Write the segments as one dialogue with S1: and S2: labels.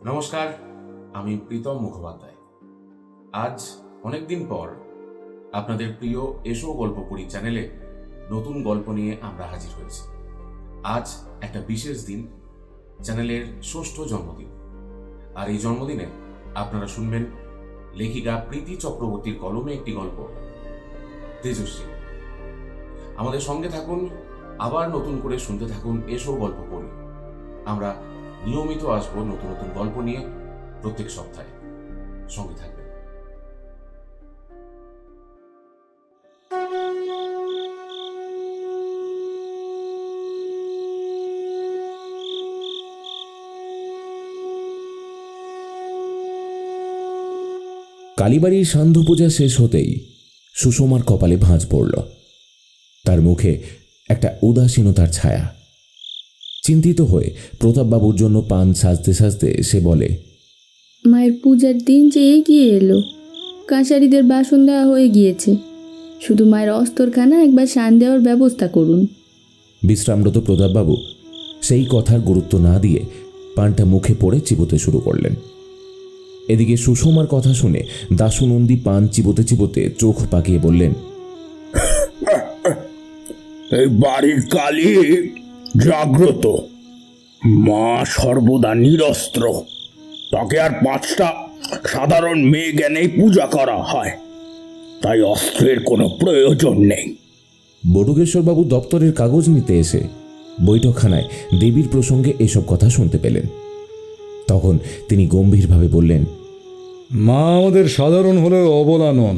S1: নমস্কার, আমি প্রীতম মুখোপাধ্যায়। আজ অনেকদিন পর আপনাদের প্রিয় এসো গল্প পড়ি চ্যানেলে নতুন গল্প নিয়ে আমরা হাজির হয়েছি। আজ একটা বিশেষ দিন, চ্যানেলের ৬ষ্ঠ জন্মদিন। আর এই জন্মদিনে আপনারা শুনবেন লেখিকা প্রীতি চক্রবর্তীর কলমে একটি গল্প, তেজস্বী। আমাদের সঙ্গে থাকুন, আবার নতুন করে শুনতে থাকুন এসো গল্প পড়ি। আমরা নিয়মিত আসবো নতুন নতুন গল্প নিয়ে প্রত্যেক সপ্তাহে। সঙ্গে থাকবেন।
S2: কালীবাড়ির সান্ধ্য পূজা শেষ হতেই সুষমার কপালে ভাঁজ পড়ল। তার মুখে একটা উদাসীনতার ছায়া। চিন্তিত হয়ে প্রতাপবাবুর জন্য পান সাজতে সাজতে সে বলে,
S3: মায়ের পূজার দিন যে এগিয়ে এলো, কাঁসারিদের বাসন দেওয়া হয়ে গিয়েছে, শুধু মায়ের অস্তরখানা একবার শান দেওয়ার ব্যবস্থা করুন।
S2: বিশ্রামরত প্রতাপবাবু সেই কথার গুরুত্ব না দিয়ে পানটা মুখে পড়ে চিবোতে শুরু করলেন। এদিকে সুষমার কথা শুনে দাশুনন্দী পান চিবোতে চিবোতে চোখ পাকিয়ে বললেন,
S4: এই বাড়ির কালী জাগ্রত, মা সর্বদা নিরস্ত্র। তাকে আর 5টা সাধারণ মেয়ে জ্ঞানেই পূজা করা হয়, তাই অস্ত্রের কোনো প্রয়োজন নেই।
S2: বটুকেশ্বরবাবু দপ্তরের কাগজ নিতে এসে বৈঠকখানায় দেবীর প্রসঙ্গে এসব কথা শুনতে পেলেন। তখন তিনি গম্ভীরভাবে বললেন,
S5: মা আমাদের সাধারণ হলেও অবলা নন,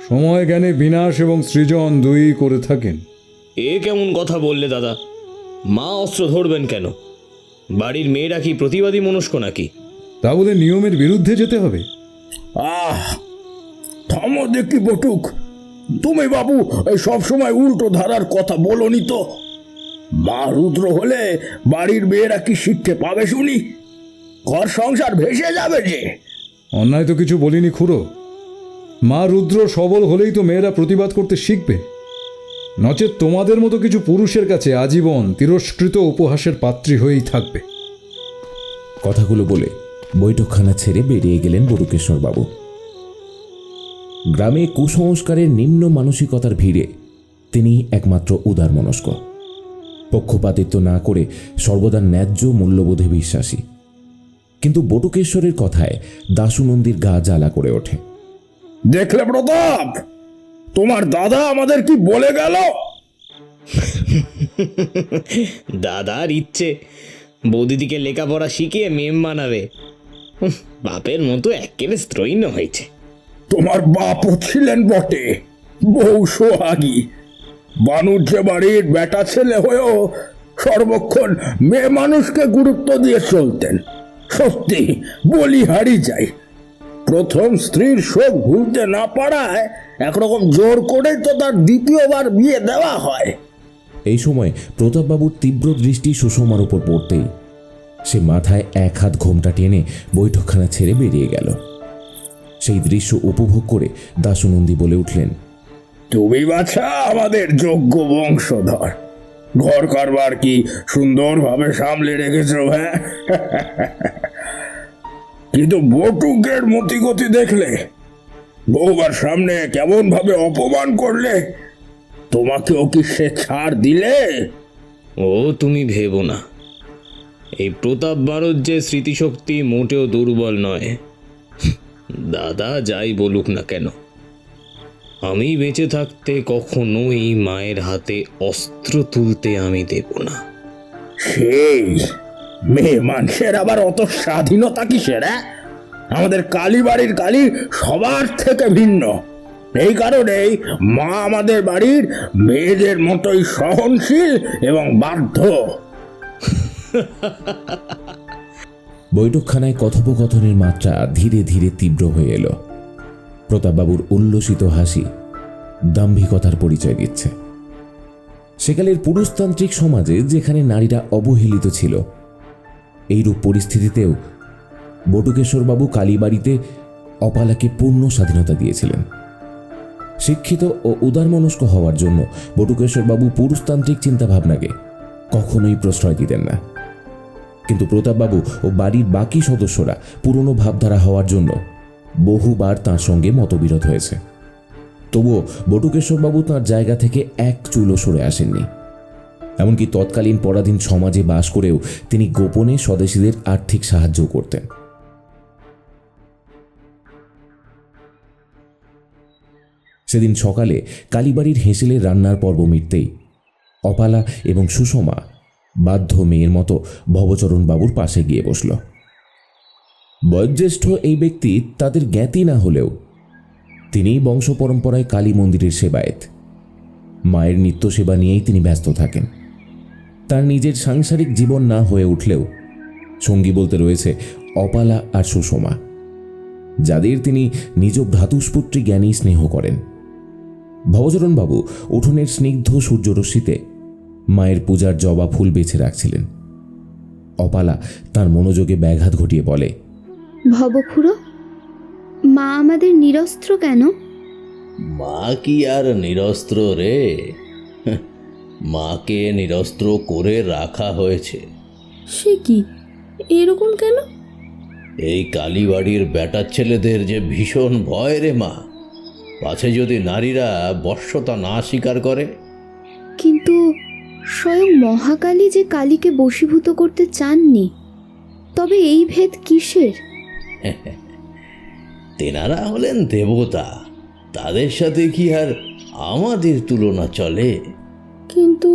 S5: সময় জ্ঞানে বিনাশ এবং সৃজন দুই করে থাকেন।
S6: এ কেমন কথা বললে দাদা? মা অস্ত্র ধরবেন কেন? বাড়ির মেয়েরা কি প্রতিবাদী মনস্ক নাকি?
S5: তা বলে নিয়মের বিরুদ্ধে যেতে হবে?
S4: থামো দেখি বটুক, তুমি বাবু সবসময় উল্টো ধারার কথা বলনি তো। মা রুদ্র হলে বাড়ির মেয়েরা কি শিখতে পাবে শুনি? ঘর সংসার ভেসে যাবে যে।
S5: অন্যায় তো কিছু বলিনি খুড়ো। মা রুদ্র সবল হলেই তো মেয়েরা প্রতিবাদ করতে শিখবে, নচেৎ তোমাদের মতো কিছু পুরুষের কাছে আজীবন তিরস্কৃত উপহাসের পাত্রী হয়েই থাকবে।
S2: কথাগুলো বলে বৈঠকখানা ছেড়ে বেরিয়ে গেলেন বটুকেশ্বরবাবু। গ্রামে কুসংস্কারের নিম্ন মানসিকতার ভিড়ে তিনি একমাত্র উদারমনস্ক, পক্ষপাতিত্ব না করে সর্বদা ন্যায্য মূল্যবোধে বিশ্বাসী। কিন্তু বটুকেশ্বরের কথায় দাশুনন্দীর গা জ্বালা করে ওঠে।
S4: দেখলে প্রতাপ, তোমার দাদা আমাদের কি বলে গেল?
S6: দাদার ইচ্ছে বৌদিদিকে লেখাপড়া শিখিয়ে মেম বানাবে। বাপের মতো একেবারে স্ত্রৈন্য হয়েছে।
S4: তোমার বাপও ছিলেন বটে বউ সোহাগী। বাণুজ্য বাড়ির বেটা ছেলে হয়েও সর্বক্ষণ মেয়ে মানুষকে গুরুত্ব দিয়ে চলতেন। সত্যি বলিহারি যাই, প্রথম স্ত্রীর শোক ভুলতে না পারায় একরকম জোর করেই তো তার দ্বিতীয়বার বিয়ে দেওয়া হয়।
S2: এই সময় প্রতাপবাবুর তীব্র দৃষ্টি সুষমার উপর পড়তেই সে মাথায় এক হাত ঘোমটা টেনে বৈঠকখানা ছেড়ে বেরিয়ে গেল। সেই দৃশ্য উপভোগ করে দাশুনন্দী বলে উঠলেন,
S4: তুমি বাছা আমাদের যোগ্য বংশধর, ঘর কারবার কি সুন্দরভাবে সামলে রেখেছ। হ্যাঁ, কিন্তু বটুকের মতিগতি দেখলে, বউবার সামনে কেমন ভাবে অপমান করলে। তোমাকেও কি সে ছাড় দিলে?
S6: ও তুমি ভেবো না, এই প্রতাপ বারোর যে স্মৃতিশক্তি মোটেও দুর্বল নয়। দাদা যাই বলুক না কেন, আমি বেঁচে থাকতে কখনোই মায়ের হাতে অস্ত্র তুলতে আমি দেব না।
S4: সেই মেয়ে মানুষের আবার অত স্বাধীনতা কিসের? আমাদের কালীবাড়ির কালী সবার থেকে ভিন্ন। এই কারণেই মা আমাদের বাড়ির মেয়েদের মতোই সহনশীল এবং বাধ্য।
S2: বৈঠকখানায় কথোপকথনের মাত্রা ধীরে ধীরে তীব্র হয়ে এলো। প্রতাপবাবুর উল্লসিত হাসি দাম্ভিকতার পরিচয় দিচ্ছে। সেকালের পুরুষতান্ত্রিক সমাজে যেখানে নারীরা অবহেলিত ছিল, এইরূপ পরিস্থিতিতেও বটুকেশ্বরবাবু কালীবাড়িতে অপালাকে পূর্ণ স্বাধীনতা দিয়েছিলেন। শিক্ষিত ও উদারমনস্ক হওয়ার জন্য বটুকেশ্বরবাবু পুরুষতান্ত্রিক চিন্তাভাবনাকে কখনোই প্রশ্রয় দিতেন না। কিন্তু প্রতাপবাবু ও বাড়ির বাকি সদস্যরা পুরনো ভাবধারা হওয়ার জন্য বহুবার তাঁর সঙ্গে মতবিরোধ হয়েছে। তবুও বটুকেশ্বরবাবু তাঁর জায়গা থেকে এক চুলও সরে আসেননি। এমনকি তৎকালীন পরাধীন সমাজে বাস করেও তিনি গোপনে স্বদেশীদের আর্থিক সাহায্য করতেন। সেদিন সকালে কালীবাড়ির হেঁসেলের রান্নার পর্ব মিটতেই অপালা এবং সুষমা বাধ্য মেয়ের মতো ভবচরণ বাবুর পাশে গিয়ে বসল। বয়োজ্যেষ্ঠ এই ব্যক্তি তাদের জ্ঞাতি না হলেও তিনি বংশ পরম্পরায় কালী মন্দিরের সেবায়েত। মায়ের নিত্য সেবা নিয়েই তিনি ব্যস্ত থাকেন। তার নিজের সাংসারিক জীবন না হয়ে উঠলেও সঙ্গী বলতে রয়েছে অপালা আর সুষমা, যাদের তিনি নিজ ভ্রাতুষ্পুত্রী জ্ঞানী স্নেহ করেন। ভবচরণবাবু উঠোনের স্নিগ্ধ সূর্যরশ্মিতে মায়ের পূজার জবা ফুল বেছে রাখছিলেন। অপালা তার মনোযোগে ব্যাঘাত ঘটিয়ে বলে,
S7: ভবখুড়ো, মা আমাদের নিরস্ত্র কেন?
S6: মা কি আর নিরস্ত্র রে? মাকে নিরস্ত্র করে রাখা হয়েছে।
S3: সে কি, এরকম কেন?
S6: এই কালীবাড়ির বেটার ছেলেদের যে ভীষণ ভয় রে মা, পাছে যদি নারীরা বশ্যতা না স্বীকার করে।
S7: কিন্তু স্বয়ং মহাকালী যে কালীকে বশীভূত করতে চাননি, তবে এই ভেদ কিসের?
S6: তেনারা হলেন দেবতা, তাদের সাথে কি আর আমাদের তুলনা চলে?
S3: কিন্তু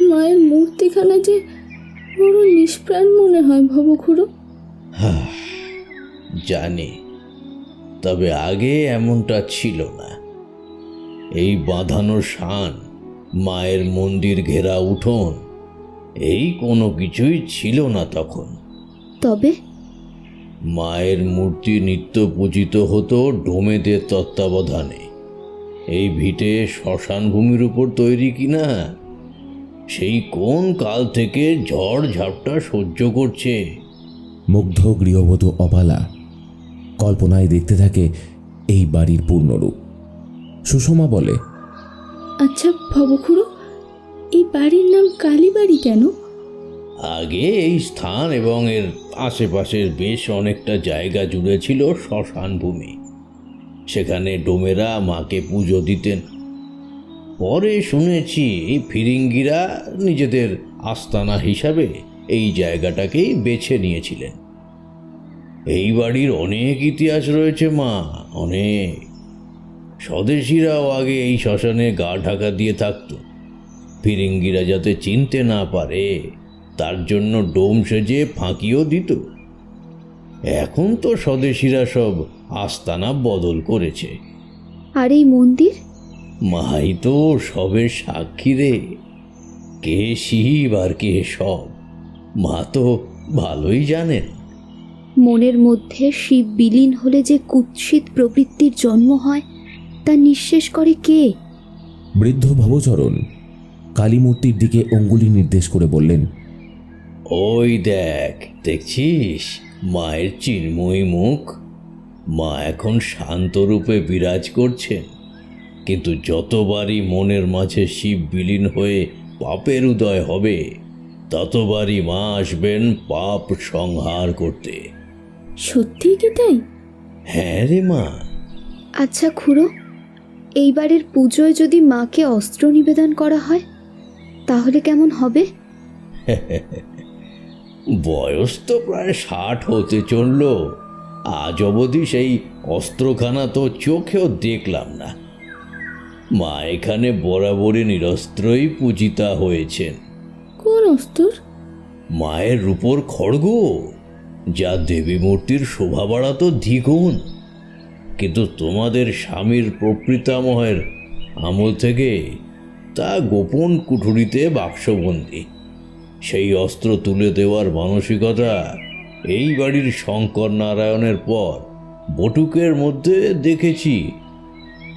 S3: মায়ের মূর্তিখানা যে বড় নিষ্প্রাণ মনে হয় ভবখুড়ো।
S6: জানি, তবে আগে এমনটা ছিল না। এই বাঁধানো শান, মায়ের মন্দির ঘেরা উঠোন, এই কোনো কিছুই ছিল না তখন।
S7: তবে
S6: মায়ের মূর্তি নিত্য পূজিত হতো ডোমেদের তত্ত্বাবধানে। এই ভিটে শ্মশান ভূমির উপর তৈরি কিনা, সেই কোন কাল থেকে ঝড় ঝাপটা সহ্য করছে।
S2: মুগ্ধ গৃহবধূ অপালা কল্পনায় দেখতে থাকে এই বাড়ির পূর্ণরূপ। সুষমা বলে,
S3: আচ্ছা ভবখুড়ো, এই বাড়ির নাম কালীবাড়ি কেন?
S6: আগে এই স্থান এবং এর আশেপাশের বেশ অনেকটা জায়গা জুড়ে ছিল শ্মশান ভূমি। সেখানে ডোমেরা মাকে পুজো দিতেন। পরে শুনেছি ফিরিঙ্গিরা নিজেদের আস্তানা হিসাবে এই জায়গাটাকেই বেছে নিয়েছিলেন। এই বাড়ির অনেক ইতিহাস রয়েছে মা, অনেক। স্বদেশীরাও আগে এই শ্মশানে গা ঢাকা দিয়ে থাকতো, ফিরিঙ্গিরা যাতে চিনতে না পারে তার জন্য ডোম সেজে ফাঁকিও দিত। এখন তো স্বদেশীরা সব আস্তানা বদল করেছে।
S7: আর এই মন্দির?
S6: মাই তো সবের সাক্ষী রে। কে শিব আর কে সব, মা তো ভালোই জানেন।
S7: মনের মধ্যে শিব বিলীন হলে যে কুৎসিত প্রবৃত্তির জন্ম হয়, তা নিঃশেষ করে কে?
S2: বৃদ্ধ ভবচরণ কালীমূর্তির দিকে অঙ্গুলি নির্দেশ করে বললেন,
S6: ওই দেখ, দেখছিস মায়ের চিন্ময়ী মুখ? মা এখন শান্ত রূপে বিরাজ করছেন, কিন্তু যতবারই মনের মাঝে শিব বিলীন হয়ে পাপের উদয় হবে, ততবারই মা আসবেন পাপ সংহার করতে।
S3: সত্যি কি তাই?
S6: হ্যাঁ রে মা।
S7: আচ্ছা খুড়ো, এইবারের পুজোয় যদি মাকে অস্ত্র নিবেদন করা হয়, তাহলে কেমন হবে?
S6: বয়স তো প্রায় 60 হতে চলল, আজ অবধি সেই অস্ত্রখানা তো চোখেও দেখলাম না। মা এখানে বরাবরই নিরস্ত্রই পূজিতা হয়েছেন।
S3: কোন অস্ত্র?
S6: মায়ের রূপোর খড়গ, যা দেবী মূর্তির শোভা বাড়াতো দ্বিগুণ। কিন্তু তোমাদের স্বামীর প্রপিতামহের আমল থেকে তা গোপন কুঠুরিতে বাক্সবন্দী। সেই অস্ত্র তুলে দেওয়ার মানসিকতা এই বাড়ির শঙ্কর নারায়ণের পর বটুকের মধ্যে দেখেছি,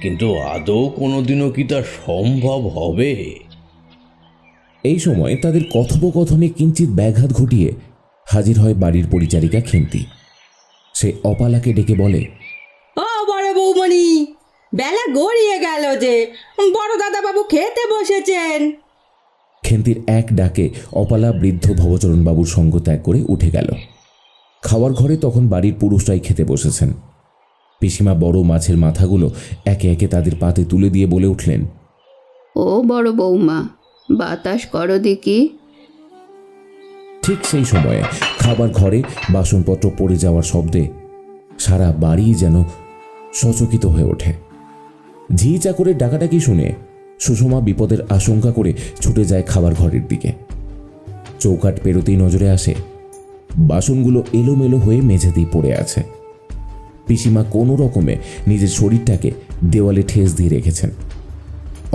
S6: কিন্তু আদৌ কোনোদিনও কি তা সম্ভব হবে?
S2: এই সময় তাদের কথোপকথনে কিঞ্চিত ব্যাঘাত ঘটিয়ে হাজির হয় বাড়ির পরিচারিকা খেন্তি। সে অপালাকে ডেকে বলে,
S8: ও বড় বৌমণি, বেলা গড়িয়ে গেল যে, বড় দাদা বাবু খেতে বসেছেন।
S2: খেন্তির এক ডাকে অপালা বৃদ্ধ ভবচরণবাবুর সঙ্গ ত্যাগ করে উঠে গেল। খাওয়ার ঘরে তখন বাড়ির পুরুষরাই খেতে বসেছেন। পিসিমা বড় মাছের মাথাগুলো একে একে তাদের পাতে তুলে দিয়ে বলে উঠলেন,
S3: ও বড় বৌমা, বাতাস করো দেখি।
S2: ঠিক সেই সময়ে খাবার ঘরে বাসনপত্র পড়ে যাওয়ার শব্দে সারা বাড়ি যেন সচকিত হয়ে ওঠে। ঝি চাকরের ডাকাডাকি শুনে সুষমা বিপদের আশঙ্কা করে ছুটে যায় খাবার ঘরের দিকে। চৌকাঠ পেরোতেই নজরে আসে বাসনগুলো এলোমেলো হয়ে মেঝেতেই পড়ে আছে। পিসিমা কোনো রকমে নিজের শরীরটাকে দেওয়ালে ঠেস দিয়ে রেখেছেন।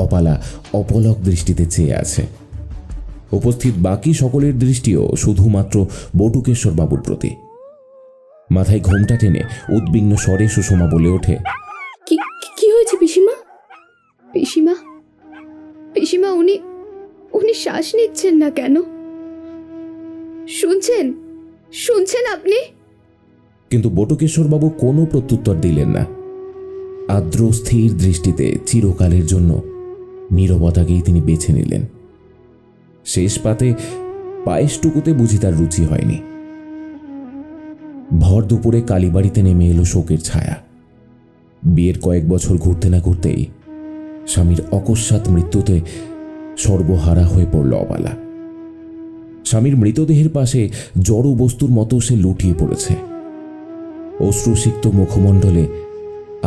S2: অপালা অপলক দৃষ্টিতে চেয়ে আছে। উপস্থিত বাকি সকলের দৃষ্টিও শুধুমাত্র বটুকেশ্বর বাবুর প্রতি। মাথায় ঘোমটা টেনে উদ্বিগ্ন স্বরে সুষমা বলে ওঠে,
S3: কি কি হয়েছে পিসিমা?
S7: পিসিমা, পিসিমা, উনি উনি শ্বাস নিচ্ছেন না কেন? শুনছেন? শুনছেন আপনি?
S2: কিন্তু বটুকেশ্বরবাবু কোনো প্রত্যুত্তর দিলেন না। আর্দ্র স্থির দৃষ্টিতে চিরকালের জন্য নীরবতাকেই তিনি বেছে নিলেন। শেষ পাতে পায়েসটুকুতে বুঝি তার রুচি হয়নি। ভর দুপুরে কালীবাড়িতে নেমে এলো শোকের ছায়া। বিয়ের কয়েক বছর ঘুরতে না ঘুরতেই স্বামীর অকস্মাৎ মৃত্যুতে সর্বহারা হয়ে পড়ল অবালা। স্বামীর মৃতদেহের পাশে জড় বস্তুর মতো সে লুটিয়ে পড়েছে। অশ্রুসিক্ত মুখমণ্ডলে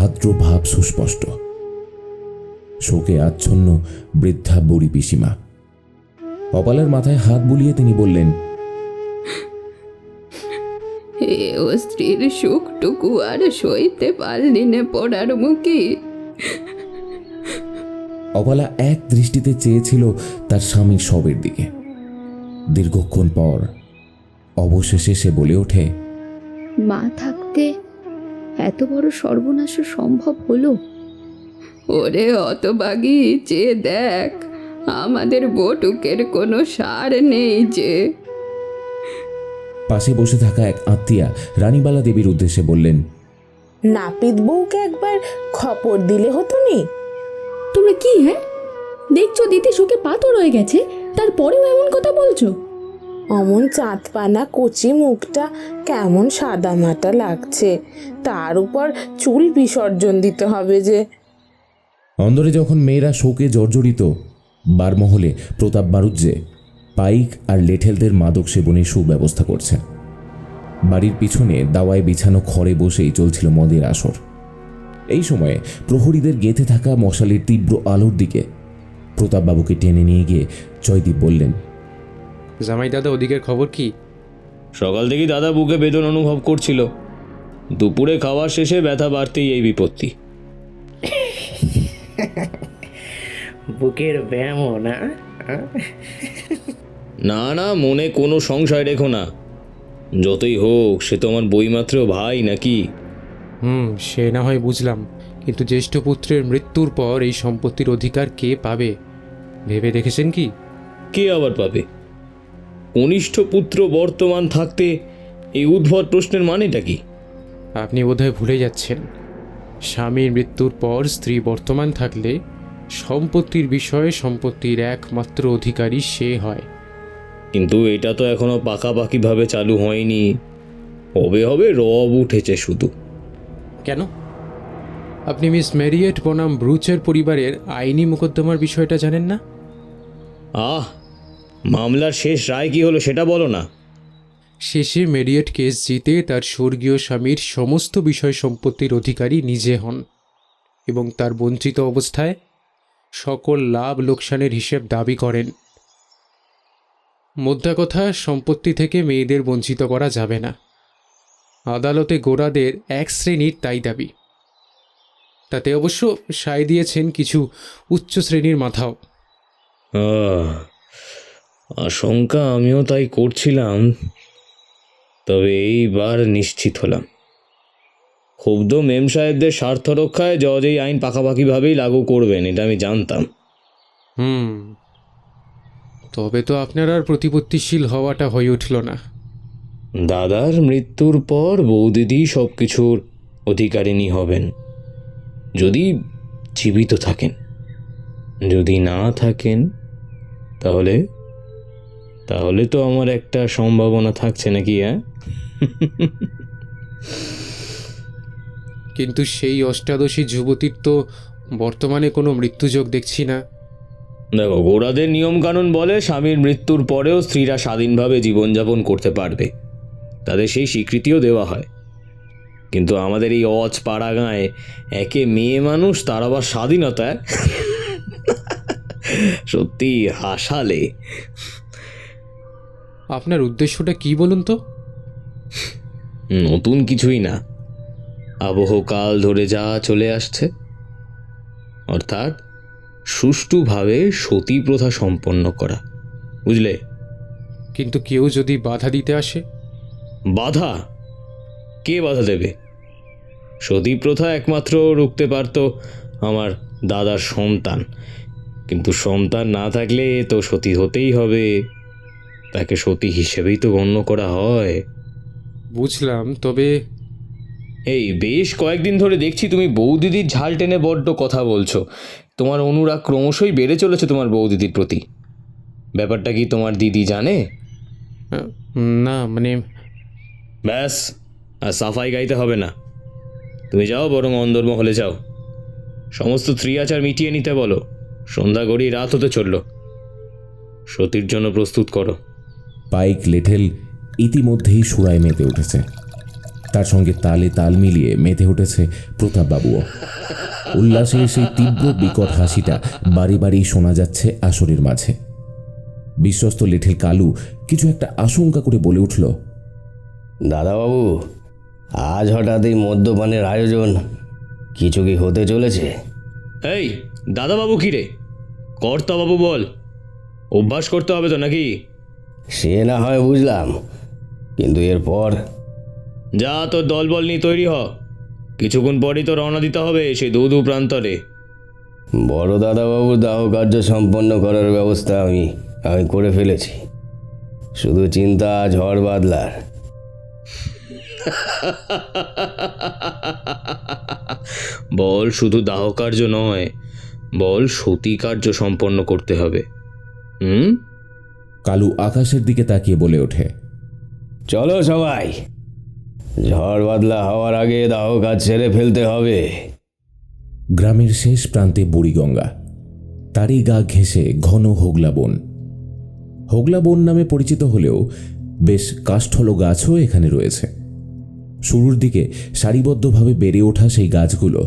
S2: আর্দ্র ভাব সুস্পষ্ট। শোকে আচ্ছন্ন বৃদ্ধা বুড়ি পিসিমা। অপালার মাথায় হাত বুলিয়ে তিনি বললেন,
S3: ও স্ত্রীর সুখটুকু আর সইতে পারলি নে পড়ার মুখে।
S2: অপালা এক দৃষ্টিতে চেয়েছিল তার স্বামীর শবের দিকে। দীর্ঘক্ষণ পর অবশেষে সে বলে ওঠে,
S7: মা থাকতে এত বড় সর্বনাশ সম্ভব হলো?
S3: ওরে হতভাগী, চেয়ে দেখ, আমাদের বটুকের কোনো সার নেই যে।
S2: পাশে বসে থাকা এক আত্মীয়া রানীবালা দেবীর উদ্দেশ্যে বললেন,
S9: নাপিত বউকে একবার খবর দিলে হতো নি?
S3: তোমরা কি দেখছো দিতে শোকে পাথর হয়ে গেছে, তারপরেও এমন কথা বলছো?
S9: অমন চাঁদপানা কচি মুখটা কেমন সাদামাটা লাগছে, তার উপর চুল বিসর্জন দিতে হবে যে।
S2: অন্দরে যখন মেয়েরা শোকে জর্জরিত, বারমহলে প্রতাপ বাড়ুজ্জে পাইক আর লেঠেলদের মাদক সেবনের সুব্যবস্থা করছে। বাড়ির পিছনে দাওয়ায় বিছানো খড়ে বসেই চলছিল মদের আসর। এই সময়ে প্রহরীদের গেঁথে থাকা মশালের তীব্র আলোর দিকে প্রতাপবাবুকে টেনে নিয়ে গিয়ে জয়দীপ বললেন,
S10: জামাই দাদা, ওদিকের খবর কি?
S6: সকাল থেকেই দাদা বুকে বেদন অনুভব করছিল। দুপুরে খাওয়ার শেষে ব্যথা বাড়তেই এই বিপত্তি।
S11: বুকের ব্যায়ামও না?
S6: না না, মনে কোনো সংশয় রেখো না। যতই হোক সে তো আমার বইমাত্র ভাই নাকি।
S10: সে না হয় বুঝলাম, কিন্তু জ্যেষ্ঠ পুত্রের মৃত্যুর পর এই সম্পত্তির অধিকার কে পাবে ভেবে দেখেছেন কি?
S6: কে আবার পাবে? কনিষ্ঠ পুত্র বর্তমান থাকতে এই উদ্ভট প্রশ্নের মানেটা কি?
S10: আপনি বোধহয় ভুলে যাচ্ছেন, স্বামীর মৃত্যুর পর স্ত্রী বর্তমান থাকলে সম্পত্তির বিষয়ে সম্পত্তির একমাত্র অধিকারী সে হয়।
S6: কিন্তু এটা তো এখনো পাকাপাকিভাবে চালু হয়নি। হবে হবে, রব উঠেছে শুধু।
S10: কেন? আপনি মিস ম্যারিয়েট বনাম ব্রুচের পরিবারের আইনি মোকদ্দমার বিষয়টা জানেন না?
S6: মামলার শেষ রায় কি হলো সেটা বলো না।
S10: শেষে ম্যারিয়েট কেস জিতে তার স্বর্গীয় স্বামীর সমস্ত বিষয় সম্পত্তির অধিকারী নিজে হন এবং তার বঞ্চিত অবস্থায় সকল লাভ লোকসানের হিসেব দাবি করেন। মোদ্দা কথা, সম্পত্তি থেকে মেয়েদের বঞ্চিত করা যাবে না। আদালতে গোঁড়াদের এক শ্রেণীর তাই দাবি। তাতে অবশ্য সায় দিয়েছেন কিছু উচ্চ শ্রেণীর মাথাও।
S6: আশঙ্কা আমিও তাই করছিলাম, তবে এইবার নিশ্চিত হলাম। ক্ষুব্ধ মেম সাহেবদের স্বার্থ রক্ষায় জজ এই আইন পাকাপাকিভাবেই লাগু করবেন, এটা আমি জানতাম।
S10: তবে তো আপনার আর প্রতিপত্তিশীল হওয়াটা হয়ে উঠল না।
S6: দাদার মৃত্যুর পর বৌদিদি সব কিছুর অধিকারিণী হবেন, যদি জীবিত থাকেন। যদি না থাকেন তাহলে তাহলে তো আমার একটা সম্ভাবনা থাকছে নাকি, হ্যাঁ?
S10: কিন্তু সেই অষ্টাদশী যুবতীর তো বর্তমানে কোনো মৃত্যুযোগ দেখছি না।
S6: দেখো, গোড়াদের নিয়মকানুন বলে স্বামীর মৃত্যুর পরেও স্ত্রীরা স্বাধীনভাবে জীবনযাপন করতে পারবে, তাদের সেই স্বীকৃতিও দেওয়া হয়। কিন্তু আমাদের এই অজ পাড়া গাঁয়ে একে মেয়ে মানুষ, তার আবার স্বাধীনতা। সত্যি হাসালে।
S10: আপনার উদ্দেশ্যটা কি বলুন তো?
S6: নতুন কিছুই না, আবহকাল ধরে যা চলে আসছে, অর্থাৎ সুষ্ঠুভাবে সতী প্রথা সম্পন্ন করা, বুঝলে?
S10: কিন্তু কেউ যদি বাধা দিতে আসে?
S6: বাধা? কে বাধা দেবে? সতী প্রথা একমাত্র রুখতে পারত আমার দাদার সন্তান, কিন্তু সন্তান না থাকলে তো সতী হতেই হবে, তাকে সতী হিসেবেই তো গণ্য করা হয়।
S10: বুঝলাম, তবে
S6: এই বেশ কয়েকদিন ধরে দেখছি তুমি বৌদিদির ঝাল টেনে বড্ড কথা বলছো। তোমার অনুরাগ ক্রমশই বেড়ে চলেছে তোমার বৌদিদির প্রতি। ব্যাপারটা কি তোমার দিদি জানে?
S10: না, মানে
S6: ব্যাস, আর সাফাই গাইতে হবে না। তুমি যাও, বরং অন্দরমহলে যাও, সমস্ত ত্রিয়াচার মিটিয়ে নিতে বলো। সন্ধ্যা গড়িয়ে রাত হতে চলল, সতীর জন্য প্রস্তুত করো।
S2: পাইক লেঠেল ইতিমধ্যেই সুরায় মেতে উঠেছে, তার সঙ্গে তালে তাল মিলিয়ে মেতে উঠেছে প্রতাপবাবুও। উল্লাসের সেই তীব্র বিকট হাসিটা বাড়ি বাড়ি শোনা যাচ্ছে আসরের মাঝে। বিশ্বস্ত লেঠেল কালু কিছু একটা আশঙ্কা করে বলে উঠল,
S11: দাদাবাবু, আজ হঠাৎ এই মদ্যপানের আয়োজন, কিছু কি হতে চলেছে?
S6: এই দাদাবাবু কি রে? কর্তাবাবু বল, অভ্যাস করতে হবে তো নাকি?
S11: সে না হয় বুঝলাম, কিন্তু এরপর?
S6: যা, তোর দলবল নিয়ে তৈরি হ, কিছুক্ষণ পরই তো রওনা দিতে হবে সেই দূর প্রান্তরে।
S11: বড় দাদাবাবুর দাহ কার্য সম্পন্ন করার ব্যবস্থা আমি করে ফেলেছি, শুধু চিন্তা ঝড় বাদলার।
S6: বল শুধু দাহ কার্য নয়, বল সতী কার্য সম্পন্ন করতে হবে।
S2: কালু আকাশের দিকে তাকিয়ে বলে ওঠে,
S11: চলো সবাই, ঝড় বাদলা হওয়ার আগে দাহ কাজ ছেড়ে ফেলতে হবে।
S2: গ্রামের শেষ প্রান্তে বুড়িগঙ্গা, তারই গা ঘেঁষে ঘন হোগলা বন। হোগলা বন নামে পরিচিত হলেও বেশ কাষ্ঠল গাছও এখানে রয়েছে। শুরুর দিকে সারিবদ্ধভাবে বেড়ে ওঠা সেই গাছগুলো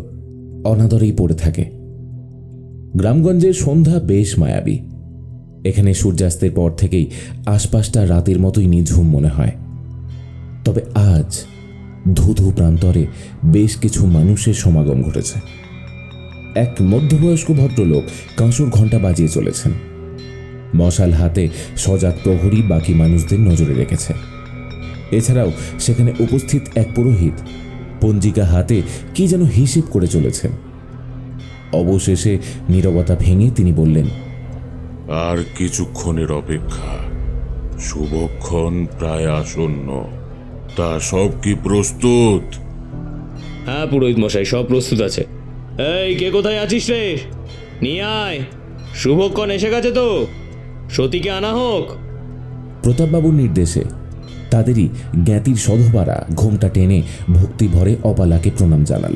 S2: অনাদরেই পড়ে থাকে। গ্রামগঞ্জের সন্ধ্যা বেশ মায়াবী। এখানে সূর্যাস্তের পর থেকেই আশপাশটা রাতের মতোই নিঝুম মনে হয়। তবে আজ ধুধু প্রান্তরে বেশ কিছু মানুষের সমাগম ঘটেছে। এক মধ্যবয়স্ক ভদ্রলোক কাঁসর ঘণ্টা বাজিয়ে চলেছেন। মশাল হাতে সজাগ প্রহরী বাকি মানুষদের নজরে রেখেছে। এছাড়াও সেখানে উপস্থিত এক পুরোহিত পঞ্জিকা হাতে কি যেন হিসেব করে চলেছেন। অবশেষে নীরবতা ভেঙে তিনি বললেন,
S12: আর কিছুক্ষণের অপেক্ষা, শুভক্ষণ প্রায় আসন্ন। তা সব কি প্রস্তুত?
S6: হ্যাঁ পুরোহিত মশাই, সব প্রস্তুত আছে। এই কে কোথায় আছিস রে? নিয়ে আয়, শুভক্ষণ এসে গেছে তো, সতীকে আনা হোক।
S2: প্রতাপবাবুর নির্দেশে তাদেরই জ্ঞাতির সধবারা ঘোমটা টেনে ভক্তি ভরে অপালাকে প্রণাম জানাল।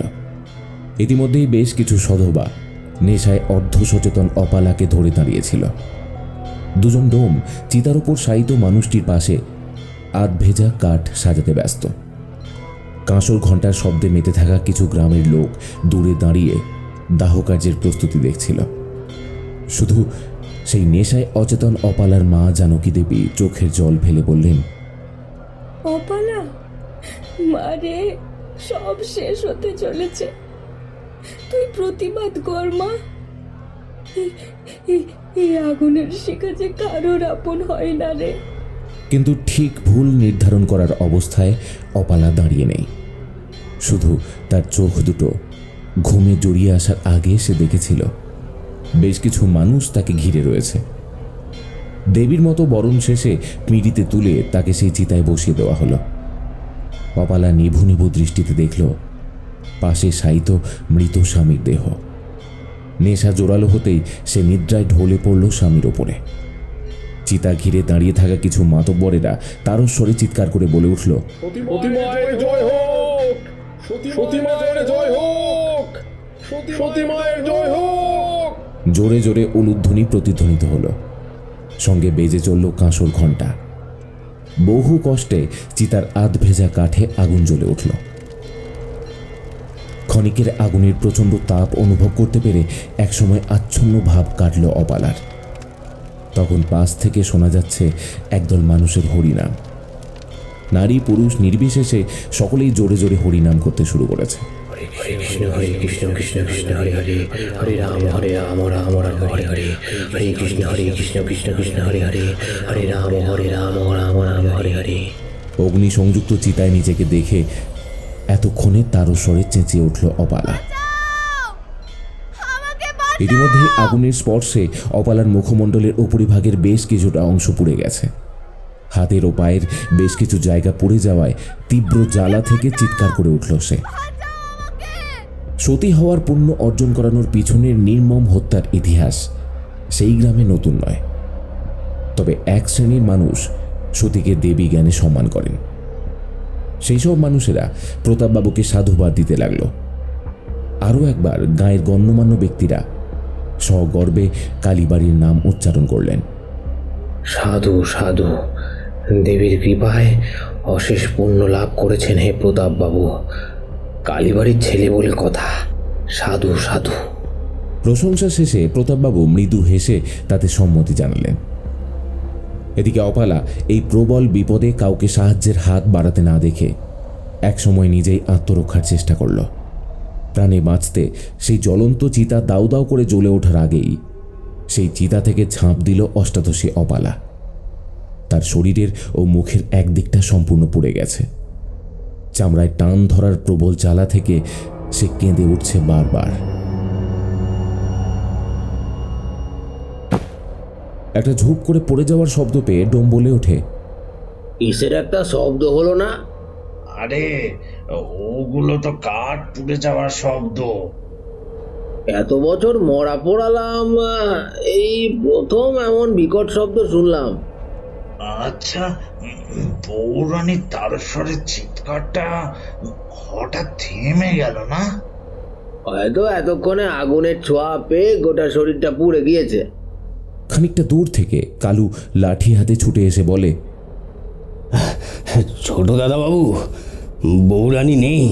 S2: ইতিমধ্যেই বেশ কিছু সধবা নেশায় অর্ধ সচেতন অপালাকে ধরে দাঁড়িয়েছিল। দুজন ডোম চিতার ওপর শায়িত মানুষটির পাশে আধ ভেজা কাঠ সাজাতে ব্যস্ত। কাঁসর ঘণ্টার শব্দে মেতে থাকা কিছু গ্রামের লোক দূরে দাঁড়িয়ে দাহকার্যের প্রস্তুতি দেখছিল। শুধু সেই নেশায় অচেতন অপালার মা জানকী দেবী চোখের জল ফেলে বললেন,
S3: অপালা, মারে, সব শেষ হতে চলেছে, তুই প্রতিবাদ কর মা। এই আগুনের শিখা যে কারোর আপন হয় না রে।
S2: কিন্তু ঠিক ভুল নির্ধারণ করার অবস্থায় অপালা দাঁড়িয়ে নেই। শুধু তার চোখ দুটো ঘুমে জড়িয়ে আসার আগে সে দেখেছিল বেশ কিছু মানুষ তাকে ঘিরে রয়েছে। দেবীর মতো বরণ শেষে পিঁড়িতে তুলে তাকে সেই চিতায় বসিয়ে দেওয়া হলো। অপালা নিভু নিভু দৃষ্টিতে দেখল পাশে শায়িত মৃত স্বামীর দেহ। নেশা জোরালো হতেই সে নিদ্রায় ঢলে পড়ল স্বামীর ওপরে। চিতা ঘিরে দাঁড়িয়ে থাকা কিছু মাতব্বরেরা তারও স্বরে চিৎকার করে বলে উঠল,
S4: সতীমায়ের জয় হোক, সতীমায়ের জয় হোক, সতীমায়ের জয় হোক।
S2: জোরে জোরে উলুধ্বনি প্রতিধ্বনিত হলো, সঙ্গে বেজে চলল কাঁসর ঘণ্টা। বহু কষ্টে চিতার আধ ভেজা কাঠে আগুন জ্বলে উঠল। ক্ষণিকের আগুনের প্রচণ্ড তাপ অনুভব করতে পেরে একসময় আচ্ছন্ন ভাব কাটল অপালার। তখন পাশ থেকে শোনা যাচ্ছে একদল মানুষের হরিনাম। নারী পুরুষ নির্বিশেষে সকলেই জোরে জোরে হরিনাম করতে শুরু করেছে।
S11: হরে কৃষ্ণ হরে কৃষ্ণ কৃষ্ণ কৃষ্ণ হরে হরে, হরে রাম রাম রাম হরে হরে, হরে কৃষ্ণ কৃষ্ণ কৃষ্ণ হরে হরে, হরে রাম রাম রাম হরে হরে।
S2: অগ্নি সংযুক্ত চিতায় নিজেকে দেখে এতক্ষণে তারও স্বরে চেঁচিয়ে উঠল অপালা। ইতিমধ্যে আগুনের স্পর্শে অপালার মুখমণ্ডলের উপরিভাগের বেশ কিছুটা অংশ পুড়ে গেছে। হাতের ও পায়ের বেশ কিছু জায়গা পুড়ে যাওয়ায় তীব্র জ্বালা থেকে চিৎকার করে উঠল সে। সতী হওয়ার পুণ্য অর্জন করানোর পিছনের নির্মম হত্যার ইতিহাস সেই গ্রামে নতুন নয়। তবে এক শ্রেণীর মানুষ সতীকে দেবী জ্ঞানে সম্মান করেন। সেই সব মানুষেরা প্রতাপবাবুকে সাধুবাদ দিতে লাগলো। আরও একবার গাঁয়ের গণ্যমান্য ব্যক্তিরা সগর্বে কালীবাড়ির নাম উচ্চারণ করলেন।
S11: সাধু সাধু, দেবীর কৃপায় অশেষ পুণ্য লাভ করেছেন হে প্রতাপ বাবু। কালীবাড়ির ছেলে বলে কথা, সাধু সাধু।
S2: প্রশংসা শেষে প্রতাপবাবু মৃদু হেসে তাতে সম্মতি জানালেন। এদিকে অপালা এই প্রবল বিপদে কাউকে সাহায্যের হাত বাড়াতে না দেখে একসময় নিজেই আত্মরক্ষার চেষ্টা করল। প্রাণে বাঁচতে সেই জ্বলন্ত চিতা দাউ দাউ করে জ্বলে ওঠার আগেই সেই চিতা থেকে ঝাঁপ দিল অষ্টাদশী অপালা। তার শরীরের ও মুখের একদিকটা সম্পূর্ণ পুড়ে গেছে। চামড়ায় টান ধরার প্রবল জ্বালা থেকে সে কেঁদে উঠছে বারবার। একটা ঝুপ করে পড়ে যাওয়ার শব্দ পেয়ে ডোম বলে ওঠে,
S11: কিসের একটা শব্দ হলো না?
S13: আরে ওগুলো তো কাঠ পুড়ে যাওয়ার শব্দ।
S11: এত বছর মরা পড়ালাম, এই প্রথম এমন বিকট শব্দ শুনলাম।
S13: আচ্ছা, বৌরানীর তারস্বরের চিৎকারটা হঠাৎ থেমে গেল না?
S11: হয়তো এতক্ষণে আগুনের ছোঁয়া পেয়ে গোটা শরীরটা পুড়ে গিয়েছে।
S2: খানিকটা দূর থেকে কালু লাঠি হাতে ছুটে এসে বলে,
S11: ছোট দাদা বাবু, বৌরানী নেই।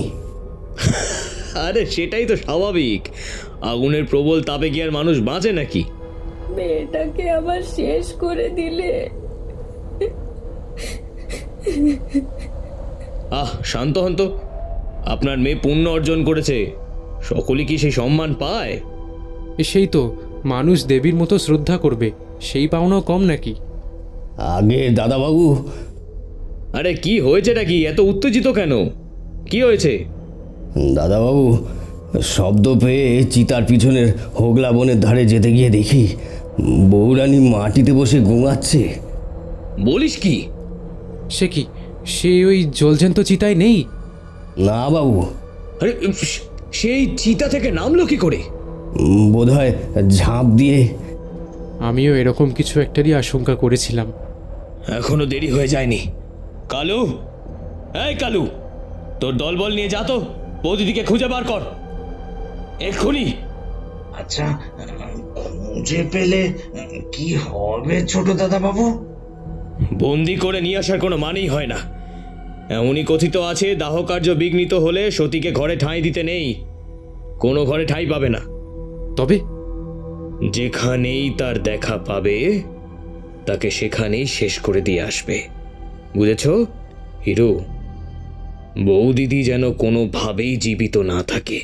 S6: আরে সেটাই তো স্বাভাবিক, আগুনের প্রবল তাপে কি আর মানুষ বাঁচে নাকি?
S3: মেয়েটাকে আবার শেষ করে দিলে।
S6: শান্ত হন তো। আপনার মেয়ে পুণ্য অর্জন করেছে, সকলে কি সেই সম্মান পায়?
S10: সেই তো, মানুষ দেবীর মতো শ্রদ্ধা করবে, সেই পাওনাও কম নাকি?
S11: আগে দাদা বাবু।
S6: আরে কি হয়েছেটা কি? এত উত্তেজিত কেন? কি হয়েছে?
S11: দাদা বাবু, শব্দ পেয়ে চিতার পিছনের হোগলা বনের ধারে যেতে গিয়ে দেখি বৌরানী মাটিতে বসে ঘুমাচ্ছে।
S6: বলিস কি?
S10: সে কি, সে ওই জলজ্যান্ত চিতায় নেই?
S11: না বাবু।
S6: আরে সেই চিতা থেকে নামলো কি করে?
S11: বোধহয় ঝাঁপ দিয়ে।
S10: আমিও এরকম কিছু একটারই আশঙ্কা করেছিলাম।
S6: এখনো দেরি হয়ে যায়নি। কালু, এই কালু, তোর দলবল নিয়ে যা তো, বৌদিদিকে খুঁজে বার কর এক্ষুনি।
S13: আচ্ছা, খুঁজে পেলে কি হবে ছোট দাদা বাবু?
S6: বন্দি করে নিয়ে আসার কোনো মানেই হয় না। এমনই কথিত আছে, দাহ কার্য বিঘ্নিত হলে সতীকে ঘরে ঠাঁই দিতে নেই, কোনো ঘরে ঠাঁই পাবে না।
S10: তবে
S6: যেখানেই তার দেখা পাবে তাকে সেখানেই শেষ করে দিয়ে আসবে, বুঝেছ হিরো? বৌদিদি যেন কোনোভাবেই জীবিত না থাকে,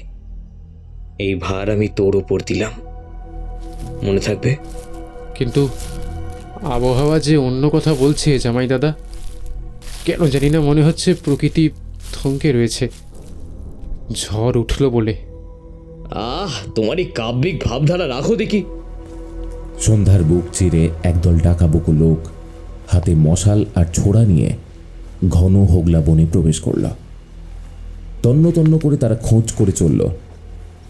S6: এই ভার আমি তোর ওপর দিলাম, মনে থাকবে?
S10: কিন্তু আবহাওয়া যে অন্য কথা বলছে জামাই দাদা। কেন জানি না মনে হচ্ছে প্রকৃতি থমকে রয়েছে, ঝড় উঠল বলে।
S6: তোমার এই কাব্যিক ভাবধারা রাখো দেখি।
S2: সন্ধ্যার বুক চিরে একদল ডাকাবুকো লোক হাতে মশাল আর ছোড়া নিয়ে ঘন হোগলা বনে প্রবেশ করল। তন্ন তন্ন করে তারা খোঁজ করে চলল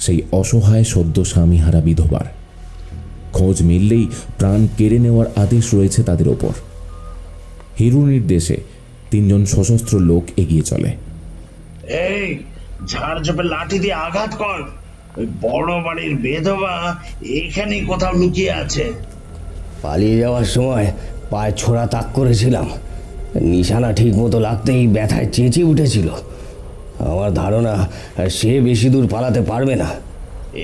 S2: সেই অসহায় সদ্য স্বামীহারা বিধবার। খোঁজ মিললেই প্রাণ কেড়ে নেওয়ার আদেশ রয়েছে তাদের ওপর। হিরু নির্দেশে 3 জন সশস্ত্র লোক এগিয়ে চলে।
S13: এই ঝাড় ঝোপে লাঠি দিয়ে আঘাত কর। ওই বড় বাড়ির বেধবা এখানেই কোথাও লুকিয়ে আছে।
S11: পালিয়ে যাওয়ার সময় পায়ে ছোড়া তাক করেছিলাম, নিশানা ঠিক মতো লাগতেই ব্যথায় চেঁচিয়ে উঠেছিল। আমার ধারণা সে বেশি দূর পালাতে পারবে না।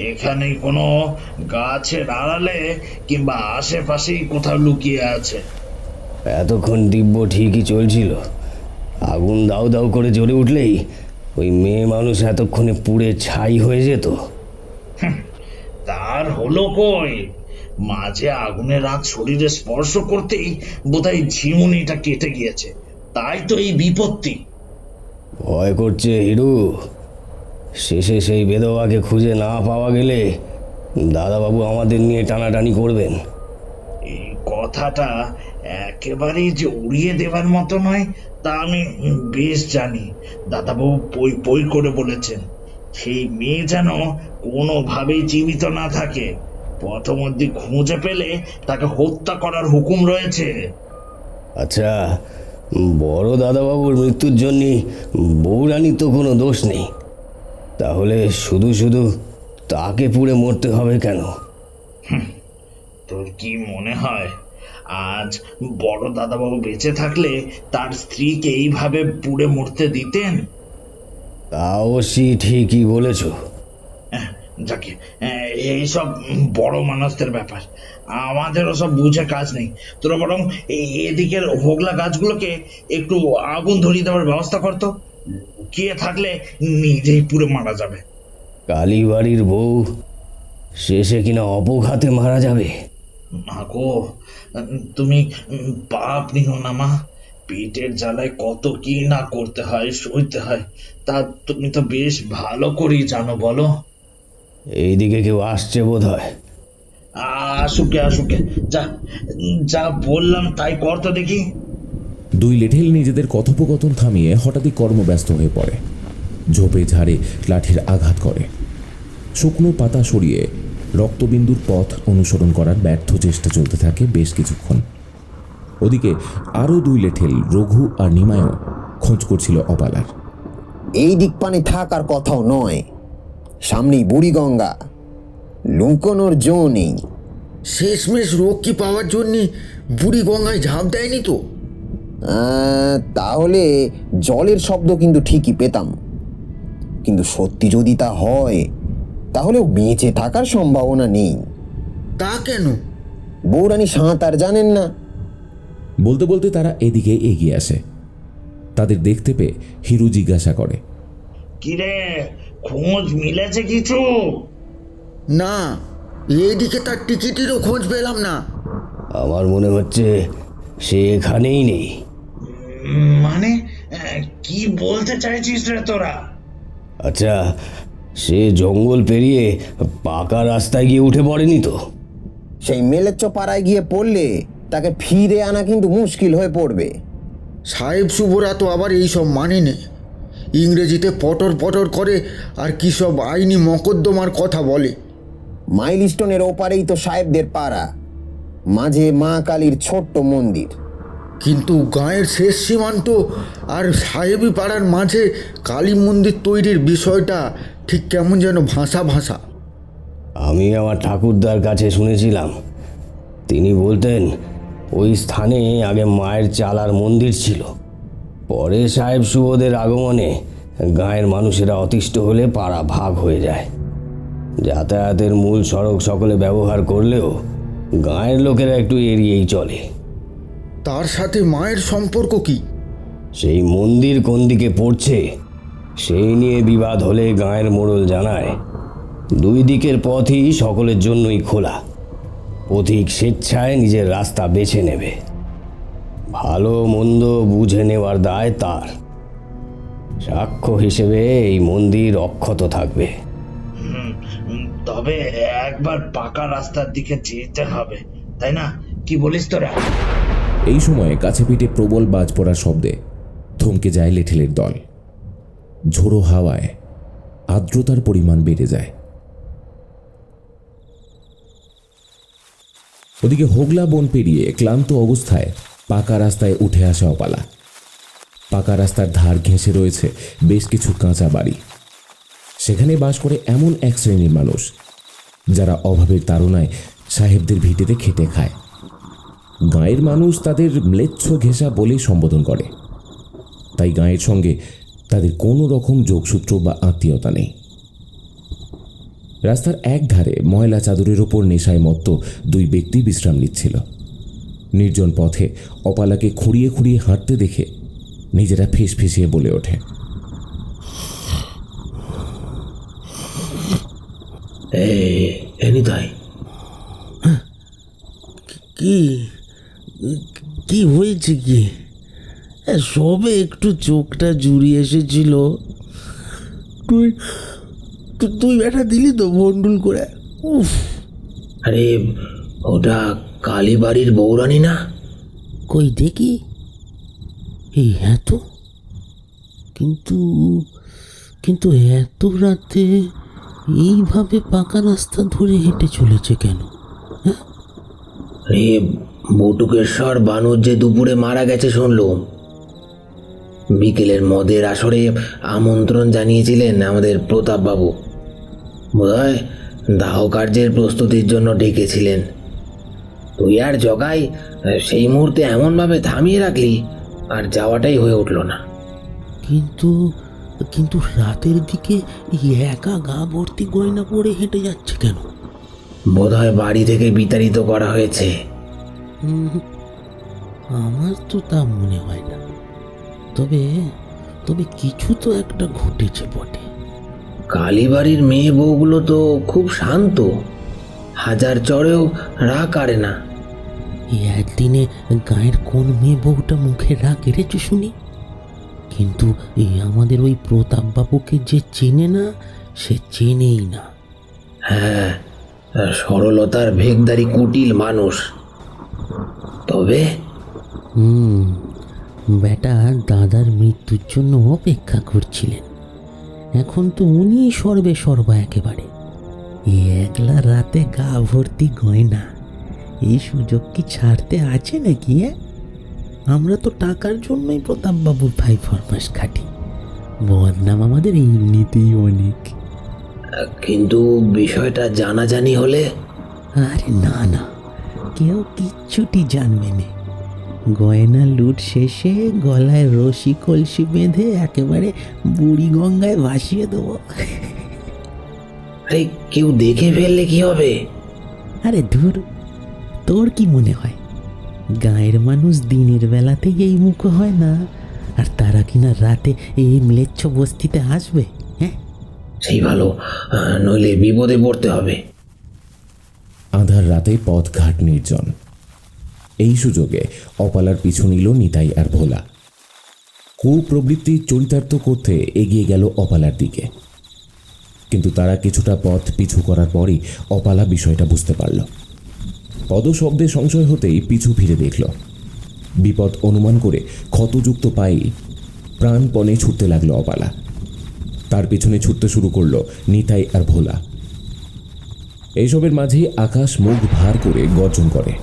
S13: এখানে কোনো গাছের আড়ালে কিংবা আশেপাশেই কোথাও লুকিয়ে আছে।
S11: এতক্ষণ দিব্য ঠিকই চলছিল, আগুন দাউ দাউ করে জ্বলে উঠলেই ওই মেয়ে মানুষ এতক্ষণে পুড়ে ছাই হয়ে যেত।
S13: তার হলো কই? মাঝে আগুনের রাত শরীরে স্পর্শ করতেই বোধহয় ঝিমুনিটা কেটে গিয়েছে, তাই তো এই বিপত্তি।
S11: ভয় করছে হিরু, শেষে সেই বেধবাকে খুঁজে না পাওয়া গেলে দাদাবাবু আমাদের নিয়ে টানাটানি করবেন।
S13: এই কথাটা একেবারেই যে উড়িয়ে দেবার মতো নয় তা আমি বেশ জানি। দাদাবাবু পই পই করে বলেছেন সেই মেয়ে যেন কোনোভাবেই জীবিত না থাকে। পথমধ্যে খুঁজে পেলে তাকে হত্যা করার হুকুম রয়েছে।
S11: আচ্ছা, বড় দাদাবাবুর মৃত্যুর জন্য বৌরানীর তো কোনো দোষ নেই, তাহলে শুধু শুধু তাকে পুড়ে মরতে হবে কেন?
S13: তোর কি মনে হয় আজ বড় দাদাবাবু বেঁচে থাকলে তার স্ত্রীকে এইভাবে পুড়ে মরতে দিতেন?
S11: তা অবশ্যই ঠিকই বলেছ।
S13: যাকে এইসব বড় মানুষদের ব্যাপার, আমাদেরও সব বুঝে কাজ নেই। তোরা বরং এদিকের হোগলা গাছগুলোকে একটু আগুন ধরিয়ে দেওয়ার ব্যবস্থা করতো। লুকিয়ে থাকলে নিজেই পুড়ে মারা যাবে।
S11: কালীবাড়ির বউ শেষে কিনা অপঘাতে মারা যাবে।
S13: মা গো, তুমি পাপ নিও না মা। পেটের জ্বালায় কত কি না করতে হয়, সইতে হয়, তা তুমি তো বেশ ভালো করেই জানো। বলো,
S11: এইদিকে কেউ আসছে বোধ হয়।
S13: আসুকে আসুকে, যা যা বললাম তাই কর তো দেখি।
S2: 2 লেঠেল নিজেদের কথোপকথন থামিয়ে হঠাৎই কর্মব্যস্ত হয়ে পড়ে। ঝোপে ঝাড়ে লাঠির আঘাত করে। শুকনো পাতা সরিয়ে রক্তবিন্দুর পথ অনুসরণ করার ব্যর্থ চেষ্টা চলতে থাকে বেশ কিছুক্ষণ। ওদিকে আরও 2 লেঠেল রঘু আর নিমায়ও খোঁজ করছিল অপালার।
S14: এই দিক পানে থাকার কথাও নয়, সামনেই বুড়িগঙ্গা, লুকোনোর জো নেই।
S4: শেষমেশ রক্ষী পাওয়ার জন্য বুড়িগঙ্গায় ঝাঁপ দেয়নি তো?
S14: তাহলে জলের শব্দ কিন্তু ঠিকই পেতাম, কিন্তু সত্যি যদি তা হয় তাহলেও বেঁচে থাকার সম্ভাবনা নেই।
S4: তা কেন?
S14: বৌরানী সাঁতার জানেন না।
S2: বলতে বলতে তারা এদিকে এগিয়ে আসে। তাদের দেখতে পেয়ে হিরু জিজ্ঞাসা করে,
S13: কিরে, খোঁজ মিলেছে কিছু?
S4: না, এইদিকে তার টিকিটেরও খোঁজ পেলাম না।
S11: আমার মনে হচ্ছে সে এখানেই নেই।
S13: মানে কি বলতে চাইছিস রে তোরা?
S11: আচ্ছা, সে জঙ্গল পেরিয়ে পাকা রাস্তায় গিয়ে উঠে পড়েনি তো?
S14: সেই মেলেচ্চ পাড়ায় গিয়ে পড়লে তাকে ফিরে আনা কিন্তু মুশকিল হয়ে পড়বে।
S4: সাহেব শুভরা তো আবার এইসব মানে নে, ইংরেজিতে পটর পটর করে আর কী সব আইনি মকদ্দমার কথা বলে।
S14: মাইলস্টোনের ওপারেই তো সাহেবদের পাড়া, মাঝে মা কালীর ছোট্ট মন্দির।
S4: কিন্তু গাঁয়ের শেষ সীমান্ত আর সাহেবী পাড়ার মাঝে কালী মন্দির তৈরির বিষয়টা ঠিক কেমন যেন ভাষা ভাষা।
S11: আমি আমার ঠাকুরদার কাছে শুনেছিলাম, তিনি বলতেন ওই স্থানে আগে মায়ের চালার মন্দির ছিল। পরে সাহেব শুভদের আগমনে গাঁয়ের মানুষেরা অতিষ্ঠ হলে পাড়া ভাগ হয়ে যায়। যাতায়াতের মূল সড়ক সকলে ব্যবহার করলেও গাঁয়ের লোকেরা একটু এড়িয়েই চলে।
S4: তার সাথে মায়ের সম্পর্ক কি?
S11: সেই মন্দির কোন দিকে পড়ছে সেই নিয়ে বিবাদ হলে গাঁয়ের মোড়ল জানায় 2 দিকের পথই সকলের জন্যই খোলা। পথিক স্বেচ্ছায় নিজের রাস্তা বেছে নেবে। ভালো মন্দ বুঝে নেওয়ার দায় তার। সাক্ষ্য হিসেবে এই মন্দির অক্ষত থাকবে।
S13: তবে একবার পাকা রাস্তার দিকে যেতে হবে, তাই না? কি বলিস তোরা?
S2: এই সময়ে কাছে পিঠে প্রবল বাজ পড়ার শব্দে থমকে যায় লেঠেলের দল। ঝোড়ো হাওয়ায় আর্দ্রতার পরিমাণ বেড়ে যায়। ওদিকে হোগলা বন পেরিয়ে ক্লান্ত অবস্থায় পাকা রাস্তায় উঠে আসে অপালা। পাকা রাস্তার ধার ঘেঁষে রয়েছে বেশ কিছু কাঁচা বাড়ি। সেখানে বাস করে এমন এক শ্রেণীর মানুষ যারা অভাবের তাড়নায় সাহেবদের ভিটেতে খেটে খায়। গাঁয়ের মানুষ তাদের ম্লেচ্ছ ঘেঁষা বলে সম্বোধন করে, তাই গাঁয়ের সঙ্গে তাদের কোনো রকম যোগসূত্র বা আত্মীয়তা নেই। রাস্তার এক ধারে ময়লা চাদরের ওপর নেশায় মত্ত দুই ব্যক্তি বিশ্রাম নিচ্ছিল। নির্জন পথে অপালাকে খুঁড়িয়ে খুঁড়িয়ে হাঁটতে দেখে নিজেরা ফিসফিসিয়ে বলে ওঠে,
S11: নিতাই, কি কি হয়েছে? কি সবে একটু চোখটা জুড়িয়ে এসেছিল, তুই তুই ব্যাটা দিলি তো বন্ডুল করে। উফ! আরে ওটা কালীবাড়ির বৌরানী না? কই দেখি। এই এত কিন্তু কিন্তু এত রাতে এইভাবে পাকা রাস্তা ধরে হেঁটে চলেছে কেন? বটুকেশ্বর বানর যে দুপুরে মারা গেছে শুনলুম। বিকেলের মদের আসরে আমন্ত্রণ জানিয়েছিলেন আমাদের প্রতাপবাবু। বোধহয় দাহ কার্যের প্রস্তুতির জন্য ডেকেছিলেন। তুই আর জগাই সেই মুহূর্তে এমনভাবে থামিয়ে রাখলি, আর যাওয়াটাই হয়ে উঠল না। কিন্তু কিন্তু রাতের দিকে একা গা ভর্তি গয়না পরে হেঁটে যাচ্ছে কেন? বোধহয় বাড়ি থেকে বিতাড়িত করা হয়েছে। আমার তো তা মনে হয় না। তবে তবে কিছু তো একটা ঘটেছে বটে। কালীবাড়ির মেয়ে বউগুলো তো খুব শান্ত, হাজার চড়েও রাগ কাড়ে না। একদিনে গায়ের কোন মেয়ে বউটা মুখে রাগ কেড়েছে শুনি? কিন্তু আমাদের ওই প্রতাপবাবুকে যে চেনে না, সে চেনেই না। হ্যাঁ, সরলতার ভেগদারি কুটিল মানুষ। তবে বেটা দাদার মৃত্যুর জন্য অপেক্ষা করছিলেন। এখন তো উনি সর্বে সর্বা একেবারে। একলা রাতে গা ভর্তি গয়না, এই সুযোগ কি ছাড়তে আছে নাকি? আমরা তো টাকার জন্যই প্রতাপবাবুর ভাই ফরমাস খাটি। বদনাম আমাদের এমনিতেই অনেক। কিন্তু বিষয়টা জানাজানি হলে? আরে না না, কেউ কিচ্ছুটি জানবে না। গয়না লুট শেষে গলায় রশি কলসি বেঁধে একেবারে বুড়ি গঙ্গায় ভাসিয়ে দেবো। আরে কেউ দেখে ফেললে কি হবে? আরে ধুর, তোর কি মনে হয় গায়ের মানুষ দিনের বেলাতেই এই মুখ হয় না, আর তারা কিনা রাতে এই ম্লেচ্ছ বস্তিতে আসবে? হ্যাঁ, সেই ভালো, নইলে বিপদে পড়তে হবে।
S2: আধার রাতে পথঘাট নির্জন। এই সুযোগে অপালার পিছু নিল নিতাই আর ভোলা। কুপ্রবৃত্তি চরিতার্থ করতে এগিয়ে গেল অপালার দিকে। কিন্তু তারা কিছুটা পথ পিছু করার পরই অপালা বিষয়টা বুঝতে পারল। পদশব্দে সংশয় হতেই পিছু ফিরে দেখল। বিপদ অনুমান করে ক্ষতযুক্ত পায়েই প্রাণপণে ছুটতে লাগলো অপালা। তার পিছনে ছুটতে শুরু করলো নিতাই আর ভোলা। এইসবের মাঝেই আকাশ মুখ ভার করে গর্জন করে।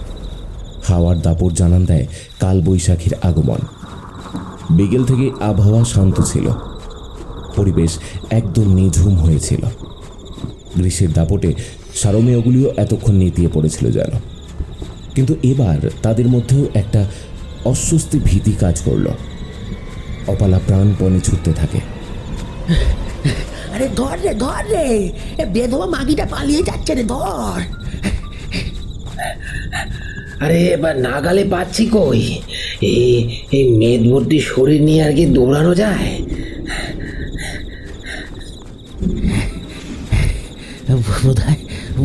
S2: হাওয়ার দাপট জানান দেয় কালবৈশাখীর আগমন। বিকেল থেকে আবহাওয়া শান্ত ছিল, পরিবেশ একদম নিঝুম হয়েছিল। গ্রীষ্মের দাপটে সারমেয়গুলিও এতক্ষণ নেতিয়ে পড়েছিল যেন। কিন্তু এবার তাদের মধ্যেও একটা অস্বস্তি ভীতি কাজ করল। অপালা প্রাণপণে ছুটতে থাকে।
S11: আরে ধর রে, ধর রে, বেধবা মাগিটা পালিয়ে যাচ্ছে রে, ধর। আরে এবার নাগালে পাচ্ছি কই? এই মেদ ভর্তি শরীর নিয়ে আর কি দৌড়ানো যায়?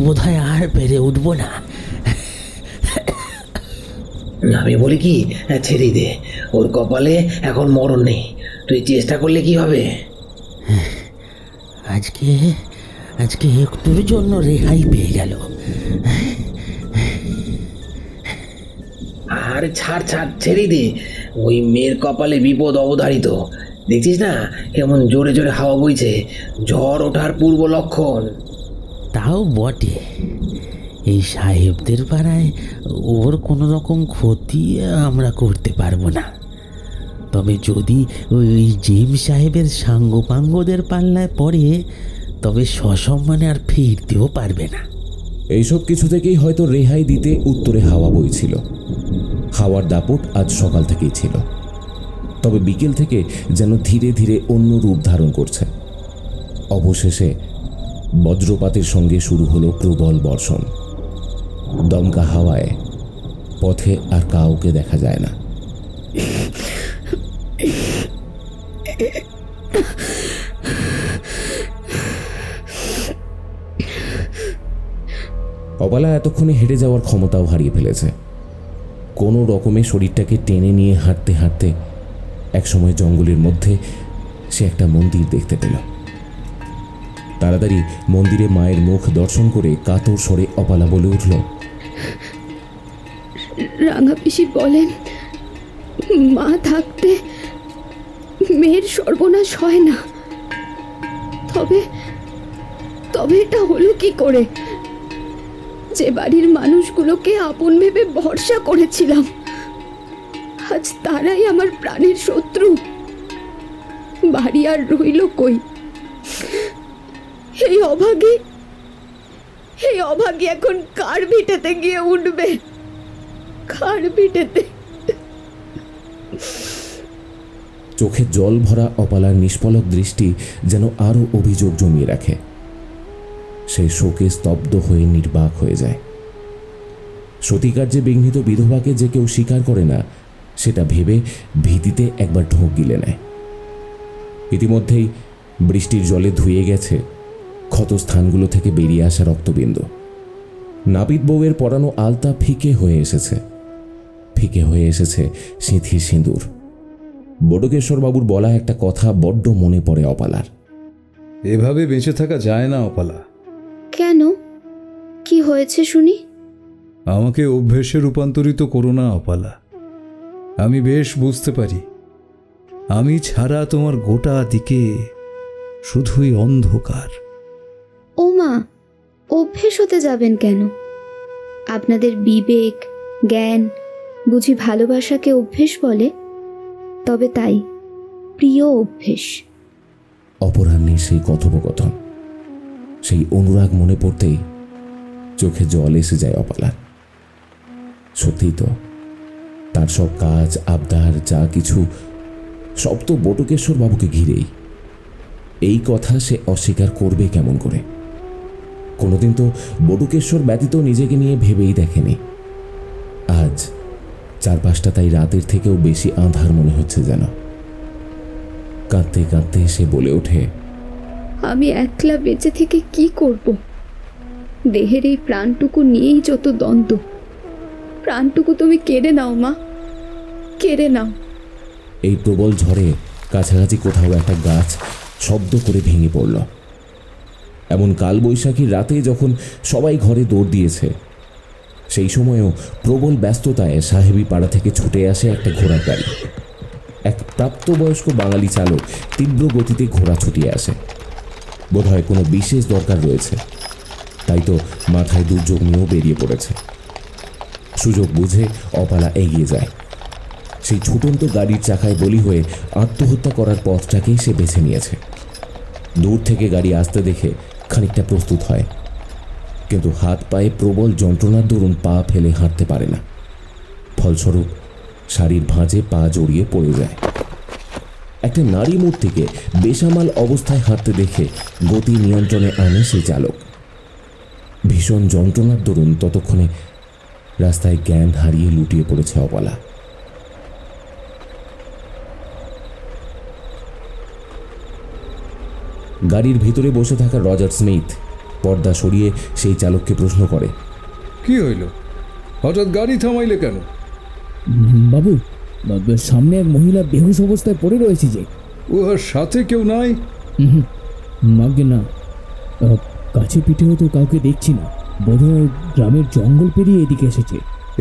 S11: বোধহয় আর পেরে উঠবো না। আমি বলি কি, ছেড়ে দে, ওর কপালে এখন মরণ নেই। তুই চেষ্টা করলে কি হবে? আজকে একটুর জন্য রেহাই পেয়ে গেল। আরে ছাড় ছাড়, ছেড়ে দে। ওই মেয়ের কপালে বিপদ অবধারিত। দেখছিস না কেমন জোরে জোরে হাওয়া বইছে? ঝড় ওঠার পূর্ব লক্ষণ। তাও বটে,
S15: এই সাহেবদের পাড়ায় ওর কোনো রকম ক্ষতি আমরা করতে পারবো না। তবে যদি ওই জিম সাহেবের সাঙ্গপাঙ্গদের পাল্লায় পড়ে, তবে সসম্মানে আর ফিরতেও পারবে না।
S2: এইসব কিছু থেকেই হয়তো রেহাই দিতে উত্তরে হাওয়া বইছিল। হাওয়ার দাপট আজ সকাল থেকেই ছিল, তবে বিকেল থেকে যেন ধীরে ধীরে অন্য রূপ ধারণ করছে। অবশেষে বজ্রপাতের সঙ্গে শুরু হলো প্রবল বর্ষণ। দমকা হাওয়ায় পথে আর কাউকে দেখা যায় না। অবালা এতক্ষণে হেঁটে যাওয়ার ক্ষমতাও হারিয়ে ফেলেছে। কোনো রকমে শরীরটাকে টেনে নিয়ে হাঁটতে হাঁটতে একসময় জঙ্গলের মধ্যে সে একটা মন্দির দেখতে পেল। তাড়াতাড়ি মন্দিরে মায়ের মুখ দর্শন করে কাতর স্বরে অপালা বলে উঠল,
S3: রাঙা পিসি বলেন মা থাকতে মেয়ের সর্বনাশ হয় না। তবে তবে এটা হলো কি করে? যে বাড়ির মানুষগুলোকে আপন ভেবে ভরসা করেছিলাম, আজ তারাই আমার প্রাণের শত্রু। বাড়ি আর রইল কই? এই অভাগী এখন কার ভিটেতে গিয়ে উঠবে? কার ভিটেতে?
S2: চোখে জল ভরা অপালার নিষ্পলক দৃষ্টি যেন আরো অভিযোগ জমিয়ে রাখে। সে শোকে স্তব্ধ হয়ে নির্বাক হয়ে যায়। সতীকার্যে বিঘ্নিত বিধবাকে যে কেউ স্বীকার করে না, সেটা ভেবে ভীতিতে একবার ঢোক গিলে নেয়। ইতিমধ্যেই বৃষ্টির জলে ধুয়ে গেছে ক্ষত স্থানগুলো থেকে বেরিয়ে আসা রক্তবিন্দু। নাপিত বউয়ের পরানো আলতা ফিকে হয়ে এসেছে সিঁথির সিঁদুর। বটকেশ্বর বাবুর বলা একটা কথা বড্ড মনে পড়ে অপালার।
S5: এভাবে বেঁচে থাকা যায় না অপালা।
S7: কেন? কি হয়েছে শুনি?
S5: আমাকে অভ্যেসে রূপান্তরিত করো না অপালা। আমি বেশ বুঝতে পারি, আমি ছাড়া তোমার গোটা দিকে শুধুই অন্ধকার।
S7: ও মা, অভ্যেস হতে যাবেন কেন? আপনাদের বিবেক জ্ঞান বুঝি ভালোবাসাকে অভ্যেস বলে? তবে তাই প্রিয় অভ্যেস।
S2: অপরাহ্নের সেই কথোপকথন, সেই অনুরাগ মনে পড়তেই চোখে জল এসে যায় অপালার। সত্যিই তো, তার সব কাজ আবদার যা কিছু সব তো বটকেশ্বর বাবুকে ঘিরেই। এই কথা সে অস্বীকার করবে কেমন করে? কোনোদিন তো বটকেশ্বর ব্যতীত নিজেকে নিয়ে ভেবেই দেখেনি। আজ চারপাশটা তাই রাতের থেকেও বেশি আঁধার মনে হচ্ছে যেন। কাঁদতে কাঁদতে সে বলে ওঠে,
S3: আমি একলা বেঁচে থেকে কি করব? দেহের এই প্রাণটুকু নিয়েই যত দ্বন্দ্ব। প্রাণটুকু তুমি কেড়ে নাও মা, কেড়ে নাও।
S2: এই প্রবল ঝড়ে কাছাকাছি কোথাও একটা গাছ শব্দ করে ভেঙে পড়ল। এমন কালবৈশাখীর রাতে যখন সবাই ঘরে দৌড় দিয়েছে, সেই সময়ও প্রবল ব্যস্ততায় সাহেবী পাড়া থেকে ছুটে আসে একটা ঘোড়ার গাড়ি। এক প্রাপ্তবয়স্ক বাঙালি চালক তীব্র গতিতে ঘোড়া ছুটিয়ে আসে। বোধহয় কোনো বিশেষ দরকার রয়েছে, তাই তো মাথায় দুর্যোগ নিয়েও বেরিয়ে পড়েছে। সুযোগ বুঝে অপালা এগিয়ে যায়। সেই ছুটন্ত গাড়ির চাকায় বলি হয়ে আত্মহত্যা করার পথটাকেই সে বেছে নিয়েছে। দূর থেকে গাড়ি আসতে দেখে খানিকটা প্রস্তুত হয়, কিন্তু হাত পায়ে প্রবল যন্ত্রণার দরুন পা ফেলে হাঁটতে পারে না। ফলস্বরূপ শাড়ির ভাঁজে পা জড়িয়ে পড়ে যায়। একটা নারী মূর্তিকে বেসামাল অবস্থায় হাঁটতে দেখে গতি নিয়ন্ত্রণে আনে সেই চালক। ভীষণ যন্ত্রণার দরুন ততক্ষণে রাস্তায় জ্ঞান হারিয়ে লুটিয়ে পড়েছে অপালা। গাড়ির ভিতরে বসে থাকা রজার স্মিথ পর্দা সরিয়ে সেই চালককে প্রশ্ন করে,
S5: কি হইল? হঠাৎ গাড়ি থামাইলে কেন?
S16: বাবু, সামনে এক মহিলা বেহুশ অবস্থায় পড়ে রয়েছে যে।
S5: ওর সাথে কেউ নাই?
S16: মাগে না, কাছে পিঠেও তো কাউকে দেখছি না। বোধহয় গ্রামের জঙ্গল পেরিয়ে এদিকে এসেছে।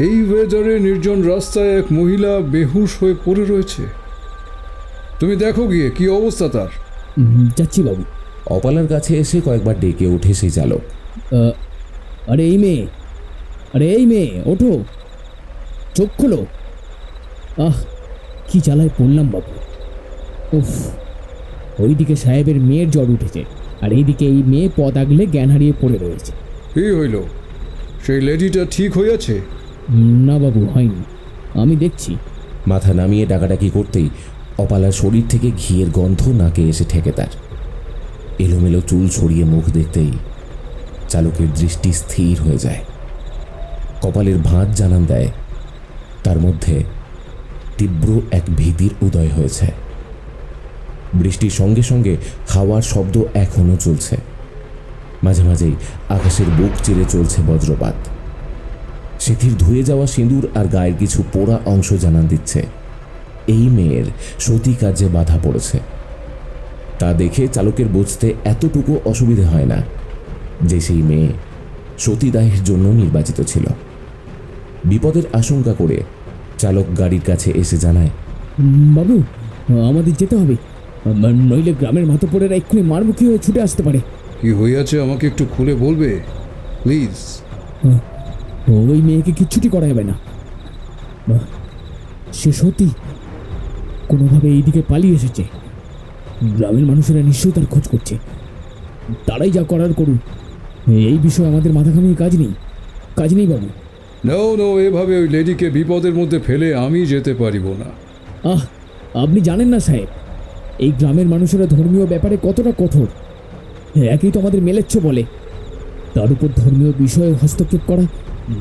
S5: এই ওয়েদারে নির্জন রাস্তায় এক মহিলা বেহুশ হয়ে পড়ে রয়েছে। তুমি দেখো গিয়ে কি অবস্থা তার।
S16: যাচ্ছি বাবু।
S2: অপালার কাছে এসে কয়েকবার ডেকে ওঠে সেই চালক।
S16: আরে এই মেয়ে, আরে এই মেয়ে ওঠো, চোখ খোলো। আহ, কি জ্বালায় পড়লাম বাবু। উফ, ওইদিকে সাহেবের মেয়ের জ্বর উঠেছে, আর এইদিকে এই মেয়ে পদ আগলে জ্ঞান হারিয়ে পড়ে রয়েছে।
S5: কি হইল? সেই লেডিটা ঠিক হয়েছে?
S16: না বাবু, হয়নি, আমি দেখছি।
S2: মাথা নামিয়ে ডাকাডাকি করতেই অপালার শরীর থেকে ঘিয়ের গন্ধ নাকে এসে ঠেকে তার। এলোমেলো চুল ছড়িয়ে মুখ দেখতেই চালকের দৃষ্টি স্থির হয়ে যায়। কপালের ভাঁজ জানান দেয় তার মধ্যে তীব্র এক ভীতির উদয় হয়েছে। বৃষ্টির সঙ্গে সঙ্গে হাওয়ার শব্দ এখনো চলছে। মাঝে মাঝেই আকাশের বুক চিরে চলছে বজ্রপাত। সেথির ধুয়ে যাওয়া সিঁদুর আর গায়ের কিছু পোড়া অংশ জানান দিচ্ছে এই মেয়ের সতী কাজে বাধা পড়েছে। তা দেখে চালকের বুঝতে এতটুকু অসুবিধে হয় না যে সেই মেয়ে সতীদাহের জন্য নির্বাচিত ছিল। বিপদের আশঙ্কা করে চালক গাড়ির কাছে এসে জানায়,
S16: বাবু, আমাদের যেতে হবে, নইলে গ্রামের মাতব্বরেরা এক্ষুনি মারমুখী হয়ে ছুটে আসতে পারে।
S5: কি হইয়াছে আমাকে একটু খুলে বলবে প্লিজ?
S16: ওই মেয়েকে কিচ্ছুটি করা যাবে না। সে সত্যি কোনোভাবে এইদিকে পালিয়ে এসেছে। গ্রামের মানুষেরা নিশ্চয়ই তার খোঁজ করছে। তারাই যা করার করুন, এই বিষয়ে আমাদের মাথা ঘামিয়ে কাজ নেই বাবু।
S5: নো, এভাবে ওই লেডিকে বিপদের মধ্যে ফেলে আমি যেতে পারিব না।
S16: আহ, আপনি জানেন না সাহেব, এই গ্রামের মানুষেরা ধর্মীয় ব্যাপারে কতটা কঠোর। একই তো আমাদের মেলেচ্ছ বলে, তার উপর ধর্মীয় বিষয়ে হস্তক্ষেপ করা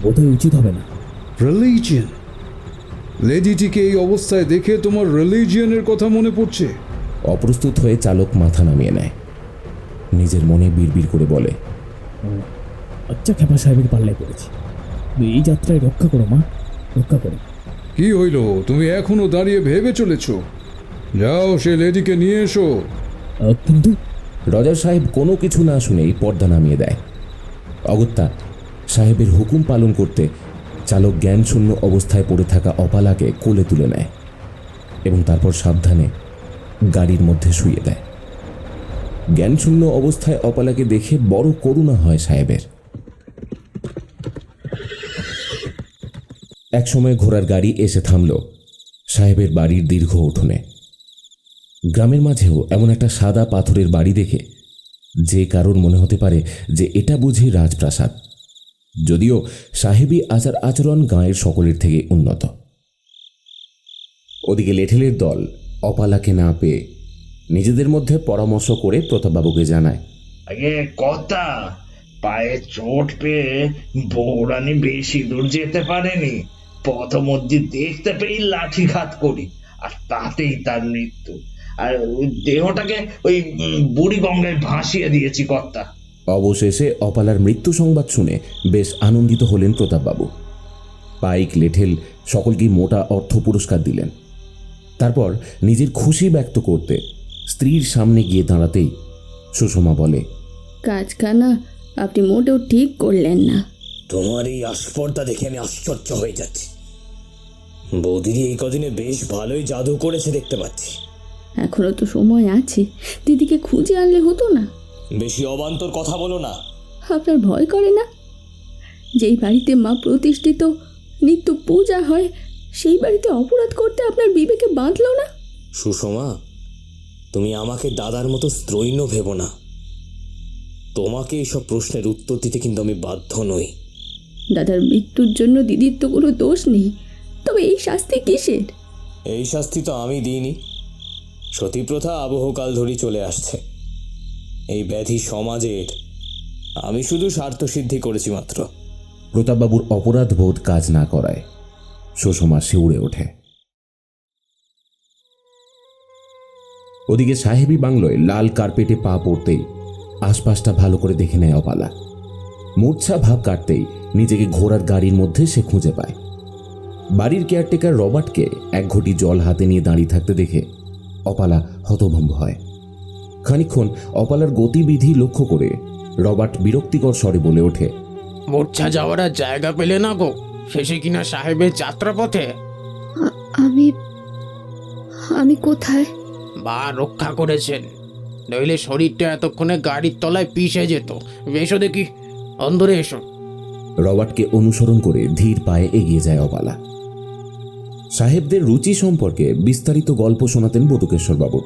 S16: বোধহয় উচিত হবে না।
S5: রিলিজিয়ন? লেডিটিকে এই অবস্থায় দেখে তোমার রিলিজিয়নের কথা মনে পড়ছে?
S2: অপ্রস্তুত হয়ে চালক মাথা নামিয়ে নেয়। নিজের মনে বিড়বিড় করে বলে,
S16: আচ্ছা, খেপা সাহেবের পাল্লায় পড়েছি। এই যাত্রায় রক্ষা করো মা, রক্ষা করো।
S5: কি হইল? তুমি এখনো দাঁড়িয়ে ভেবে চলেছ? যাও, সে লেডিকে নিয়ে এসো।
S16: কিন্তু
S2: রজার সাহেব কোনো কিছু না শুনেই পর্দা নামিয়ে দেয়। অগত্যা সাহেবের হুকুম পালন করতে চালক জ্ঞানশূন্য অবস্থায় পড়ে থাকা অপালাকে কোলে তুলে নেয় এবং তারপর সাবধানে গাড়ির মধ্যে শুইয়ে দেয়। জ্ঞানশূন্য অবস্থায় অপালাকে দেখে বড় করুণা হয় সাহেবের। একসময় ঘোড়ার গাড়ি এসে থামল সাহেবের বাড়ির দীর্ঘ উঠোনে। গ্রামের মাঝেও এমন একটা সাদা পাথরের বাড়ি দেখে যে কারোর মনে হতে পারে যে এটা বুঝি রাজপ্রাসাদ, যদিও সাহেবী আচার আচরণ গাঁয়ের সকলের থেকে উন্নত। ওদিকে লেঠেলের দল অপালাকে না পেয়ে নিজেদের মধ্যে পরামর্শ করে প্রতাপবাবুকে জানায়,
S13: আগে কথা, পায়ে চোট পেয়ে বৌরানি বেশি দূর যেতে পারেনি। পথমধ্যে দেখতে পেয়ে লাঠিঘাত করি, আর তাতেই তার মৃত্যু। আর দেহটাকে ওই বুড়ি গঙ্গায় ভাসিয়ে দিয়েছি কর্তা।
S2: অবশেষে অপালার মৃত্যু সংবাদ শুনে বেশ আনন্দিত হলেন প্রতাপবাবু। পাইক লেঠেল সকলকেই মোটা অর্থ পুরস্কার দিলেন। তারপর নিজের খুশি ব্যক্ত করতে স্ত্রীর সামনে গিয়ে দাঁড়াতেই সুষমা বলে,
S3: কাজখানা আপনি মোটেও ঠিক করলেন না।
S11: তোমার এই আস্পর্ধা দেখে আমি আশ্চর্য হয়ে যাচ্ছি। বৌদিদি এই কদিনে বেশ ভালোই জাদু করেছে দেখতে পাচ্ছি।
S3: এখনো তো সময় আছে, দিদিকে খুঁজে আনলে হতো না?
S11: বেশি অবান্তর কথা বলো না।
S3: আপনার ভয় করে না? যেই বাড়িতে মা প্রতিষ্ঠিত, নিত্য পূজা হয়, সেই বাড়িতে অপরাধ করতে আপনার বিবেকে বাঁধল না?
S11: সুষমা, তুমি আমাকে দাদার মতো স্ত্রৈণ ভেবো না। তোমাকে এইসব প্রশ্নের উত্তর দিতে কিন্তু আমি বাধ্য নই।
S3: দাদার মৃত্যুর জন্য দিদির তো কোনো দোষ নেই, তবে এই শাস্তি কিসের?
S11: এই শাস্তি তো আমি দিইনি। সতীপ্রথা আবহকাল ধরেই চলে আসছে। এই ব্যাধি সমাজের, আমি শুধু স্বার্থসিদ্ধি করেছি মাত্র।
S2: প্রতাপবাবুর অপরাধ বোধ কাজ না করায় সুষমা শিউরে ওঠে। ওদিকে সাহেবী বাংলোয় লাল কার্পেটে পা পড়তেই আশপাশটা ভালো করে দেখে নেয় অপালা। মূর্ছা ভাব কাটতেই নিজেকে ঘোড়ার গাড়ির মধ্যে সে খুঁজে পায়। বাড়ির কেয়ারটেকার রবার্টকে এক ঘটি জল হাতে নিয়ে দাঁড়িয়ে থাকতে দেখে অপালা হতভম্ব হয়। খানিকক্ষণ অপালার গতিবিধি লক্ষ্য করে রবার্ট বিরক্তিকর স্বরে বলে ওঠে,
S10: মূর্ছা যাওয়ার আর জায়গা পেলে না গো, শেষে কিনা সাহেবের যাত্রাপথে।
S7: আমি কোথায়?
S10: বা রক্ষা করেছেন, নইলে শরীরটা এতক্ষণে গাড়ির তলায় পিষে যেত। এসো দেখি, অন্দরে এসো।
S2: রবার্টকে অনুসরণ করে ধীর পায়ে এগিয়ে যায় অপালা। সাহেবদের রুচি সম্পর্কে বিস্তারিত গল্প শোনাতেন বটুকেশ্বরবাবু।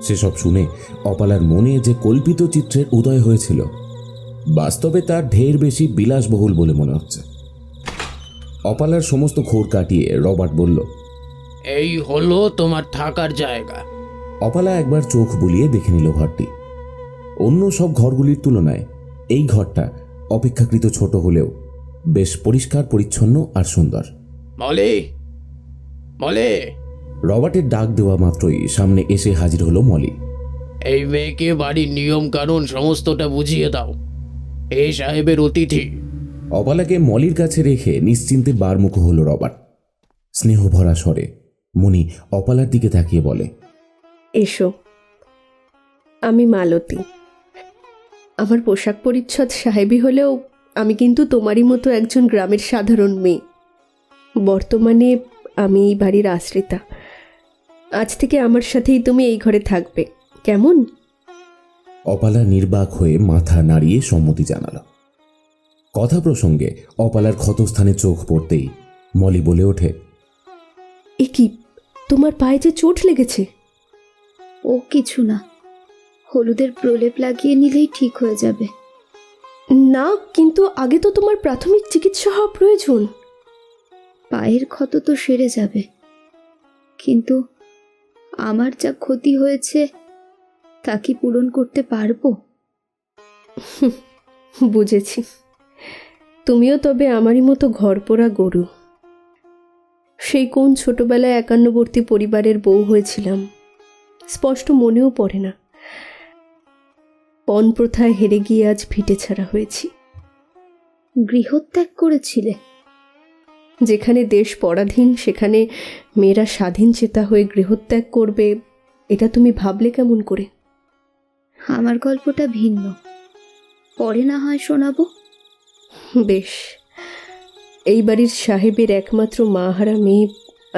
S2: সেসব শুনে অপালার মনে যে কল্পিত চিত্রের উদয় হয়েছিল, বাস্তবে তার ঢের বেশি বিলাসবহুল বলে মনে হচ্ছে। অপালার সমস্ত ঘোর কাটিয়ে রবার্ট বলল,
S10: এই হলো তোমার থাকার জায়গা।
S2: অপালা একবার চোখ বুলিয়ে দেখে নিল ঘরটি। অন্য সব ঘরগুলির তুলনায় এই ঘরটা অপেক্ষাকৃত ছোট হলেও বেশ পরিষ্কার পরিচ্ছন্ন আর সুন্দর।
S10: মলে, মলে।
S2: রবার্টের ডাক দেওয়া মাত্রই সামনে এসে হাজির হলো মলি।
S10: এই মেয়েকে বাড়ির নিয়ম কানুন সমস্তটা বুঝিয়ে দাও। এই সাহেবের অতিথি।
S2: অপালাকে মলির কাছে রেখে নিশ্চিন্তে বারমুখ হল রবার্ট। স্নেহভরা স্বরে মণি অপালার দিকে তাকিয়ে বলে,
S17: এসো, আমি মালতী। আমার পোশাক পরিচ্ছদ সাহেবী হলেও আমি কিন্তু তোমারই মতো একজন গ্রামের সাধারণ মেয়ে। বর্তমানে আমি এই বাড়ির আশ্রিতা। আজ থেকে আমার সাথেই তুমি এই ঘরে থাকবে, কেমন?
S2: অপালা নির্বাক হয়ে মাথা নাড়িয়ে সম্মতি জানাল। কথা প্রসঙ্গে অপালার ক্ষতস্থানে চোখ পড়তেই মলি বলে ওঠে,
S17: এ কি, তোমার পায়ে যে চোট লেগেছে?
S3: ও কিছু না, হলুদের প্রলেপ লাগিয়ে নিলেই ঠিক হয়ে যাবে।
S17: না, কিন্তু আগে তো তোমার প্রাথমিক চিকিৎসা হওয়া প্রয়োজন।
S3: পায়ের ক্ষত তো সেরে যাবে, কিন্তু আমার যা ক্ষতি হয়েছে তা কি পূরণ করতে পারবো?
S17: বুঝেছি, তুমিও তবে আমারই মতো ঘরপোড়া গরু। সেই কোন ছোটবেলায় একান্নবর্তী পরিবারের বউ হয়েছিলাম, স্পষ্ট মনেও পড়ে না। পণ প্রথায় হেরে গিয়ে আজ ভিটে ছাড়া হয়েছি।
S3: গৃহত্যাগ করেছিলে?
S17: যেখানে দেশ পরাধীন সেখানে মেয়েরা স্বাধীন চেতা হয়ে গৃহত্যাগ করবে, এটা তুমি ভাবলে কেমন করে?
S3: আমার গল্পটা ভিন্ন, পরে না হয় শোনাবো।
S17: বেশ। এই বাড়ির সাহেবের একমাত্র মাহারা মেয়ে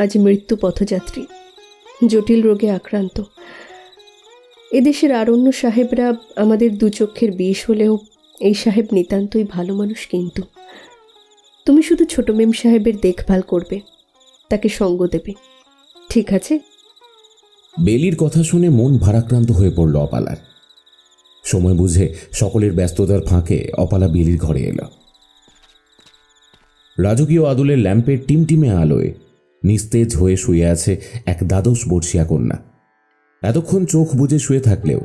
S17: আজ মৃত্যু পথযাত্রী, জটিল রোগে আক্রান্ত। এদেশের আর অন্য সাহেবরা আমাদের দু চক্ষের বিষ হলেও এই সাহেব নিতান্তই ভালো মানুষ। কিন্তু তুমি শুধু ছোট মেম সাহেবের দেখভাল করবে, তাকে সঙ্গ দেবে, ঠিক আছে?
S2: বেলির কথা শুনে মন ভারাক্রান্ত হয়ে পড়ল অপালার। সময় বুঝে সকলের ব্যস্ততার ফাঁকে অপালা বেলির ঘরে এলো। রাজকীয় আদলের ল্যাম্পের টিমটিমে আলোয় নিস্তেজ হয়ে শুয়ে আছে এক দ্বাদশ বর্ষিয়া কন্যা। এতক্ষণ চোখ বুজে শুয়ে থাকলেও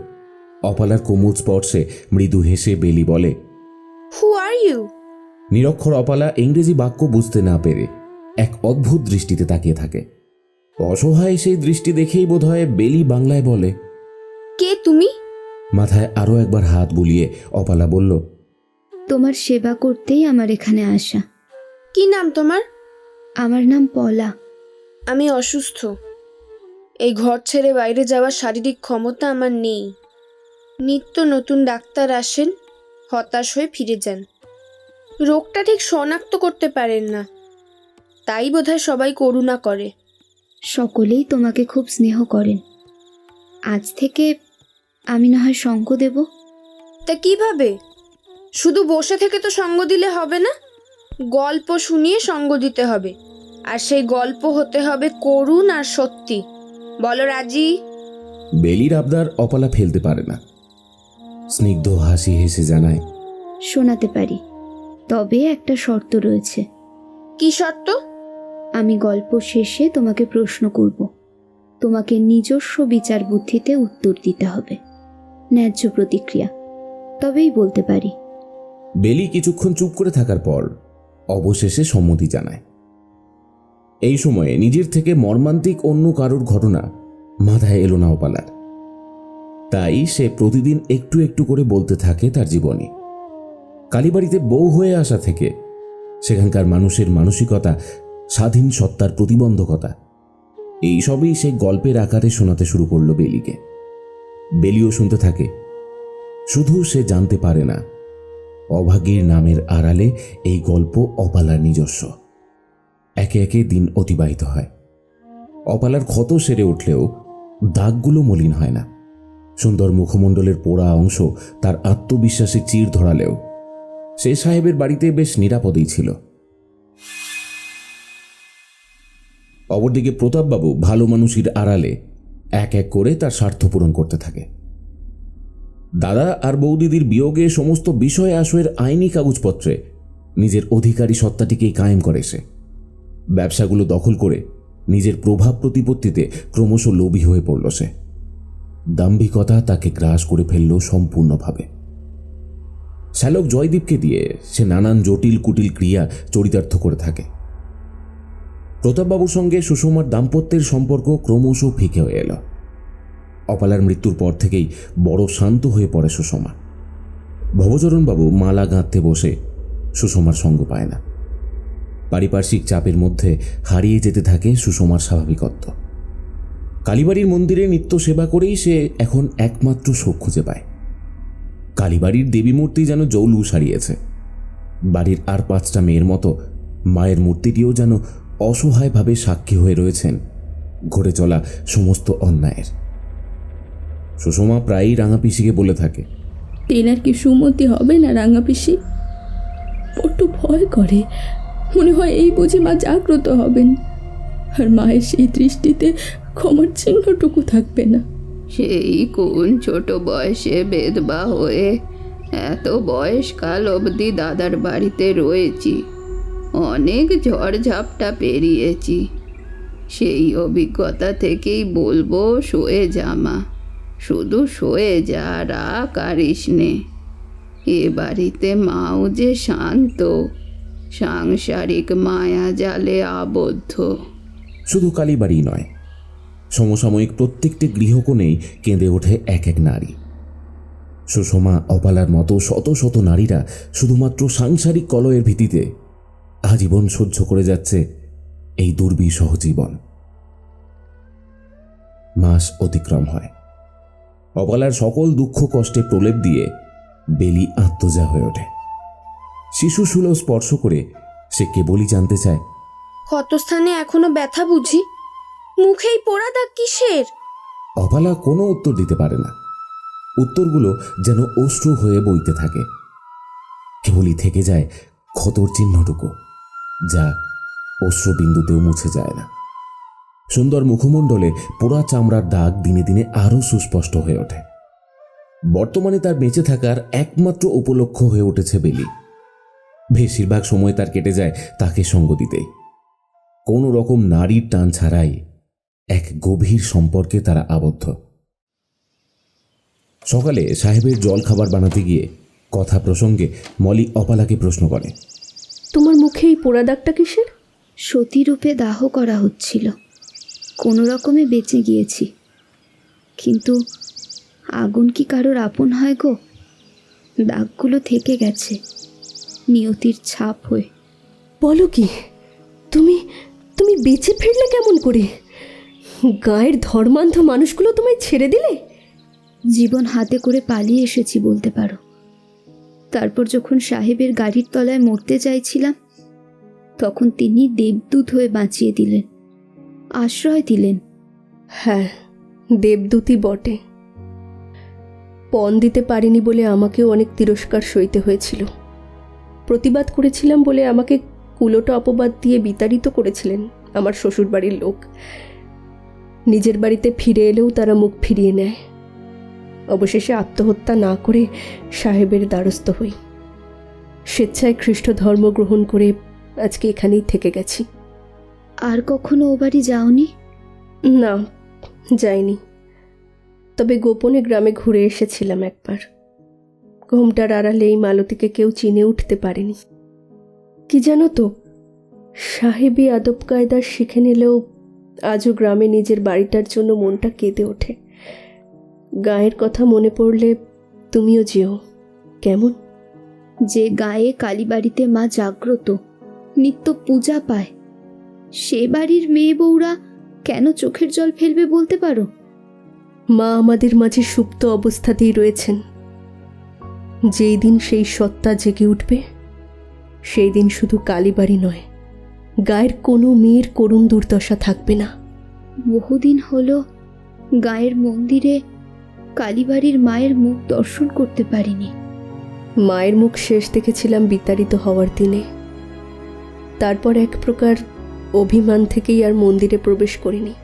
S2: অপালার কোমল স্পর্শে মৃদু হেসে বেলি বলে,
S9: হু আর ইউ?
S2: নিরক্ষর অপালা ইংরেজি বাক্য বুঝতে না পেরে এক অদ্ভুত দৃষ্টিতে তাকিয়ে থাকে। অসহায় সেই দৃষ্টি দেখেই বোধহয় বেলি বাংলায় বলে,
S9: কে তুমি?
S2: মাথায় আরো একবার হাত বুলিয়ে অপালা বলল,
S3: তোমার সেবা করতেই আমার এখানে আসা।
S9: কি নাম তোমার?
S3: আমার নাম পলা।
S9: আমি অসুস্থ। এই ঘর ছেড়ে বাইরে যাওয়ার শারীরিক ক্ষমতা আমার নেই। নিত্য নতুন ডাক্তার আসেন, হতাশ হয়ে ফিরে যান। রোগটা ঠিক শনাক্ত করতে পারেন না, তাই বোধহয় সবাই করুণা করে।
S3: সকলেই তোমাকে খুব স্নেহ করেন। আজ থেকে আমি না হয় সঙ্গ দেব।
S9: তা কিভাবে? শুধু বসে থেকে তো সঙ্গ দিলে হবে না, গল্প শুনিয়ে সঙ্গ দিতে হবে। আর সেই গল্প হতে হবে করুণ আর সত্যি। বলো রাজি?
S2: বেলির আবদার অপালা ফেলতে পারে না। স্নিগ্ধ হাসি হেসে জানায়,
S3: শোনাতে পারি, তবে একটা শর্ত রয়েছে।
S9: কি শর্ত?
S3: আমি গল্প শেষে তোমাকে প্রশ্ন করব, তোমাকে নিজস্ব বিচার বুদ্ধিতে উত্তর দিতে হবে। ন্যায্য প্রতিক্রিয়া, তবেই বলতে পারি।
S2: বেলি কিছুক্ষণ চুপ করে থাকার পর অবশেষে সম্মতি জানায়। এই সময়ে নিজের থেকে মর্মান্তিক অন্য কারোর ঘটনা মাথায় এলো না অপালার। তাই সে প্রতিদিন একটু একটু করে বলতে থাকে তার জীবনী। কালীবাড়িতে বউ হয়ে আসা থেকে সেখানকার মানুষের মানসিকতা, স্বাধীন সত্তার প্রতিবন্ধকতা, এইসবই সে গল্পের আকারে শোনাতে শুরু করলো বেলিকে। বেলিও শুনতে থাকে। শুধু সে জানতে পারে না অভাগীর নামের আড়ালে এই গল্প অপালার নিজস্ব। একে একে দিন অতিবাহিত হয়। অপালার ক্ষত সেরে উঠলেও দাগগুলো মলিন হয় না। সুন্দর মুখমণ্ডলের পোড়া অংশ তার আত্মবিশ্বাসে চির ধরালেও সে সাহেবের বাড়িতে বেশ নিরাপদেই ছিল। অপরদিকে প্রতাপবাবু ভালো মানুষের আড়ালে এক এক করে তার স্বার্থ পূরণ করতে থাকে। দাদা আর বৌদিদির বিয়োগে সমস্ত বিষয় আশয়ের আইনি কাগজপত্রে নিজের অধিকারী সত্তাটিকেই কায়েম করে সে। ব্যবসাগুলো দখল করে নিজের প্রভাব প্রতিপত্তিতে ক্রমশ লোভী হয়ে পড়ল সে। দাম্ভিকতা তাকে গ্রাস করে ফেলল সম্পূর্ণভাবে। শ্যালক জয়দীপকে দিয়ে সে নানান জটিল কুটিল ক্রিয়া চরিতার্থ করে থাকে। প্রতাপবাবুর সঙ্গে সুষমার দাম্পত্যের সম্পর্ক ক্রমশ ফিকে হয়ে এল। অপালার মৃত্যুর পর থেকেই বড় শান্ত হয়ে পড়ে সুষমা। ভবচরণবাবু মালা গাঁথতে বসে সুষমার সঙ্গ পায় না। পারিপার্শ্বিক চাপের মধ্যে হারিয়ে যেতে থাকে সুষমার স্বাভাবিকত্ব। কালীবাড়ির মন্দিরে নিত্য সেবা করেই সে এখন একমাত্র সুখ খুঁজে পায়। কালীবাড়ির দেবী মূর্তি যেন জৌলুস হারিয়েছে। বাড়ির আর 5টা মেয়ের মতো মায়ের মূর্তিটিও যেন অসহায়ভাবে সাক্ষী হয়ে রয়েছেন ঘটে চলা সমস্ত অন্যায়ের। সুষমা প্রায়ই রাঙাপিসিকে বলে থাকে,
S3: তেনার কি সুমতি হবে না রাঙাপিসি? বড্ড ভয় করে, মনে হয় এই বুঝি মা জাগ্রত হবেন, আর মায়ের সেই দৃষ্টিতে ক্ষমার চিহ্নটুকু থাকবে না।
S18: সেই কোন ছোট বয়সে বেদবা হয়ে এত বয়সকাল অবধি দাদার বাড়িতে রয়েছি, অনেক ঝড়ঝাপটা পেরিয়েছি। সেই অভিজ্ঞতা থেকেই বলবো, সয়ে জামা, শুধু সয়ে যা, রাগ করিস নে। এ বাড়িতে মাও যে শান্ত, সাংসারিক মায়া জালে আবদ্ধ।
S2: শুধু কালীবাড়ি নয়, সমসাময়িক প্রত্যেকটি গৃহকোণেই কেঁদে ওঠে এক এক নারী। সুষমা, অপালার মতো শত শত নারীরা শুধুমাত্র সাংসারিক কলয়ের ভিত্তিতে আজীবন সহ্য করে যাচ্ছে এই দুর্বিষহ জীবন। মাস অতিক্রম হয়। অপালার সকল দুঃখ কষ্টে প্রলেপ দিয়ে বেলি আত্মজা হয়ে ওঠে। শিশু সুলভ স্পর্শ করে সে কেবলই জানতে চায়,
S9: ক্ষতস্থানে এখনো ব্যথা বুঝি? মুখেই পোড়া দাগ কিসের?
S2: অপালা কোনো উত্তর দিতে পারে না। উত্তরগুলো যেন অশ্রু হয়ে বইতে থাকে। কেবলই থেকে যায় ক্ষতর চিহ্নটুকু, যা অশ্রুবিন্দুতেও মুছে যায় না। সুন্দর মুখমণ্ডলে পোড়া চামড়ার দাগ দিনে দিনে আরও সুস্পষ্ট হয়ে ওঠে। বর্তমানে তার বেঁচে থাকার একমাত্র উপলক্ষ হয়ে উঠেছে বেলি। বেশিরভাগ সময় তার কেটে যায় তাকে সঙ্গ দিতেই। কোনো রকম নারীর টান ছাড়াই এক গভীর সম্পর্কে তারা আবদ্ধ। সকালে সাহেবের জল খাবার বানাতে গিয়ে কথা প্রসঙ্গে মলি অপালাকে প্রশ্ন করে,
S17: তোমার মুখে এই পোড়া দাগটা কিসের?
S7: সতীরূপে দাহ করা হচ্ছিল, কোনো রকমে বেঁচে গিয়েছি, কিন্তু আগুন কি কারোর আপন হয় গো? দাগগুলো থেকে গেছে নিয়তির ছাপ হয়ে।
S17: বলো কি, তুমি তুমি বেঁচে ফিরলে কেমন করে? গায়ের ধর্মান্ধ মানুষগুলো তোমায় ছেড়ে দিলে?
S7: জীবন হাতে করে পালিয়ে এসেছি বলতে পারো। তারপর যখন সাহেবের গাড়ির তলায় মরতে চাইছিলাম, তখন তিনি দেবদূত হয়ে বাঁচিয়ে দিলেন, আশ্রয় দিলেন।
S17: হ্যাঁ, দেবদূতই বটে। পণ দিতে পারিনি বলে আমাকেও অনেক তিরস্কার সইতে হয়েছিল। প্রতিবাদ করেছিলাম বলে আমাকে কুলোটা অপবাদ দিয়ে বিতাড়িত করেছিলেন আমার শ্বশুরবাড়ির লোক। নিজের বাড়িতে ফিরে এলেও তারা মুখ ফিরিয়ে নেয়। অবশেষে আত্মহত্যা না করে সাহেবের দ্বারস্থ হই। স্বেচ্ছায় খ্রিস্ট ধর্ম গ্রহণ করে আজকে এখানেই থেকে গেছি।
S7: আর কখনো ও বাড়ি যাওনি?
S17: না, যাইনি। তবে গোপনে গ্রামে ঘুরে এসেছিলাম একবার। ঘোমটার আড়ালে এই মালতীকে কেউ চিনে উঠতে পারেনি। কি জানো তো, সাহেবী আদব কায়দা শিখে নিলেও আজও গ্রামে নিজের বাড়িটার জন্য মনটা কেঁদে ওঠে। গায়ের কথা মনে পড়লে তুমিও যেও। কেমন?
S7: যে গায়ে কালীবাড়িতে মা জাগ্রত, নিত্য পূজা পায়, সে বাড়ির মেয়ে বউরা কেন চোখের জল ফেলবে বলতে পারো?
S17: মা আমাদের মাঝে সুপ্ত অবস্থাতেই রয়েছেন। যেই দিন সেই সত্তা জেগে উঠবে, সেই দিন শুধু কালীবাড়ি নয়, গায়ের কোনো মেয়ের করুণ দুর্দশা থাকবে না।
S7: বহুদিন হলো গায়ের মন্দিরে কালীবাড়ির মায়ের মুখ দর্শন করতে পারিনি।
S17: মায়ের মুখ শেষ দেখেছিলাম বিতাড়িত হওয়ার দিনে। তারপর এক প্রকার অভিমান থেকেই আর মন্দিরে প্রবেশ করিনি।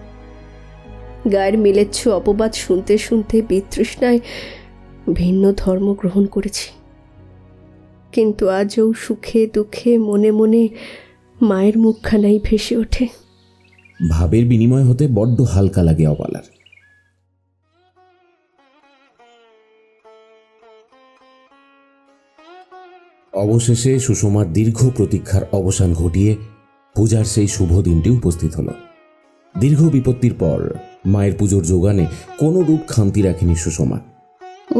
S17: গায়ের মিলেচ্ছ অপবাদ শুনতে শুনতে বিতৃষ্ণায় ভিন্ন ধর্ম গ্রহণ করেছি। কিন্তু আজও সুখে দুঃখে মনে মনে মায়ের মুখখানাই ভেসে ওঠে।
S2: ভাবের বিনিময় হতে বড্ড হালকা লাগে অপালার। অবশেষে সুষমার দীর্ঘ প্রতীক্ষার অবসান ঘটিয়ে পূজার সেই শুভ দিনটি উপস্থিত হল। দীর্ঘ বিপত্তির পর মায়ের পুজোর যোগানে কোনো রূপ খামতি রাখেনি সুষমা।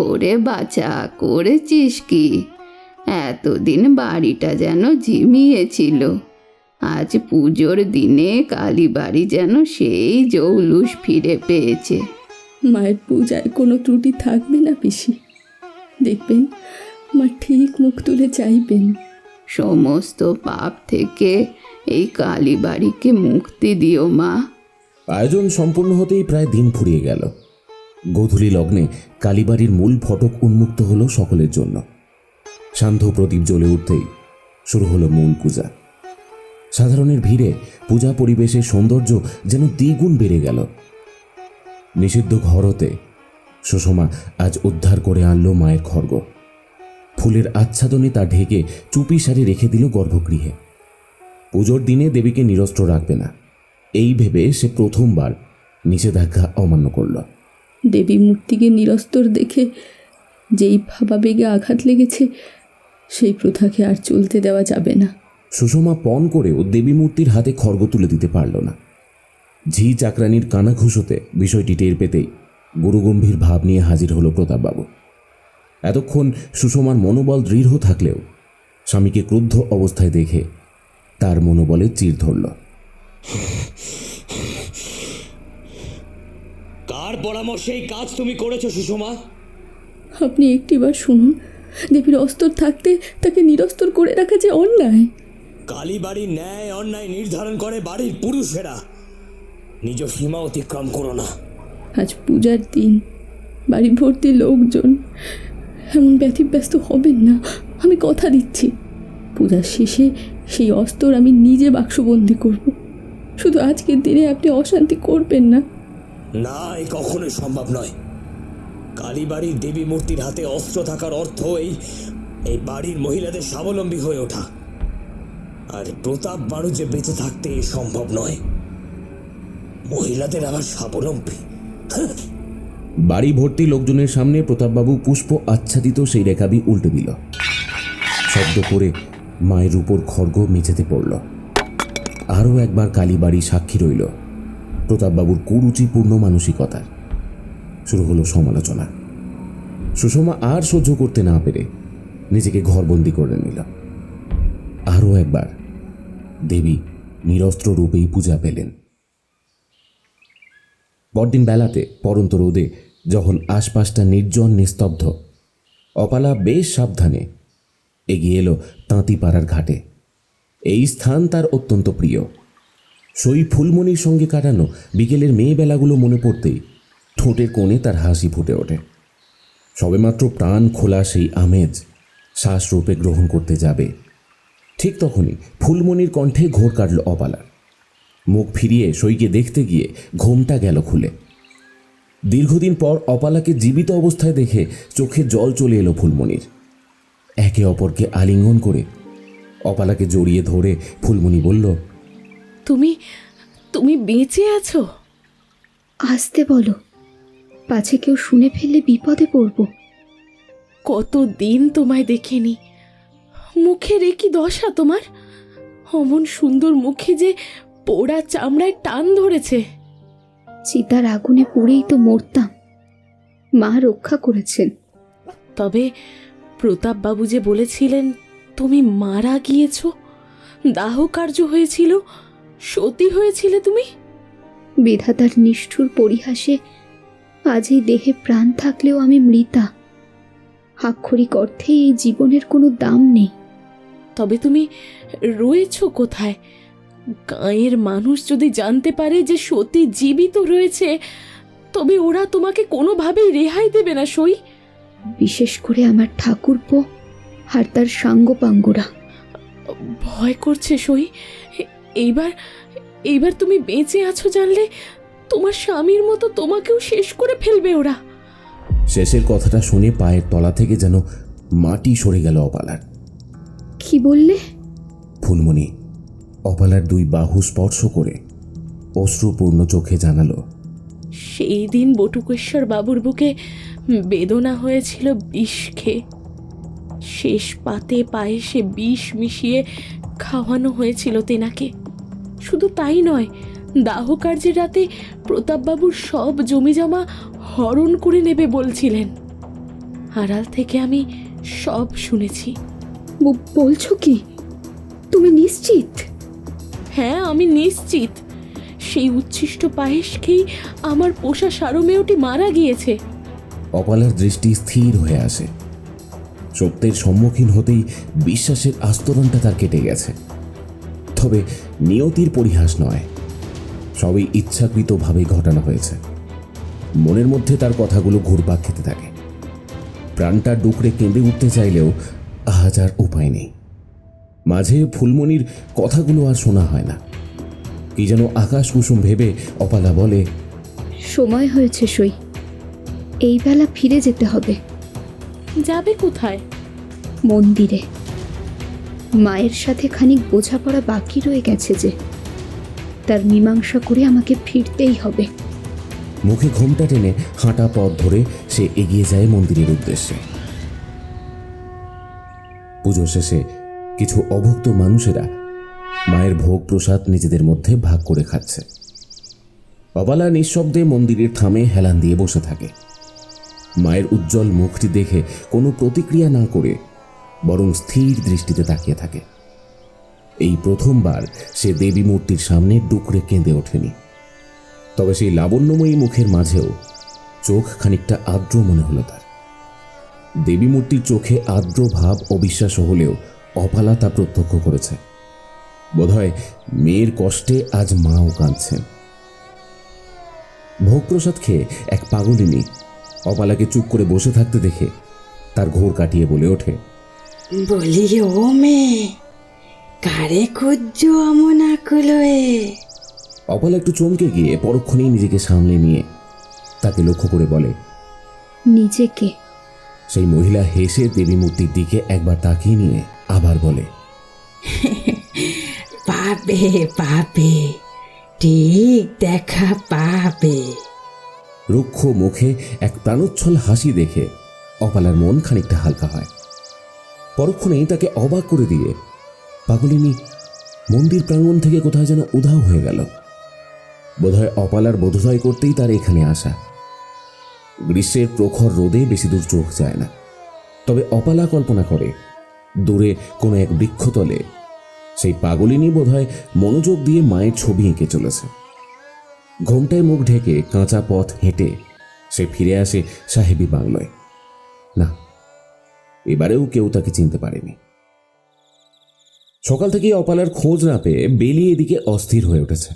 S18: ওরে বাছা, করেছিস কি? এতদিন বাড়িটা যেন ঝিমিয়েছিল, আজ পুজোর দিনে কালীবাড়ি যেন সেই জৌলুস ফিরে পেয়েছে।
S3: মায়ের পূজায় কোনো ত্রুটি থাকবে না পিসি, দেখবেন মা ঠিক মুখ তুলে চাইবেন।
S18: সমস্ত পাপ থেকে এই কালীবাড়িকে মুক্তি দিও মা।
S2: আয়োজন সম্পূর্ণ হতেই প্রায় দিন ফুরিয়ে গেল। গোধূলি লগ্নে কালীবাড়ির মূল ফটক উন্মুক্ত হলো সকলের জন্য। সান্ধ্য প্রদীপ জ্বলে উঠতেই শুরু হলো মূল পূজা। সাধারণের ভিড়ে পূজা পরিবেশের সৌন্দর্য যেন দ্বিগুণ বেড়ে গেল। নিষিদ্ধ ঘর হতে সুষমা আজ উদ্ধার করে আনলো মায়ের খড়গ। ফুলের আচ্ছাদনে তা ঢেকে চুপি সারে রেখে দিল গর্ভগৃহে। পুজোর দিনে দেবীকে নিরস্ত্র রাখবে না, এই ভেবে সে প্রথমবার নিষেধাজ্ঞা অমান্য করল।
S3: দেবী মূর্তিকে নিরস্তর দেখে যেই ভাবাবেগে আঘাত লেগেছে, সেই প্রথাকে আর চলতে দেওয়া যাবে না।
S2: সুষমা পণ করেও দেবী মূর্তির হাতে খড়গ তুলে দিতে পারল না। ঝি চাকরানির কানা ঘুষোতে বিষয়টি টের পেতেই গুরুগম্ভীর ভাব নিয়ে হাজির হলো প্রতাপবাবু। এতক্ষণ সুষমার মনোবল দৃঢ় থাকলেও স্বামীকে ক্রুদ্ধ অবস্থায় দেখে তার মনোবলে চির ধরল।
S11: কার পরামর্শে এই কাজ তুমি করেছো সুষমা?
S3: আপনি একটিবার শুনুন, দেবীর অস্তর থাকতে তাকে নিরস্তর করে রাখা যে অন্যায়।
S11: কালীবাড়ির ন্যায় অন্যায় নির্ধারণ করে বাড়ির পুরুষেরা। নিজ সীমা অতিক্রম করো না।
S3: আজ পূজার দিন, বাড়ি ভর্তি লোকজন, এমন ব্যতিব্যস্ত হবেন না, আমি কথা দিচ্ছি। পূজার শেষে সেই অস্তর আমি নিজে বাক্সবন্দি করব। শুধু আজকের দিনে আপনি অশান্তি করবেন না।
S11: না, এ কখনোই সম্ভব নয়। কালীবাড়ির দেবী মূর্তির হাতে অস্ত্র থাকার অর্থ এই বাড়ির মহিলাদের স্বাবলম্বী হয়ে ওঠা। আর প্রতাপ বাড়ু যে বেঁচে থাকতে সম্ভব নয়, মহিলাদের আবার স্বাবলম্বী।
S2: বাড়ি ভর্তি লোকজনের সামনে প্রতাপবাবু পুষ্প আচ্ছাদিত সেই রেখাবি উল্টে দিল। শব্দ করে মায়ের উপর খড়গ মেঝেতে পড়ল। আরও একবার কালীবাড়ি সাক্ষী রইল প্রতাপবাবুর কুরুচিপূর্ণ মানসিকতার। শুরু হলো সমালোচনা। সুষমা আর সহ্য করতে না পেরে নিজেকে ঘরবন্দি করে নিল। আরও একবার দেবী নিরস্ত্র রূপেই পূজা পেলেন। পরদিন বেলাতে পরন্ত রোদে যখন আশপাশটা নির্জন নিস্তব্ধ, অপালা বেশ সাবধানে এগিয়ে এলো তাঁতিপাড়ার ঘাটে। এই স্থান তার অত্যন্ত প্রিয়। সই ফুলমণির সঙ্গে কাটানো বিকেলের মেয়েবেলাগুলো মনে পড়তেই ঠোঁটের কোণে তার হাসি ফুটে ওঠে। সবেমাত্র প্রাণ খোলা সেই আমেজ শ্বাসরূপে গ্রহণ করতে যাবে, ঠিক তখনই ফুলমণির কণ্ঠে ঘোর কাটল অপালার। মুখ ফিরিয়ে সইকে দেখতে গিয়ে ঘোমটা গেল খুলে। দীর্ঘদিন পর অপালাকে জীবিত অবস্থায় দেখে চোখে জল চলে এলো ফুলমণির। একে অপরকে আলিঙ্গন করে অপালাকে জড়িয়ে ধরে ফুলমণি বলল,
S17: তুমি তুমি বেঁচে আছো?
S7: আসতে বলো, পাছে কেউ শুনে ফেললে বিপদে পড়ব।
S17: কতদিন তোমায় দেখিনি, মুখের একই দশা তোমার। অমন সুন্দর মুখে যে পোড়া চামড়ায় টান ধরেছে।
S7: চিতার আগুনে পুড়েই তো মরতাম, মা রক্ষা করেছেন।
S17: তবে প্রতাপবাবু যে বলেছিলেন তুমি মারা গিয়েছ, দাহ কার্য হয়েছিল, সতী হয়েছিলে তুমি।
S7: বিধাতার নিষ্ঠুর পরিহাসে আজ এই দেহে প্রাণ থাকলেও আমি মৃতা। আক্ষরিক অর্থে এই জীবনের কোনো দাম নেই।
S17: তবে তুমি রয়েছ কোথায়? গাঁয়ের মানুষ যদি জানতে পারে যে সতী জীবিত রয়েছে, তবে ওরা তোমাকে কোনোভাবেই রেহাই দেবে না সই।
S7: বিশেষ করে আমার ঠাকুরপো আর তার সাঙ্গপাঙ্গরা।
S3: ভয় করছে সই। এইবার এইবার তুমি বেঁচে আছো জানলে তোমার স্বামীর মতো তোমাকেও শেষ করে ফেলবে ওরা।
S2: শেষের কথাটা শুনে পায়ের তলা থেকে যেন মাটি সরে গেল অপালার।
S7: কি বললে?
S2: ফুলমণি অপালার দুই বাহু স্পর্শ করে অশ্রুপূর্ণ চোখে জানালো,
S3: সেই দিন বটুকেশ্বর বাবুর বুকে বেদনা হয়েছিল বিষ খেয়ে। শেষ পাতে পায়েসে বিষ মিশিয়ে খাওয়ানো হয়েছিল তেনাকে। শুধু তাই নয়, দাহ কার্যের রাতে প্রতাপবাবুর সব জমিজমা হরণ করে নেবে বলছিলেন। আড়াল থেকে আমি সব শুনেছি।
S7: বলছো কি? তুমি নিশ্চিত?
S3: হ্যাঁ, আমি নিশ্চিত। সেই উচ্ছিষ্ট পায়েস খেয়েই আমার পোষা সারমেয়টি মারা গিয়েছে।
S2: অপালার দৃষ্টি স্থির হয়ে আসে। সত্যের সম্মুখীন হতেই বিশ্বাসের আস্তরণটা তার কেটে গেছে। তবে নিয়তির পরিহাস নয়, সবই ইচ্ছাকৃতভাবে ঘটানো হয়েছে। মনের মধ্যে তার কথাগুলো ঘুরপাক খেতে থাকে। প্রাণটা ডুকরে কেঁদে উঠতে চাইলেও আজ আর উপায় নেই। মাঝে ফুলমণির কথাগুলো আর শোনা হয় না। কি যেন আকাশ কুসুম ভেবে অপালা বলে,
S7: সময় হয়েছে সই, এই বেলা ফিরে যেতে হবে।
S3: যাবে কোথায়?
S7: মন্দিরে। মায়ের সাথে খানিক বোঝাপড়া বাকি রয়ে গেছে যে, তার মীমাংসা করে আমাকে ফিরতেই হবে।
S2: মুখে ঘোমটা টেনে হাঁটা পথ ধরে সে এগিয়ে যায় মন্দিরের উদ্দেশ্যে। পুজো শেষে কিছু অভুক্ত মানুষেরা মায়ের ভোগ প্রসাদ নিজেদের মধ্যে ভাগ করে খাচ্ছে। অপালা নিঃশব্দে মন্দিরের থামে হেলান দিয়ে বসে থাকে। মায়ের উজ্জ্বল মুখটি দেখে কোনো প্রতিক্রিয়া না করে বরং স্থির দৃষ্টিতে তাকিয়ে থাকে। এই প্রথমবার সে দেবী মূর্তির সামনে ডুকরে কেঁদে ওঠেনি। তবে সেই লাবণ্যময়ী মুখের মাঝেও চোখ খানিকটা আর্দ্র মনে হলো তার। দেবী মূর্তির চোখে আর্দ্র ভাব অবিশ্বাস হলেও অপালা তা প্রত্যক্ষ করেছে। বোধহয় মেয়ের কষ্টে আজ মাও কাঁদছেন। ভোগ প্রসাদ খেয়ে এক পাগলিনী অপালাকে চুপ করে বসে থাকতে দেখে তার ঘোর কাটিয়ে বলে ওঠে,
S8: বলি ও মেয়ে, কারে খুঁজছো অমন আকুলয়ে?
S2: অপালা একটু চমকে গিয়ে পরক্ষণেই নিজেকে সামলে নিয়ে তাকে লক্ষ্য করে বলে,
S7: নিজেকে।
S2: সেই মহিলা হেসে দেবী মূর্তির দিকে একবার তাকিয়ে নিয়ে আবার বলে,
S8: পাবে পাবে, ঠিক দেখা পাবে।
S2: রুক্ষ মুখে এক প্রাণোচ্ছল হাসি দেখে অপালার মন খানিকটা হালকা হয়। পরক্ষণেই তাকে অবাক করে দিয়ে পাগলিনী মন্দির প্রাঙ্গণ থেকে কোথায় যেন উধাও হয়ে গেল। বোধহয় অপালার বোধোদয় করতেই তার এখানে আসা। গ্রীষ্মের প্রখর রোদে বেশি দূর চোখ যায় না। তবে অপালা কল্পনা করে দূরে কোনো এক বৃক্ষতলে সেই পাগলিনী বোধহয় মনোযোগ দিয়ে মায়ের ছবি এঁকে চলেছে। ঘোমটায় মুখ ঢেকে কাঁচা পথ হেঁটে সে ফিরে আসে সাহেবী বাংলোয়। না, এবারেও কেউ তাকে চিনতে পারেনি। সকাল থেকে অপালার খোঁজ না পেয়ে বেলি এদিকে অস্থির হয়ে উঠেছে।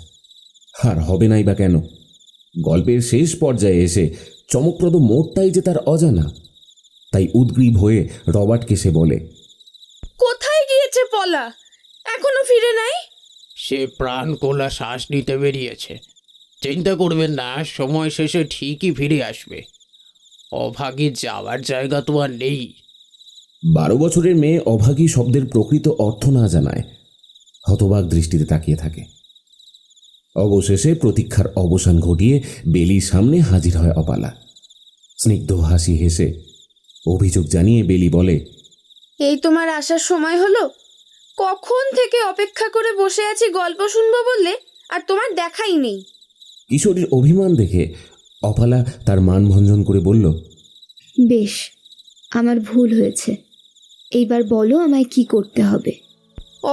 S2: আর হবে নাই বা কেন? গল্পের শেষ পর্যায়ে এসে চমকপ্রদ মোড়টাই যে তার অজানা। তাই উদ্গ্রীব হয়ে রবার্টকে সে বলে,
S9: কোথায় গিয়েছে পলা? এখনো ফিরে নাই?
S10: সে প্রাণ খোলা শ্বাস নিতে বেরিয়েছে। চিন্তা করবেন না, সময় শেষে ঠিকই ফিরে আসবে। অভাগী যাওয়ার জায়গা তো আর নেই।
S2: 12 বছরের মেয়ে অভাগী শব্দের প্রকৃত অর্থ না জানায় হতবাক দৃষ্টিতে তাকিয়ে থাকে। অবশেষে প্রতীক্ষার অবসান ঘটিয়ে বেলির সামনে হাজির হয় অপালা। স্নিগ্ধ হাসি হেসে অভিযোগ জানিয়ে বেলি বলে,
S9: এই তোমার আসার সময় হলো? কখন থেকে অপেক্ষা করে বসে আছি গল্প শুনবো বললে, আর তোমার দেখাই নেই।
S2: কিশোরীর অভিমান দেখে অপালা তার মান ভঞ্জন করে বলল,
S7: বেশ, আমার ভুল হয়েছে। এইবার বলো আমায় কি করতে হবে।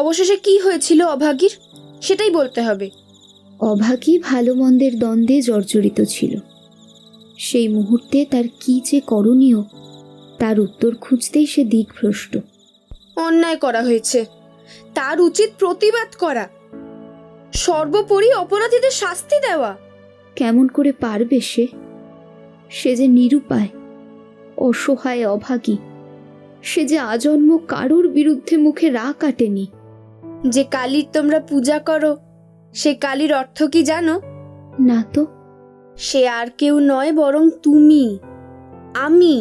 S9: অবশেষে কি হয়েছিল অভাগীর, সেটাই বলতে হবে।
S7: অভাগী ভালো মন্দের দ্বন্দ্বে জর্জরিত ছিল। সেই মুহূর্তে তার কি যে করণীয় তার উত্তর খুঁজতেই সে দিকভ্রষ্ট।
S9: অন্যায় করা হয়েছে, তার উচিত প্রতিবাদ করা, সর্বোপরি অপরাধীদের শাস্তি দেওয়া।
S7: কেমন করে পারবে সে? সে যে নিরুপায়, অসহায় অভাগী। সে যে আজন্ম কারোর বিরুদ্ধে মুখে রা কাটেনি।
S9: যে কালীর তোমরা পূজা করো, সে কালীর অর্থ কি জানো?
S7: না তো।
S9: সে আর কেউ নয়, বরং তুমি, আমি,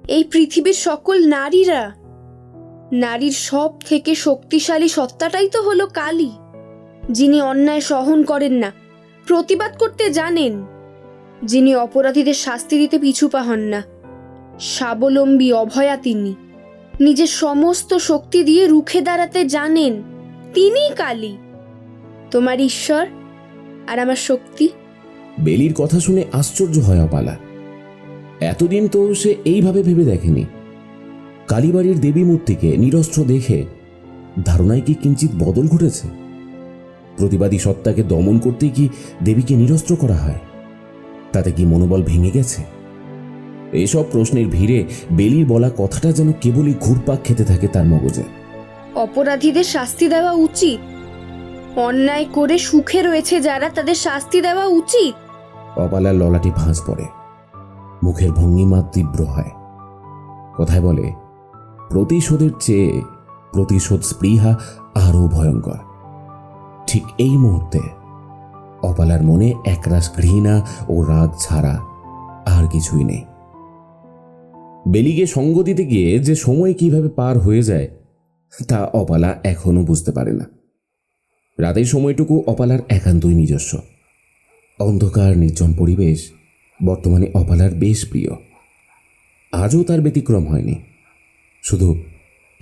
S9: এই পৃথিবীর সকল নারীরা। নারীর সব থেকে শক্তিশালী সত্তাটাই তো হলো কালী, যিনি অন্যায় সহন করেন না, প্রতিবাদ করতে জানেন, যিনি অপরাধীদের শাস্তি দিতে পিছু পা হন না, স্বাবলম্বী অভয়া তিনি, নিজের সমস্ত শক্তি দিয়ে রুখে দাঁড়াতে জানেন। তিনিই কালী, তোমার ঈশ্বর আর আমার শক্তি।
S2: বেলির কথা শুনে আশ্চর্য হয় অপালা। এতদিন তো সে এইভাবে ভেবে দেখেনি। কালীবাড়ির দেবী মূর্তিকে নিরস্ত্র দেখে ধারণায় কি কিঞ্চিত বদল ঘটেছে? প্রতিবাদী সত্তাকে দমন করতে কি দেবীকে নিরস্ত্র করা হয়? তাতে কি মনোবল ভেঙে গেছে? এসব প্রশ্নের ভিড়ে বেলির বলা কথাটা যেন কেবলই ঘুরপাক খেতে থাকে তার মগজে।
S9: অপরাধীদের শাস্তি দেওয়া উচিত, অন্যায় করে সুখে রয়েছে যারা, তাদের শাস্তি দেওয়া উচিত।
S2: অপালার ললাটি ভাঁজ পড়ে, মুখের ভঙ্গিমা তীব্র হয়। কথায় বলে, প্রতিশোধের চেয়ে প্রতিশোধ স্পৃহা আরও ভয়ঙ্কর। ঠিক এই মুহূর্তে অপালার মনে একরাশ ঘৃণা ও রাগ ছাড়া আর কিছুই নেই। বেলিকে সঙ্গ দিতে গিয়ে যে সময় কিভাবে পার হয়ে যায় তা অপালা এখনো বুঝতে পারে না। রাতের সময়টুকু অপালার একান্তই নিজস্ব। অন্ধকার নির্জন পরিবেশ বর্তমানে অপালার বেশ প্রিয়। আজও তার ব্যতিক্রম হয়নি। শুধু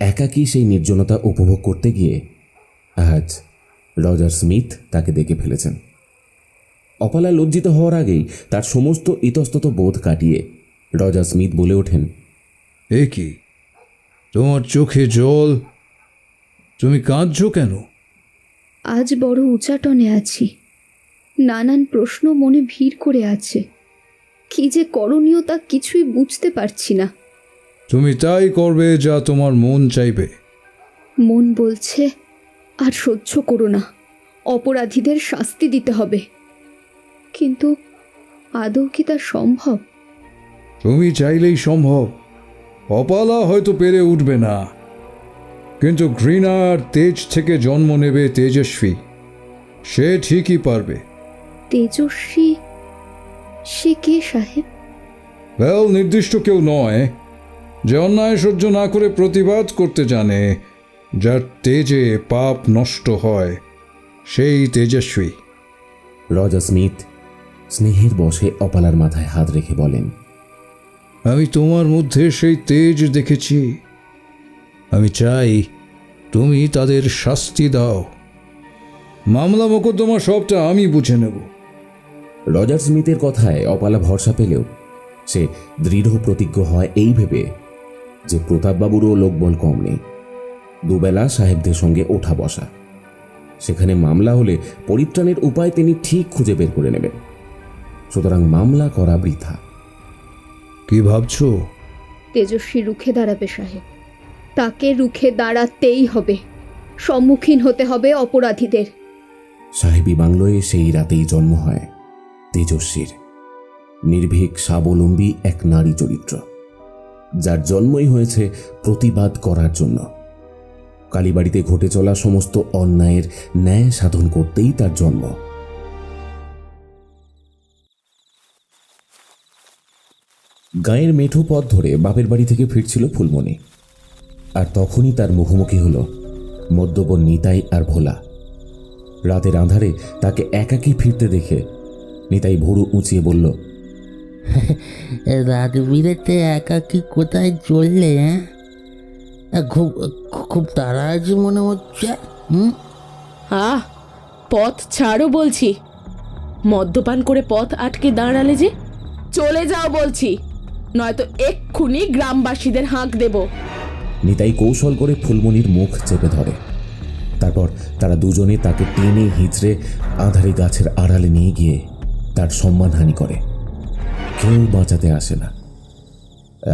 S2: একাকী সেই নির্জনতা উপভোগ করতে গিয়ে আজ রজার স্মিথ তাকে দেখে ফেলেছেন। অপালা লজ্জিত হওয়ার আগেই তার সমস্ত ইতস্তত বোধ কাটিয়ে রজার স্মিথ বলে ওঠেন,
S5: এ কি, তোমার চোখে জল? তুমি কাঁদছো কেন?
S7: আজ বড় উচাটনে আছি, নানান প্রশ্ন মনে ভিড় করে আছে। কি যে করণীয় তা কিছুই বুঝতে পারছি না।
S5: তুমি তাই করবে যা তোমার মন চাইবে।
S7: মন বলছে আর সহ্য করো না, অপরাধীদের শাস্তি দিতে হবে। কিন্তু আদৌ কি তা সম্ভব?
S5: তুমি চাইলেই সম্ভব। অপালা হয়তো পেরে উঠবে না, কিন্তু ঘৃণার তেজ থেকে জন্ম নেবে তেজস্বী, সে ঠিকই পারবে।
S7: তেজস্বী? সে কে সাহেব?
S5: নির্দিষ্ট কেউ নয়, যে অন্যায় সহ্য না করে প্রতিবাদ করতে জানে, যার তেজে পাপ নষ্ট হয়, সেই তেজস্বী।
S2: রজার স্মিথ স্নেহের বশে অপালার মাথায় হাত রেখে বলেন,
S5: আমি তোমার মধ্যে সেই তেজ দেখেছি। আমি চাই তুমি তাদের শাস্তি দাও। মামলা মোকদ্দমা সবটা আমি বুঝে নেব।
S2: রজার স্মিথের কথায় অপালা ভরসা পেলেও সে দৃঢ় প্রতিজ্ঞ হয় এই ভেবে যে প্রতাপবাবুরও লোকবল কম নেই। দুবেলা সাহেবদের সঙ্গে ওঠা বসা, সেখানে মামলা হলে পরিত্রাণের উপায় তিনি ঠিক খুঁজে বের করে নেবেন। সুতরাং মামলা করা বৃথা।
S5: কি ভাবছো?
S7: তেজস্বী রুখে দাঁড়াবে সাহেব, তাকে রুখে দাঁড়াতেই হবে, সম্মুখীন হতে হবে অপরাধীদের।
S2: সাহেবী বাংলোয় সেই রাতেই জন্ম হয় তেজস্বীর, নির্ভীক স্বাবলম্বী এক নারী চরিত্র, যার জন্মই হয়েছে প্রতিবাদ করার জন্য। কালীবাড়িতে ঘটে চলা সমস্ত অন্যায়ের ন্যায় সাধন করতেই তার জন্ম। গায়ের মেঠো পথ ধরে বাপের বাড়ি থেকে ফিরছিল ফুলমণি, আর তখনই তার মুখোমুখি হলো মদ্যপ নিতাই আর ভোলা। রাতের আঁধারে তাকে একাকী ফিরতে দেখে নিতাই ভুরু উঁচিয়ে বলল,
S15: রাত বিরেতে একাকী কোথায় চললে? খুব খুব তাড়া আছে মনে হচ্ছে।
S19: পথ ছাড়ো বলছি। মদ্যপান করে পথ আটকে দাঁড়ালে যে, চলে যাও বলছি, নয়তো এক্ষুনি গ্রামবাসীদের হাঁক দেব।
S2: নিতাই কৌশল করে ফুলমণির মুখ চেপে ধরে। তারপর তারা দুজনে তাকে টেনে হিঁচড়ে আঁধারে গাছের আড়ালে নিয়ে গিয়ে তার সম্মানহানি করে। কেউ বাঁচাতে আসে না।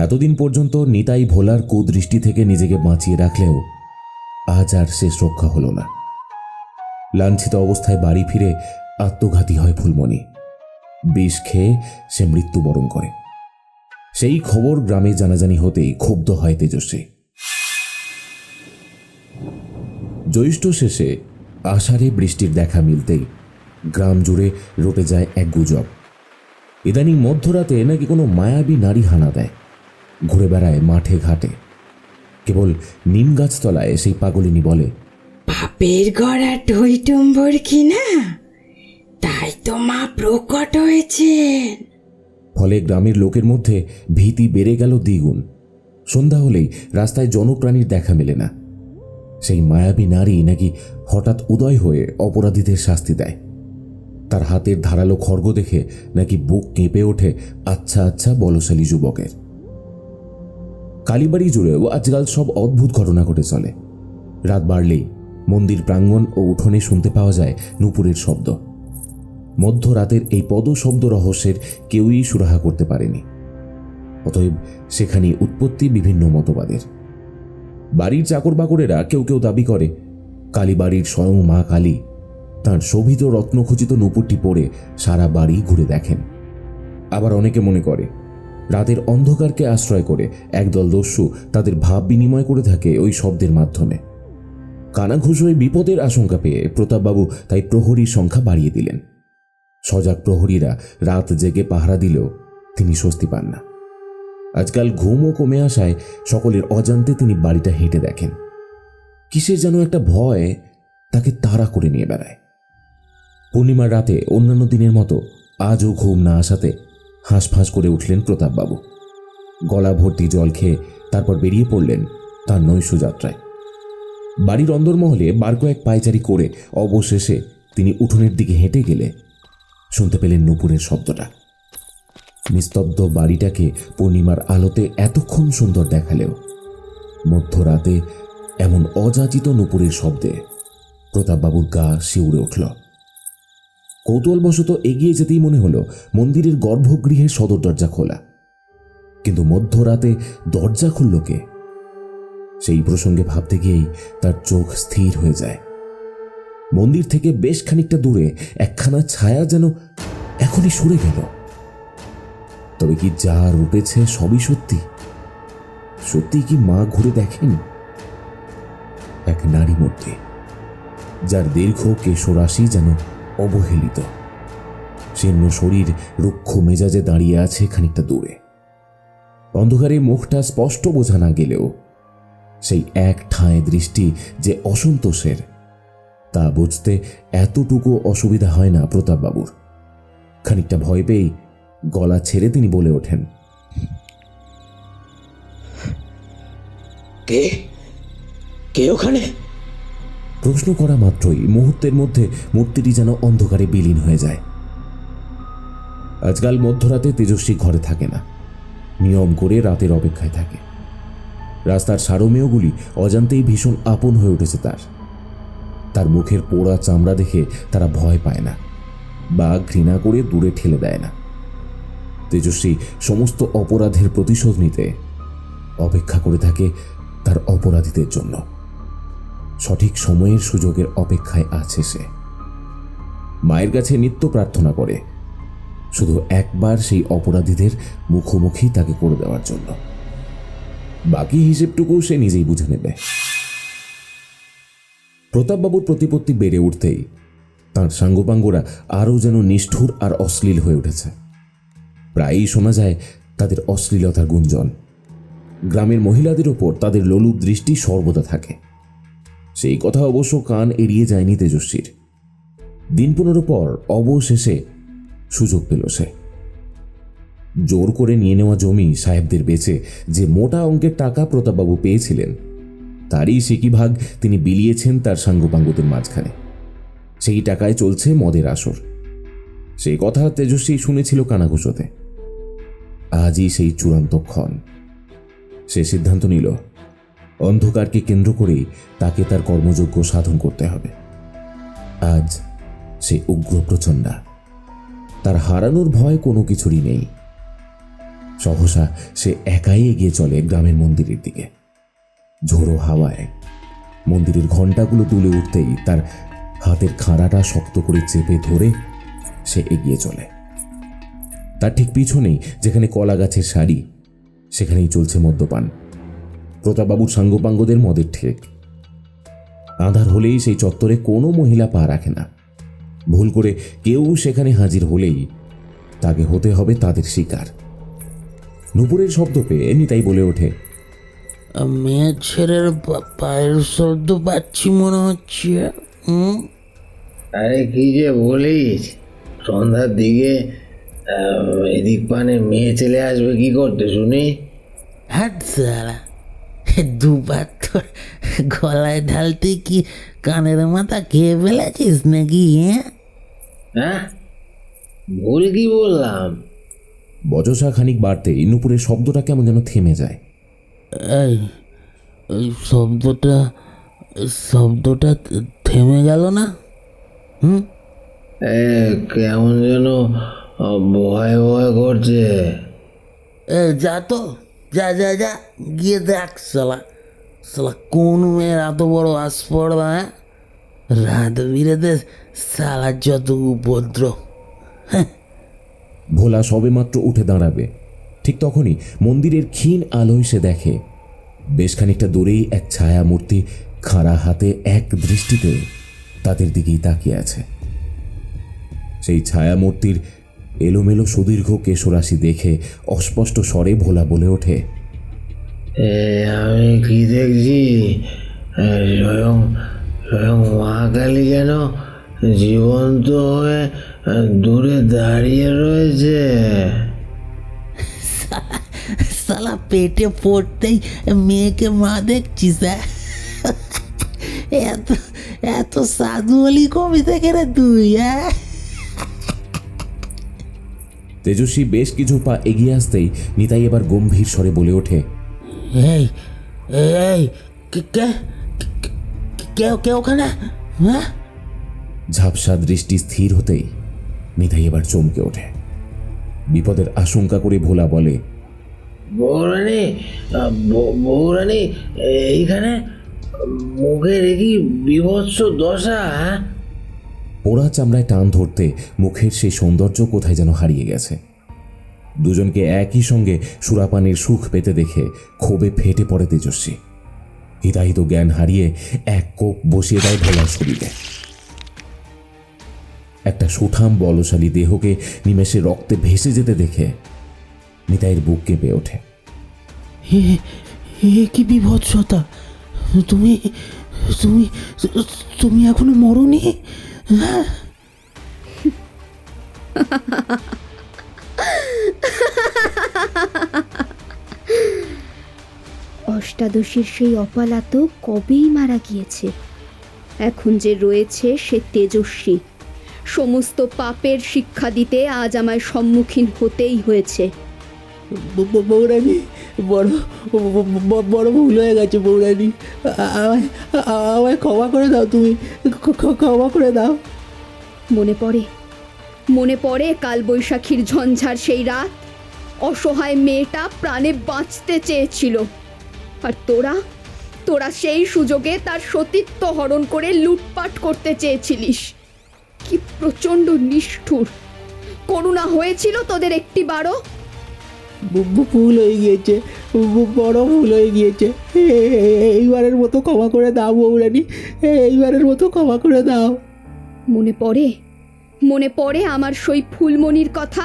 S2: এতদিন পর্যন্ত নিতাই ভোলার কুদৃষ্টি থেকে নিজেকে বাঁচিয়ে রাখলেও আজ আর শেষ রক্ষা হলো না। লাঞ্ছিত অবস্থায় বাড়ি ফিরে আত্মঘাতী হয় ফুলমণি। বিষ খেয়ে সে মৃত্যুবরণ করে। সেই খবর গ্রামে জানাজানি হতেই ক্ষুব্ধ হয় তেজস্বী। জ্যৈষ্ঠ শেষে আষাঢ়ে বৃষ্টির দেখা মিলতেই গ্রাম জুড়ে রটে যায় এক গুজব। ইদানিং মধ্যরাতে নাকি কোনো মায়াবী নারী হানা দেয়, ঘুরে বেড়ায় মাঠে ঘাটে। কেবল নিম গাছতলায় সেই পাগলিনী বলে,
S8: বাপের গড়া টইটুম্বর কি না, তাই তো মা প্রকট হয়েছেন।
S2: ফলে গ্রামের লোকের মধ্যে ভীতি বেড়ে গেল দ্বিগুণ। সন্ধ্যা হলেই রাস্তায় জনপ্রাণীর দেখা মেলে না। সেই মায়াবী নারী নাকি হঠাৎ উদয় হয়ে অপরাধীদের শাস্তি দেয়। তার হাতের ধারালো খড়গ দেখে নাকি বুক কেঁপে ওঠে আচ্ছা আচ্ছা বলশালী যুবকের। কালীবাড়ি জুড়েও আজকাল সব অদ্ভুত ঘটনা ঘটে চলে। রাত বাড়লেই মন্দির প্রাঙ্গণ ও উঠোনে শুনতে পাওয়া যায় নূপুরের শব্দ। মধ্যরাতের এই পদ শব্দ রহস্যের কেউই সুরাহা করতে পারেনি। অতএব সেখানে উৎপত্তি বিভিন্ন মতবাদের। বাড়ির চাকর বাকরেরা কেউ কেউ দাবি করে কালীবাড়ির স্বয়ং মা কালী তাঁর শোভিত রত্নখচিত নূপুরটি পরে সারা বাড়ি ঘুরে দেখেন। আবার অনেকে মনে করে রাতের অন্ধকারকে আশ্রয় করে একদল দস্যু তাদের ভাব বিনিময় করে থাকে ওই শব্দের মাধ্যমে। কানাঘুষ হয়ে বিপদের আশঙ্কা পেয়ে প্রতাপবাবু তাই প্রহরীর সংখ্যা বাড়িয়ে দিলেন। সজাগ প্রহরীরা রাত জেগে পাহারা দিলেও তিনি স্বস্তি পান না। আজকাল ঘুমও কমে আসায় সকলের অজান্তে তিনি বাড়িটা হেঁটে দেখেন। কিসের যেন একটা ভয় তাকে তাড়া করে নিয়ে বেড়ায়। পূর্ণিমার রাতে অন্যান্য দিনের মতো আজও ঘুম না আসাতে হাঁসফাঁস করে উঠলেন প্রতাপবাবু। গলা ভর্তি জল খেয়ে তারপর বেরিয়ে পড়লেন তার নৈশ যাত্রায়। বাড়ির অন্দরমহলে বার কয়েক পায়চারি করে অবশেষে তিনি উঠোনের দিকে হেঁটে গেলে শুনতে পেলেন নূপুরের শব্দটা। নিস্তব্ধ বাড়িটাকে পূর্ণিমার আলোতে এতক্ষণ সুন্দর দেখালেও মধ্যরাতে এমন অযাচিত নূপুরের শব্দে প্রতাপবাবুর গা শিউরে উঠল। কৌতূহলবশত এগিয়ে যেতেই মনে হলো মন্দিরের গর্ভগৃহের সদর দরজা খোলা। কিন্তু মধ্যরাতে দরজা খুলল কে? সেই প্রসঙ্গে ভাবতে গিয়েই তার চোখ স্থির হয়ে যায়। মন্দির থেকে বেশ খানিকটা দূরে একখানা ছায়া যেন এখনই সরে গেল। তবে কি যা রুটেছে সবই সত্যি? সত্যি কি মা ঘুরে দেখেন? এক নারী মূর্তি, যার দীর্ঘ কেশরাশি যেন অবহেলিত, শীর্ণ শরীর রুক্ষ মেজাজে দাঁড়িয়ে আছে খানিকটা দূরে। অন্ধকারে মুখটা স্পষ্ট বোঝা না গেলেও সেই এক ঠাঁয়ে দৃষ্টি যে অসন্তোষের তা বুঝতে এতটুকু অসুবিধা হয় না প্রতাপবাবুর। খানিকটা ভয় পেয়েই গলা ছেড়ে তিনি বলে ওঠেন,
S11: কে কে ওখানে?
S2: প্রশ্ন করা মাত্রই মুহূর্তের মধ্যে মূর্তিটি যেন অন্ধকারে বিলীন হয়ে যায়। আজকাল মধ্যরাতে তেজস্বী ঘরে থাকে না, নিয়ম করে রাতের অপেক্ষায় থাকে। রাস্তার সারমেয়গুলি অজান্তেই ভীষণ আপন হয়ে উঠেছে তার মুখের পোড়া চামড়া দেখে তারা ভয় পায় না বা ঘৃণা করে দূরে ঠেলে দেয় না। তেজস্বী সমস্ত অপরাধের প্রতিশোধ নিতে অপেক্ষা করে থাকে তার অপরাধীদের জন্য। সঠিক সময়ের সুযোগের অপেক্ষায় আছে সে। মায়ের কাছে নিত্য প্রার্থনা করে শুধু একবার সেই অপরাধীদের মুখোমুখি তাকে করে দেওয়ার জন্য। বাকি হিসেবটুকু সে নিজেই বুঝে নেবে। প্রতাপবাবুর প্রতিপত্তি বেড়ে উঠতেই তাঁর সাঙ্গপাঙ্গরা আরও যেন নিষ্ঠুর আর অশ্লীল হয়ে উঠেছে। প্রায়ই শোনা যায় তাদের অশ্লীলতার গুঞ্জন। গ্রামের মহিলাদের ওপর তাদের লোলুপ দৃষ্টি সর্বদা থাকে। সেই কথা অবশ্য কান এড়িয়ে যায়নি তেজস্বীর। দিন 15 পর অবশেষে সুযোগ পেল সে। জোর করে নিয়ে নেওয়া জমি সাহেবদের বেচে যে মোটা অঙ্কের টাকা প্রতাপবাবু পেয়েছিলেন তারই সিকি ভাগ তিনি বিলিয়েছেন তার সাঙ্গপাঙ্গদের মাঝখানে। সেই টাকায় চলছে মদের আসর। সেই কথা তেজস্বী শুনেছিল কানাঘুষোতে। আজই সেই চূড়ান্ত ক্ষণ। সে সিদ্ধান্ত নিল অন্ধকারকে কেন্দ্র করেই তাকে তার কর্মযোগ্য সাধন করতে হবে। আজ সে উগ্র প্রচণ্ডা। তার হারানোর ভয় কোনো কিছুরই নেই। সহসা সে একাই এগিয়ে চলে গ্রামের মন্দিরের দিকে। ঝোড়ো হাওয়ায় মন্দিরের ঘণ্টাগুলো তুলে উঠতেই তার হাতের খাঁড়াটা শক্ত করে চেপে ধরে সে এগিয়ে চলে। তার ঠিক পিছনেই যেখানে কলা গাছের সারি সেখানেই চলছে মদ্যপান। প্রতাপবাবুর সাঙ্গপাঙ্গদের মদের ঠেক। আঁধার হলেই সেই চত্বরে কোনো মহিলা পা রাখে না। ভুল করে কেউ সেখানে হাজির হলেই তাকে হতে হবে তাদের শিকার। নুপুরের শব্দ পেয়ে নিতাই বলে ওঠে,
S15: মেয়ের ছেলের পায়ের শব্দ পাচ্ছি মনে হচ্ছে।
S11: আরে কি যে বলিস, সন্ধ্যার দিকে এদিক পানে মেয়ে ছেলে আসবে কি করতে শুনি?
S15: হাট সারা, দুবার তোর গলায় ঢালতে কি কানের মাথা খেয়ে ফেলেছিস নাকি?
S11: হ্যাঁ, ভুল কি বললাম?
S2: বচসা খানিক বাড়তেই নুপুরের শব্দটা কেমন যেন থেমে যায়।
S15: এই শব্দটা থেমে গেল না?
S11: কেমন যেন ভয় ভয় করছে।
S15: যা তো, যা যা যা গিয়ে দেখ সালা। কোন মেয়ের এত বড় আস্পর্ধা? রাত বিরেতে সালার যত উপদ্রব।
S2: ভোলা সবেমাত্র উঠে দাঁড়াবে, ঠিক তখনই মন্দিরের ক্ষীণ আলোয় সে দেখে বেশ খানিকটা দূরেই এক ছায়া মূর্তি খাড়া হাতে এক দৃষ্টিতে তাদের দিকেই তাকিয়ে আছে। সেই ছায়া মূর্তির এলোমেলো সুদীর্ঘ কেশরাশি দেখে অস্পষ্ট স্বরে ভোলা বলে ওঠে,
S11: আমি কি দেখছি? স্বয়ং মা কালী যেন জীবন্ত হয়ে দূরে দাঁড়িয়ে রয়েছে।
S15: সালা পেটে পড়তেই মেয়েকে মা দেখছিস? এত সাধু হলি কবে থেকে রে তুই?
S2: তেজস্বী বেশ কিছু পা এগিয়ে আসতেই নিতাই এবার গম্ভীর স্বরে বলে ওঠে,
S15: এই এই কে ওখানে?
S2: ঝাপসা দৃষ্টি স্থির হতেই নিতাই এবার চমকে ওঠে। বিপদের আশঙ্কা করে ভোলা বলে,
S11: বৌরানী এইখানে? মুখের কি বিভৎস দশা!
S2: পোড়া চামড়ায় টান ধরতে মুখের সেই সৌন্দর্য কোথায় যেন হারিয়ে গেছে। দুজনকে একই সঙ্গে সুরাপানের সুখ পেতে দেখে ক্ষোভে ফেটে পড়ে তেজস্বী। হিতাহিত জ্ঞান হারিয়ে এক কোপ বসিয়ে দেয় ভোলার শরীরে। একটা সুঠাম বলশালী দেহকে নিমেষে রক্তে ভেসে যেতে দেখে নিতাইয়ের বুক কেঁপে ওঠে।
S15: কি বিভৎসতা! তুমি তুমি তুমি এখনো মরনি?
S7: অষ্টাদশীর সেই অপালা তো কবেই মারা গিয়েছে। এখন যে রয়েছে সে তেজস্বী। সমস্ত পাপের শিক্ষা দিতে আজ আমায় সম্মুখীন হতেই হয়েছে।
S15: বৌরানী, বড় ভুল হয়ে গেছে বৌরানী। আমায় ক্ষমা করে দাও, তুমি ক্ষমা করে দাও।
S7: মনে পড়ে কাল বৈশাখীর ঝঞ্ঝার সেই রাত। অসহায় মেয়েটা প্রাণে বাঁচতে চেয়েছিল, আর তোরা সেই সুযোগে তার সতীত্ব হরণ করে লুটপাট করতে চেয়েছিলিস। কি প্রচণ্ড নিষ্ঠুর! করুণা হয়েছিল তোদের একটি বারও?
S15: ভুল হয়ে গিয়েছে, বড় ভুল হয়ে গিয়েছে। এইবারের মতো ক্ষমা করে দাও বৌরানী, এইবারের মতো ক্ষমা করে দাও।
S7: মনে পড়ে আমার সেই ফুলমণির কথা।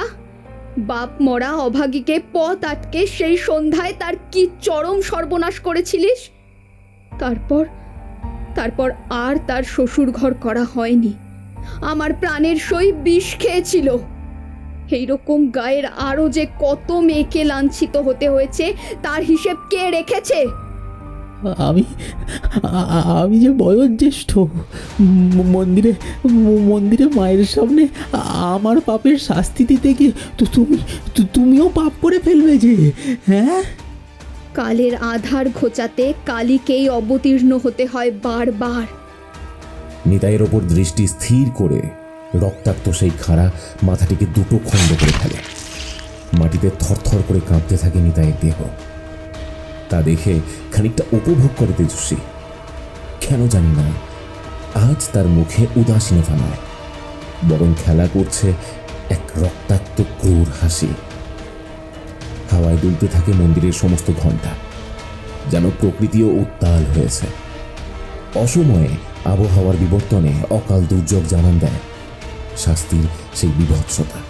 S7: বাপ মরা অভাগীকে পথ আটকে সেই সন্ধ্যায় তার কি চরম সর্বনাশ করেছিলিস। তারপর আর তার শ্বশুর ঘর করা হয়নি। আমার প্রাণের সই বিষ খেয়েছিল। এইরকম গায়ের আরও যে কত মেয়েকে লাঞ্ছিত হতে হয়েছে তার হিসেব কে রেখেছে?
S15: আমি যে বয়োজ্যেষ্ঠ, মন্দিরে মায়ের সামনে আমার পাপের শাস্তি দিতে গিয়ে তুমিও পাপ করে ফেলবে যে? হ্যাঁ,
S7: কালের আধার ঘোচাতে কালীকেই অবতীর্ণ হতে হয় বারবার।
S2: নিতাইয়ের ওপর দৃষ্টি স্থির করে রক্তাক্ত সেই খাড়া মাথাটিকে দুটো খণ্ড করে ফেলে। মাটিতে থরথর করে কাঁপতে থাকে নিতাইয়ের দেহ। তা দেখে খানিকটা উপভোগ করে তেজস্বী। কেন জানি না, আজ তার মুখে উদাসীনতা নয়, বরং খেলা করছে এক রক্তাক্ত ক্রূর হাসি। হাওয়ায় দুলতে থাকে মন্দিরের সমস্ত ঘণ্টা, যেন প্রকৃতিও উত্তাল হয়েছে। অসময়ে আবহাওয়ার বিবর্তনে অকাল দুর্যোগ জানান দেয় শাস্তির সেই বিভৎসতা।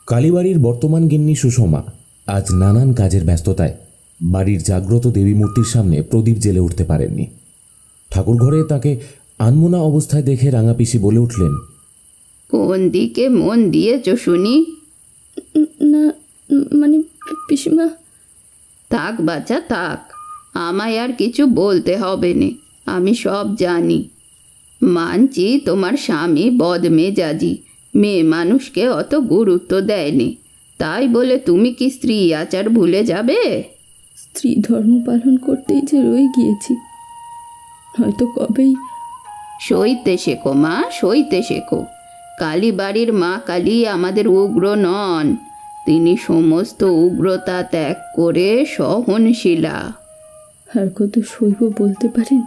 S2: কালীবাড়ির বর্তমান গিন্নি সুষমা আজ নানান কাজের ব্যস্ততায় বাড়ির জাগ্রত দেবী মূর্তির সামনে প্রদীপ জ্বেলে উঠতে পারেননি। ঠাকুরঘরে তাকে আনমনা অবস্থায় দেখে রাঙাপিসি বলে উঠলেন,
S18: কোন দিকে মন দিয়েছ শুনি?
S3: না মানে পিসিমা।
S18: থাক বাচ্চা থাক, আমায় আর কিছু বলতে হবে না, আমি সব জানি। মানছি তোমার স্বামী বদমেজাজি, মেয়ে মানুষকে অত গুরুত্ব দেয়নি, তাই বলে তুমি কি স্ত্রী আচার ভুলে যাবে?
S3: স্ত্রী ধর্ম পালন করতেই যে রয়ে গিয়েছি, হয়তো কবেই।
S18: সইতে শেখো মা, সইতে শেখো। কালীবাড়ির মা কালী আমাদের উগ্র নন, তিনি সমস্ত উগ্রতা ত্যাগ করে সহনশীলা।
S3: আর কত সইব বলতে পারেন?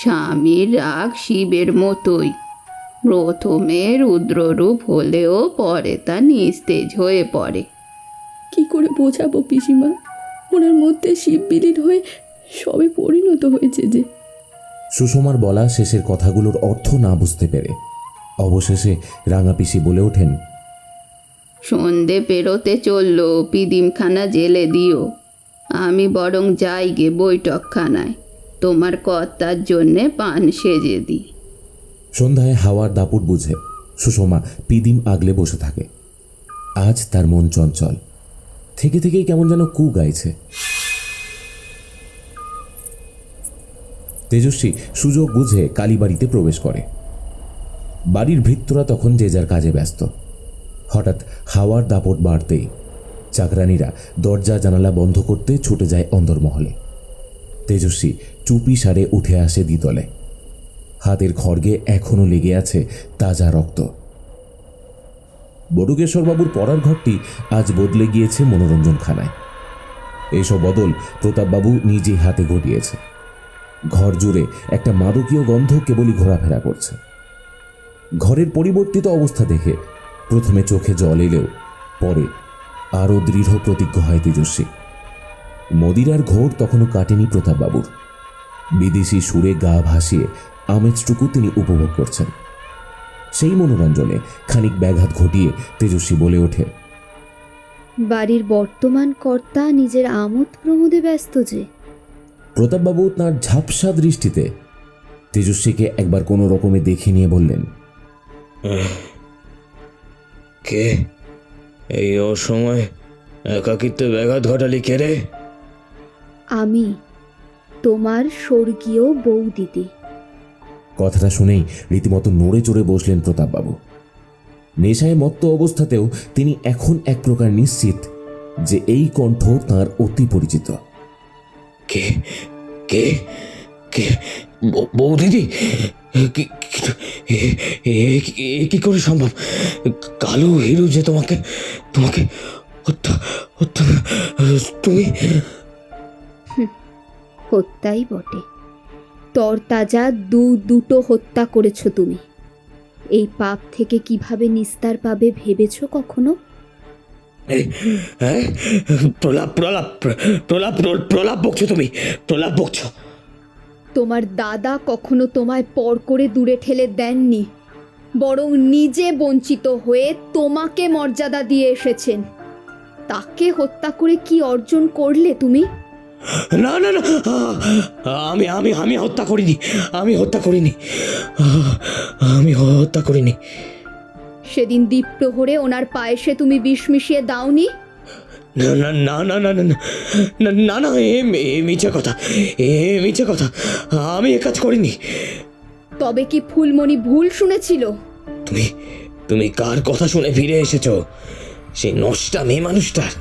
S18: স্বামীর রাগ শিবের মতোই, প্রথমে রুদ্ররূপ হলেও পরে তা নিস্তেজ হয়ে পড়ে।
S3: কি করে বোঝাবো পিসিমা, ওনার মধ্যে শিব বিলীন হয়ে সবে পরিণত হয়েছে যে।
S2: সুষমার বলা শেষের কথাগুলোর অর্থ না বুঝতে পেরে অবশেষে রাঙাপিসি বলে ওঠেন,
S18: সন্ধে পেরোতে চললো, পিদিমখানা জেলে দিও। আমি বরং যাই গে বৈঠকখানায়, তোমার কর্তার জন্যে পান সেজে দিই।
S2: সন্ধ্যায় হাওয়ার দাপুট বুঝে সুষমা পিদিম আগলে বসে থাকে। আজ তার মন চঞ্চল, থেকে থেকেই কেমন যেন কু গাইছে। তেজস্বী সুযোগ বুঝে কালীবাড়িতে প্রবেশ করে। বাড়ির ভৃত্যরা তখন যে যার কাজে ব্যস্ত। হঠাৎ হাওয়ার দাপট বাড়তেই চাকরানীরা দরজা জানালা বন্ধ করতে ছুটে যায় অন্দরমহলে। তেজস্বী চুপি সারে উঠে আসে দ্বিতলে। হাতের খড়গে এখনো লেগে আছে তাজা রক্ত। বটুকেশ্বরবাবুর পড়ার ঘরটি আজ বদলে গিয়েছে মনোরঞ্জনখানায়। এইসব বদল প্রতাপবাবু নিজে হাতে ঘটিয়েছে। ঘর জুড়ে একটা মাদকীয় গন্ধ কেবলই ঘোরাফেরা করছে। ঘরের পরিবর্তিত অবস্থা দেখে প্রথমে চোখে জল এলেও পরে আরও দৃঢ় প্রতিজ্ঞ হয় তেজস্বী। মদিরার ঘোর তখনও কাটেনি প্রতাপবাবুর। বিদেশি সুরে গা ভাসিয়ে আমেজটুকু তিনি উপভোগ করছেন। সেই মনোরঞ্জনে খানিক ব্যাঘাত ঘটিয়ে তেজস্বী বলে ওঠে,
S7: বাড়ির বর্তমান কর্তা নিজের আমোদ প্রমোদে ব্যস্ত যে।
S2: প্রতাপবাবু তাঁর ঝাপসা দৃষ্টিতে তেজস্বীকে একবার কোনো রকমে দেখে নিয়ে বললেন,
S6: কে এই অসময় একাকিত্বে ব্যাঘাত ঘটালি কে রে?
S7: আমি, তোমার স্বর্গীয় বৌদিদি।
S2: কথাটা শুনেই রীতিমতো নড়ে চড়ে বসলেন প্রতাপবাবু। নেশায় মত্ত অবস্থাতেও তিনি এখন এক প্রকার নিশ্চিত যে এই কণ্ঠ তাঁর অতি পরিচিত।
S6: কে কে কে বৌদিদি? কি করে সম্ভব? কালো হিরো যে তোমাকে তোমাকে হত্যা হত্যা তুমি
S7: হত্যাই বটে। তরতাজা দুটো হত্যা করেছো তুমি। এই পাপ থেকে কিভাবে নিস্তার পাবে ভেবেছো কখনো?
S6: প্রলাপ প্রলাপ প্রলাপ প্রলাপ বকছো তুমি, প্রলাপ বকছো।
S7: তোমার দাদা কখনো তোমায় পর করে দূরে ঠেলে দেননি, বরং নিজে বঞ্চিত হয়ে তোমাকে মর্যাদা দিয়ে এসেছেন। তাকে হত্যা করে কি অর্জন করলে তুমি?
S6: না না না, আমি আমি আমি হত্যা করিনি, আমি হত্যা করিনি, আমি হত্যা করিনি।
S7: সেদিন দ্বীপ প্রহরে ওনার পায়েসে তুমি বিষ মিশিয়ে দাওনি?
S6: না না না না না না না না না, এ মিছে কথা, এ মিছে কথা, আমি এ কাজ করিনি।
S7: তবে কি ফুলমণি ভুল শুনেছিল?
S6: তুমি তুমি কার কথা শুনে ফিরে এসেছো? সেই নষ্টা মেয়ে মানুষটার।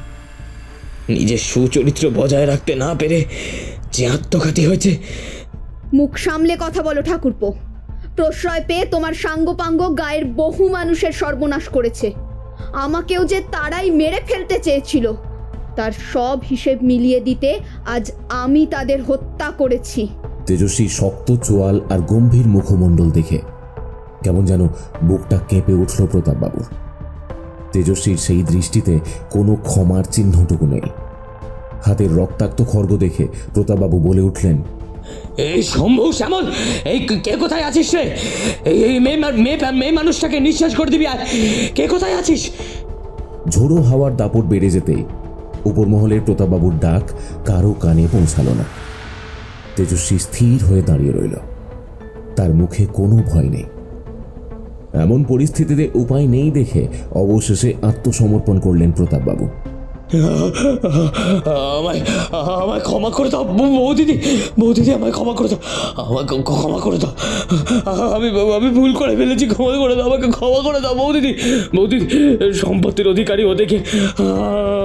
S6: নিজের সুচরিত্র বজায় রাখতে না পেরে যে আত্মঘাতী হয়েছে।
S7: মুখ সামলে কথা বলো ঠাকুরপো। প্রশ্রয় পেয়ে তোমার সাঙ্গপাঙ্গ গায়ের বহু মানুষের সর্বনাশ করেছে। আমাকেও যে তারাই মেরে ফেলতে চেয়েছিল, তার সব হিসেব মিলিয়ে দিতে আজ আমি তাদের হত্যা করেছি।
S2: তেজস্বী শক্ত চোয়াল আর গম্ভীর মুখমণ্ডল দেখে কেমন যেন বুকটা কেঁপে উঠল প্রতাপবাবুর। তেজস্বীর সেই দৃষ্টিতে কোনো ক্ষমার চিহ্নটুকু নেই। হাতের রক্তাক্ত খড়গ দেখে প্রতাপবাবু বলে উঠলেন,
S6: এই শম্ভু শ্যামল, এই কে কোথায় আছিস রে? এই মেয়ে মানুষটাকে নিঃশ্বাস করে দিবি, আর কে কোথায় আছিস?
S2: ঝোড়ো হাওয়ার দাপট বেড়ে যেতেই উপর মহলের প্রতাপবাবুর ডাক কারো কানে পৌঁছালো না। তেজস্বী স্থির হয়ে দাঁড়িয়ে রইল, তার মুখে কোনো ভয় নেই। এমন পরিস্থিতিতে উপায় নেই দেখে অবশেষে আত্মসমর্পণ করলেন প্রতাপবাবু।
S6: আমায় ক্ষমা করে দাও বৌদিদি, বৌদিদি আমায় ক্ষমা করে দাও, আমাকে ক্ষমা করে দাও, আমি ভুল করে ফেলেছি, ক্ষমা করে দাও, আমাকে ক্ষমা করে দাও বৌদিদি। বৌদিদি, সম্পত্তির অধিকারী ও দেখে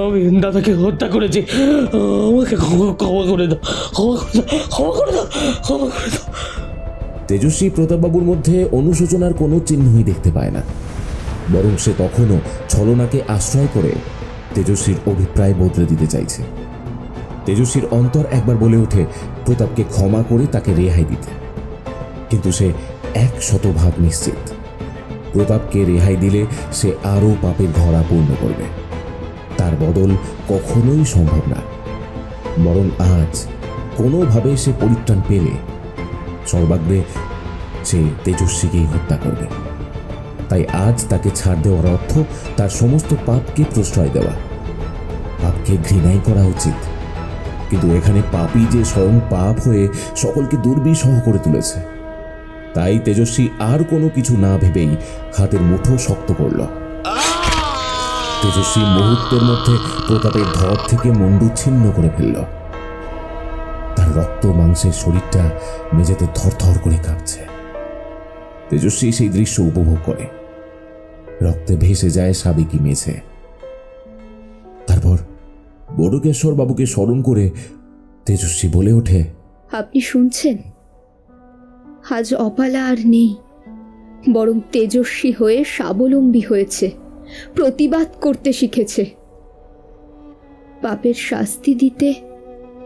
S6: আমি দাদাকে হত্যা করেছি, আমাকে ক্ষমা করে দাও, ক্ষমা করে দাও, ক্ষমা করে দাও, ক্ষমা করে দাও।
S2: তেজস্বী প্রতাপবাবুর মধ্যে অনুশোচনার কোনো চিহ্নই দেখতে পায় না, বরং সে তখনও ছলনাকে আশ্রয় করে তেজস্বীর অভিপ্রায় বদলে দিতে চাইছে। তেজস্বীর অন্তর একবার বলে ওঠে প্রতাপকে ক্ষমা করে তাকে রেহাই দিতে, কিন্তু সে 100% নিশ্চিত প্রতাপকে রেহাই দিলে সে আরও পাপের ঘোড়া পূর্ণ করবে। তার বদল কখনোই সম্ভব না, বরং আজ কোনোভাবে সে পরিত্রাণ পেলে সর্বাগ্রে সে তেজস্বীকেই হত্যা করবে। তাই আজ তাকে ছাড় দেওয়ার অর্থ তার সমস্ত পাপকে প্রশ্রয় দেওয়া। পাপকে ঘৃণাই করা উচিত, কিন্তু এখানে পাপই যে স্বয়ং পাপ হয়ে সকলকে দুর্বিষহ করে তুলেছে। তাই তেজস্বী আর কোনো কিছু না ভেবেই হাতের মুঠো শক্ত করল। তেজস্বী মুহূর্তের মধ্যে প্রতাপের ধর থেকে মুন্ডু ছিন্ন করে ফেলল। তার রক্ত মাংসের শরীরটা মেঝেতে থরথর করে কাঁপছে। তেজস্বী সেই দৃশ্য উপভোগ করে, রক্তে ভেসে যায় সাবেকি মেঝে। তারপর বটুকেশ্বর বাবুকে স্মরণ করে তেজস্বী বলে ওঠে,
S7: আপনি শুনছেন? আজ অপালা আর নেই, বরং তেজস্বী হয়ে স্বাবলম্বী হয়েছে, প্রতিবাদ করতে শিখেছে। পাপের শাস্তি দিতে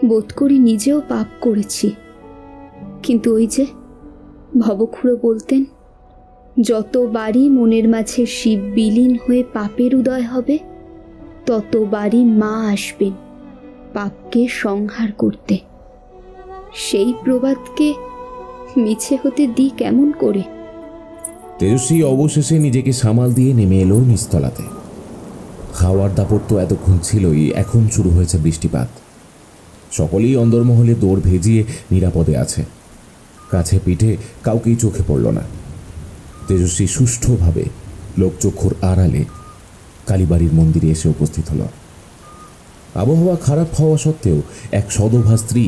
S7: বোধ করি নিজেও পাপ করেছি, কিন্তু ওই যে ভবখুড়ো বলতেন, যতবারই মনের মাঝে শিব বিলীন হয়ে পাপের উদয় হবে, ততবারই মা আসবেন পাপকে সংহার করতে। সেই প্রবাদকে মিছে হতে দিই কেমন করে?
S2: তেজস্বী অবশেষে নিজেকে সামাল দিয়ে নেমে এলো নিচতলাতে। হাওয়ার দাপট তো এতক্ষণ ছিলই, এখন শুরু হয়েছে বৃষ্টিপাত। সকলেই অন্দরমহলে দৌড় ভেজিয়ে নিরাপদে আছে। কাছে পিঠে কাউকেই চোখে পড়ল না। তেজস্বী সুষ্ঠুভাবে লোকচক্ষুর আড়ালে কালীবাড়ির মন্দিরে এসে উপস্থিত হল। আবহাওয়া খারাপ হওয়া সত্ত্বেও এক সদভা স্ত্রী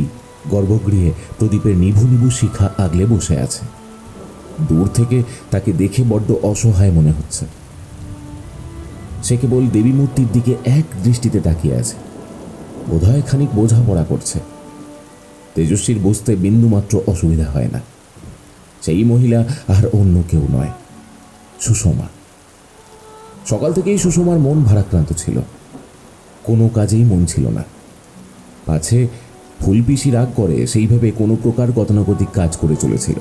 S2: গর্ভগৃহে প্রদীপের নিভু নিভু শিখা আগলে বসে আছে। দূর থেকে তাকে দেখে বড্ড অসহায় মনে হচ্ছে। সে কেবল দেবী মূর্তির দিকে এক দৃষ্টিতে তাকিয়ে আছে, বোধহয় খানিক বোঝাপড়া করছে। তেজস্বীর বুঝতে বিন্দুমাত্র অসুবিধা হয় না, সেই মহিলা আর অন্য কেউ নয়, সুষমা। সকাল থেকেই সুষমার মন ভারাক্রান্ত ছিল, কোনো কাজেই মন ছিল না। পাছে ফুলপিসি রাগ করে সেইভাবে কোনো প্রকার গতানুগতিক কাজ করে চলেছিল।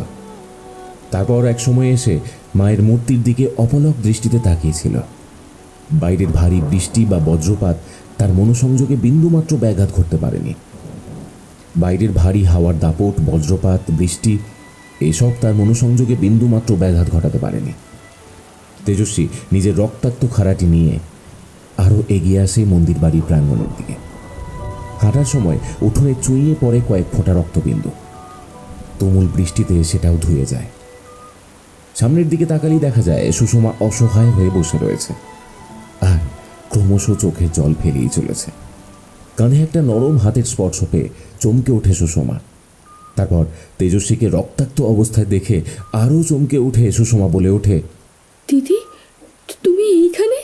S2: তারপর এক সময় এসে মায়ের মূর্তির দিকে অপলক দৃষ্টিতে তাকিয়েছিল। বাইরের ভারী বৃষ্টি বা বজ্রপাত তার মনোসংযোগে বিন্দুমাত্র ব্যাঘাত ঘটতে পারেনি। বাইরের ভারী হাওয়ার দাপট, বজ্রপাত, বৃষ্টি এসব তার মনোসংযোগে বিন্দুমাত্র ব্যাঘাত ঘটাতে পারেনি। তেজস্বী নিজের রক্তাক্ত খাড়াটি নিয়ে আরও এগিয়ে আসে মন্দির বাড়ির প্রাঙ্গণের দিকে। হাঁটার সময় উঠোনে চুইয়ে পড়ে কয়েক ফোঁটা রক্তবিন্দু। তুমুল বৃষ্টিতে সেটাও ধুয়ে যায়। সামনের দিকে তাকালেই দেখা যায় সুষমা অসহায় হয়ে বসে রয়েছে, আর ক্রমশ চোখে জল ফেলেই চলেছে। কানে একটা নরম হাতের স্পর্শ পেয়ে চমকে ওঠে সুষমা। তারপর তেজস্বীকে রক্তাক্ত অবস্থায় দেখে আরও চমকে উঠে সুষমা বলে ওঠে,
S3: দিদি, তুমি এইখানে?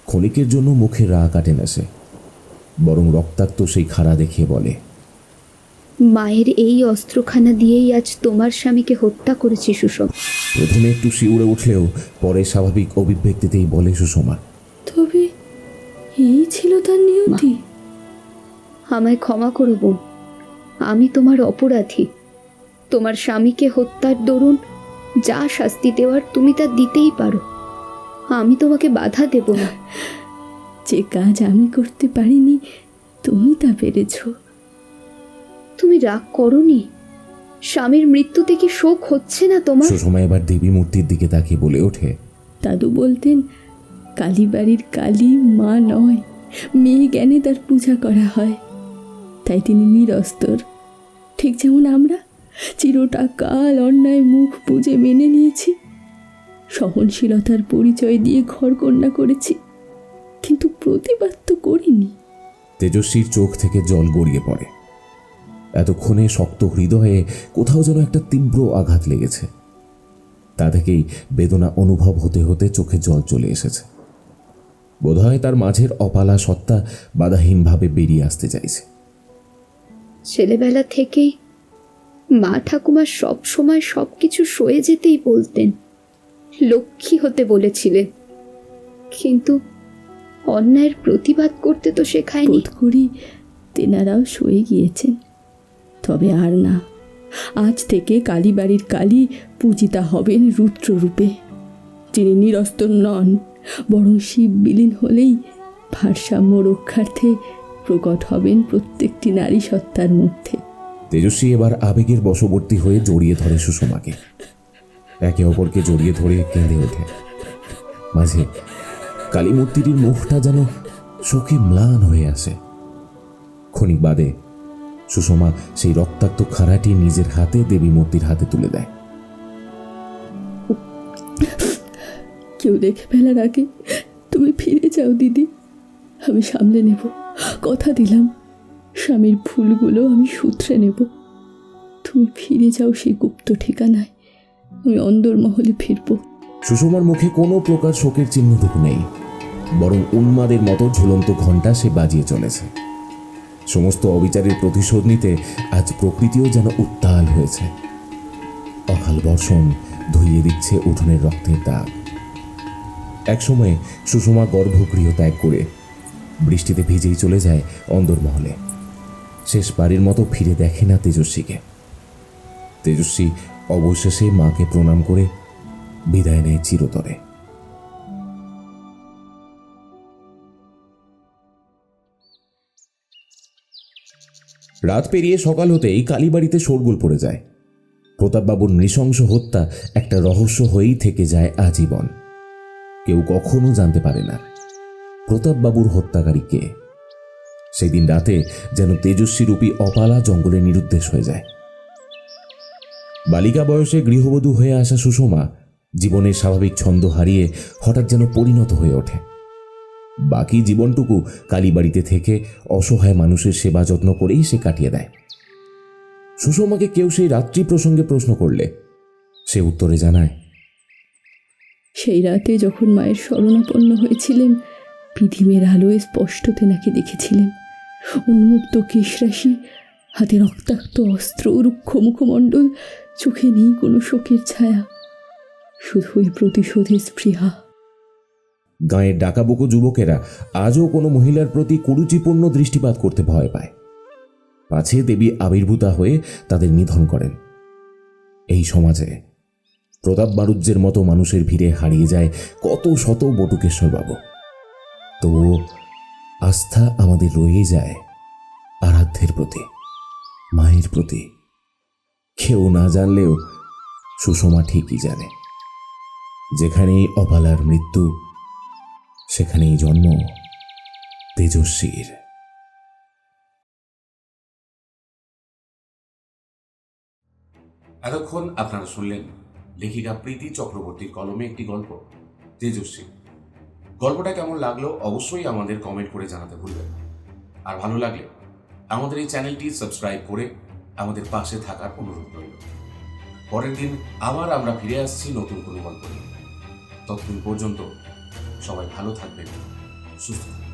S2: ক্ষণিকের জন্য মুখে রা কাটে না সে, বরং রক্তাক্ত সেই খাড়া দেখিয়ে বলে,
S7: মায়ের এই অস্ত্রখানা দিয়েই আজ তোমার স্বামীকে হত্যা করেছি সুষমা।
S2: প্রথমে একটু শিউরে উঠলেও পরে স্বাভাবিক অভিব্যক্তিতেই বলে সুষমা,
S3: তবে এই ছিল তার নিয়তি।
S7: আমায় ক্ষমা করো বোন, আমি তোমার অপরাধী। তোমার স্বামীকে হত্যার দরুন যা শাস্তি দেওয়ার তুমি তা দিতেই পারো, আমি তোমাকে বাধা দেব না।
S3: যে কাজ আমি করতে পারিনি তুমি তা পেরেছ।
S7: তুমি রাগ করনি? স্বামীর মৃত্যুতে কি শোক হচ্ছে না তোমার?
S2: সুষমা এবার দেবী মূর্তির দিকে তাকিয়ে বলে ওঠে,
S3: দাদু বলতেন কালীবাড়ির কালী মা নয়, মেয়ে জ্ঞানে তার পূজা করা হয়, তাই তিনি নিরস্তর। ঠিক যেমন আমরা চিরটা কাল অন্যায় মুখ বুজে মেনে নিয়েছি, সহনশীলতার পরিচয় দিয়ে ঘরকন্যা করেছি, কিন্তু প্রতিবাদ তো করিনি।
S2: তেজস্বীর চোখ থেকে জল গড়িয়ে পড়ে। এতক্ষণে শক্ত হৃদয়ে কোথাও যেন একটা তীব্র আঘাত লেগেছে। তা থেকেই বেদনা অনুভব হতে হতে চোখে জল চলে এসেছে। বোধহয় তার মাঝের অপালা সত্তা বাধাহীনভাবে বেরিয়ে আসতে চাইছে।
S7: ছেলেবেলা থেকেই মা ঠাকুমা সব সময় সবকিছু সয়ে যেতেই বলতেন, লক্ষ্মী হতে বলেছিলেন, কিন্তু অন্যায়ের প্রতিবাদ করতে তো শেখায়নি।
S3: করি তেনারাও সয়ে গিয়েছেন, তবে আর না। আজ থেকে কালীবাড়ির কালী পূজিতা হবেন রুদ্ররূপে, যিনি নিরস্তর নন, বরং শিব বিলীন হলেই ভারসাম্য রক্ষার্থে প্রকট হবেন প্রত্যেকটি নারী সত্তার মধ্যে।
S2: তেজস্বী এবার আবেগের বশবর্তী হয়ে জড়িয়ে ধরে সুষমাকে। একে অপরকে জড়িয়ে ধরে কেঁদে ওঠে। মাঝে কালী মূর্তিটির মুখটা যেন শোকে ম্লান হয়ে আসে। ক্ষণিক বাদে সুষমা সেই রক্তাক্ত খাড়াটি নিজের হাতে দেবী মূর্তির হাতে তুলে দেয়।
S3: কেউ দেখে ফেলার আগে তুমি ফিরে যাও দিদি, আমি সামলে নেব, কথা দিলাম। স্বামীর ভুলগুলো আমি শুধরে নেব। তুমি ফিরে যাও সেই গুপ্ত ঠিকানায়, আমি অন্দরমহলে ফিরব।
S2: সুষমার মুখে কোনো প্রকার শোকের চিহ্নটুকু নেই, বরং উন্মাদের মতো ঝুলন্ত ঘণ্টা সে বাজিয়ে চলেছে। সমস্ত অবিচারের প্রতিশোধ নিতে আজ প্রকৃতিও যেন উত্তাল হয়েছে। অকাল বর্ষণ ধুইয়ে দিচ্ছে উঠোনের রক্তের দাগ। একসময় সুষমা গর্ভগৃহ ত্যাগ করে বৃষ্টিতে ভিজেই চলে যায় অন্দরমহলে। শেষবারের মতো ফিরে দেখে না তেজস্বীকে। তেজস্বী অবশেষে মাকে প্রণাম করে বিদায় নেয় চিরতরে। রাত পেরিয়ে সকাল হতেই কালীবাড়িতে শোরগোল পড়ে যায়। প্রতাপবাবুর নৃশংস হত্যা একটা রহস্য হয়েই থেকে যায় আজীবন। কেউ কখনো জানতে পারে না প্রতাপবাবুর হত্যাকারী কে। সেদিন রাতে যেন তেজস্বীরূপী অপালা জঙ্গলে নিরুদ্দেশ হয়ে যায়। বালিকা বয়সে গৃহবধূ হয়ে আসা সুষমা জীবনের স্বাভাবিক ছন্দ হারিয়ে হঠাৎ যেন পরিণত হয়ে ওঠে। বাকি জীবনটুকু কালীবাড়িতে থেকে অসহায় মানুষের সেবা যত্ন করেই সে কাটিয়ে দেয়। সুষমাকে কেউ সেই রাত্রি প্রসঙ্গে প্রশ্ন করলে সে উত্তরে জানায়,
S3: সেই রাতে যখন মায়ের শরণাপন্ন হয়েছিলেন, পৃথিবীর আলোয় স্পষ্ট তেনাকে দেখেছিলেন। উন্মুক্ত কেশরাশি, হাতে রক্তাক্ত অস্ত্র, রুক্ষ মুখমণ্ডল, চোখে নেই কোনো শোকের ছায়া, শুধুই প্রতিশোধের স্পৃহা।
S2: গাঁয়ের ডাকাবুকো যুবকেরা আজও কোনো মহিলার প্রতি কুরুচিপূর্ণ দৃষ্টিপাত করতে ভয় পায়, পাছে দেবী আবির্ভূতা হয়ে তাদের নিধন করেন। এই সমাজে প্রতাপ বারুজ্যের মতো মানুষের ভিড়ে হারিয়ে যায় কত শত বটুকেশ্বর বাবু। তবুও আস্থা আমাদের রয়ে যায় আরাধ্যের প্রতি, মায়ের প্রতি। কেউ না জানলেও সুষমা ঠিকই জানে, যেখানেই অপালার মৃত্যু সেখানেই জন্ম তেজস্বীর।
S1: এতক্ষণ আপনারা শুনলেন লেখিকা প্রীতি চক্রবর্তীর কলমে একটি গল্প, তেজস্বী। গল্পটা কেমন লাগলো অবশ্যই আমাদের কমেন্ট করে জানাতে ভুলবেন না। আর ভালো লাগলে আমাদের এই চ্যানেলটি সাবস্ক্রাইব করে আমাদের পাশে থাকার অনুরোধ রইল। পরের দিন আবার আমরা ফিরে আসছি নতুন কোনো গল্প নিয়ে। ততদিন পর্যন্ত সবাই ভালো থাকবেন, সুস্থ থাকবেন।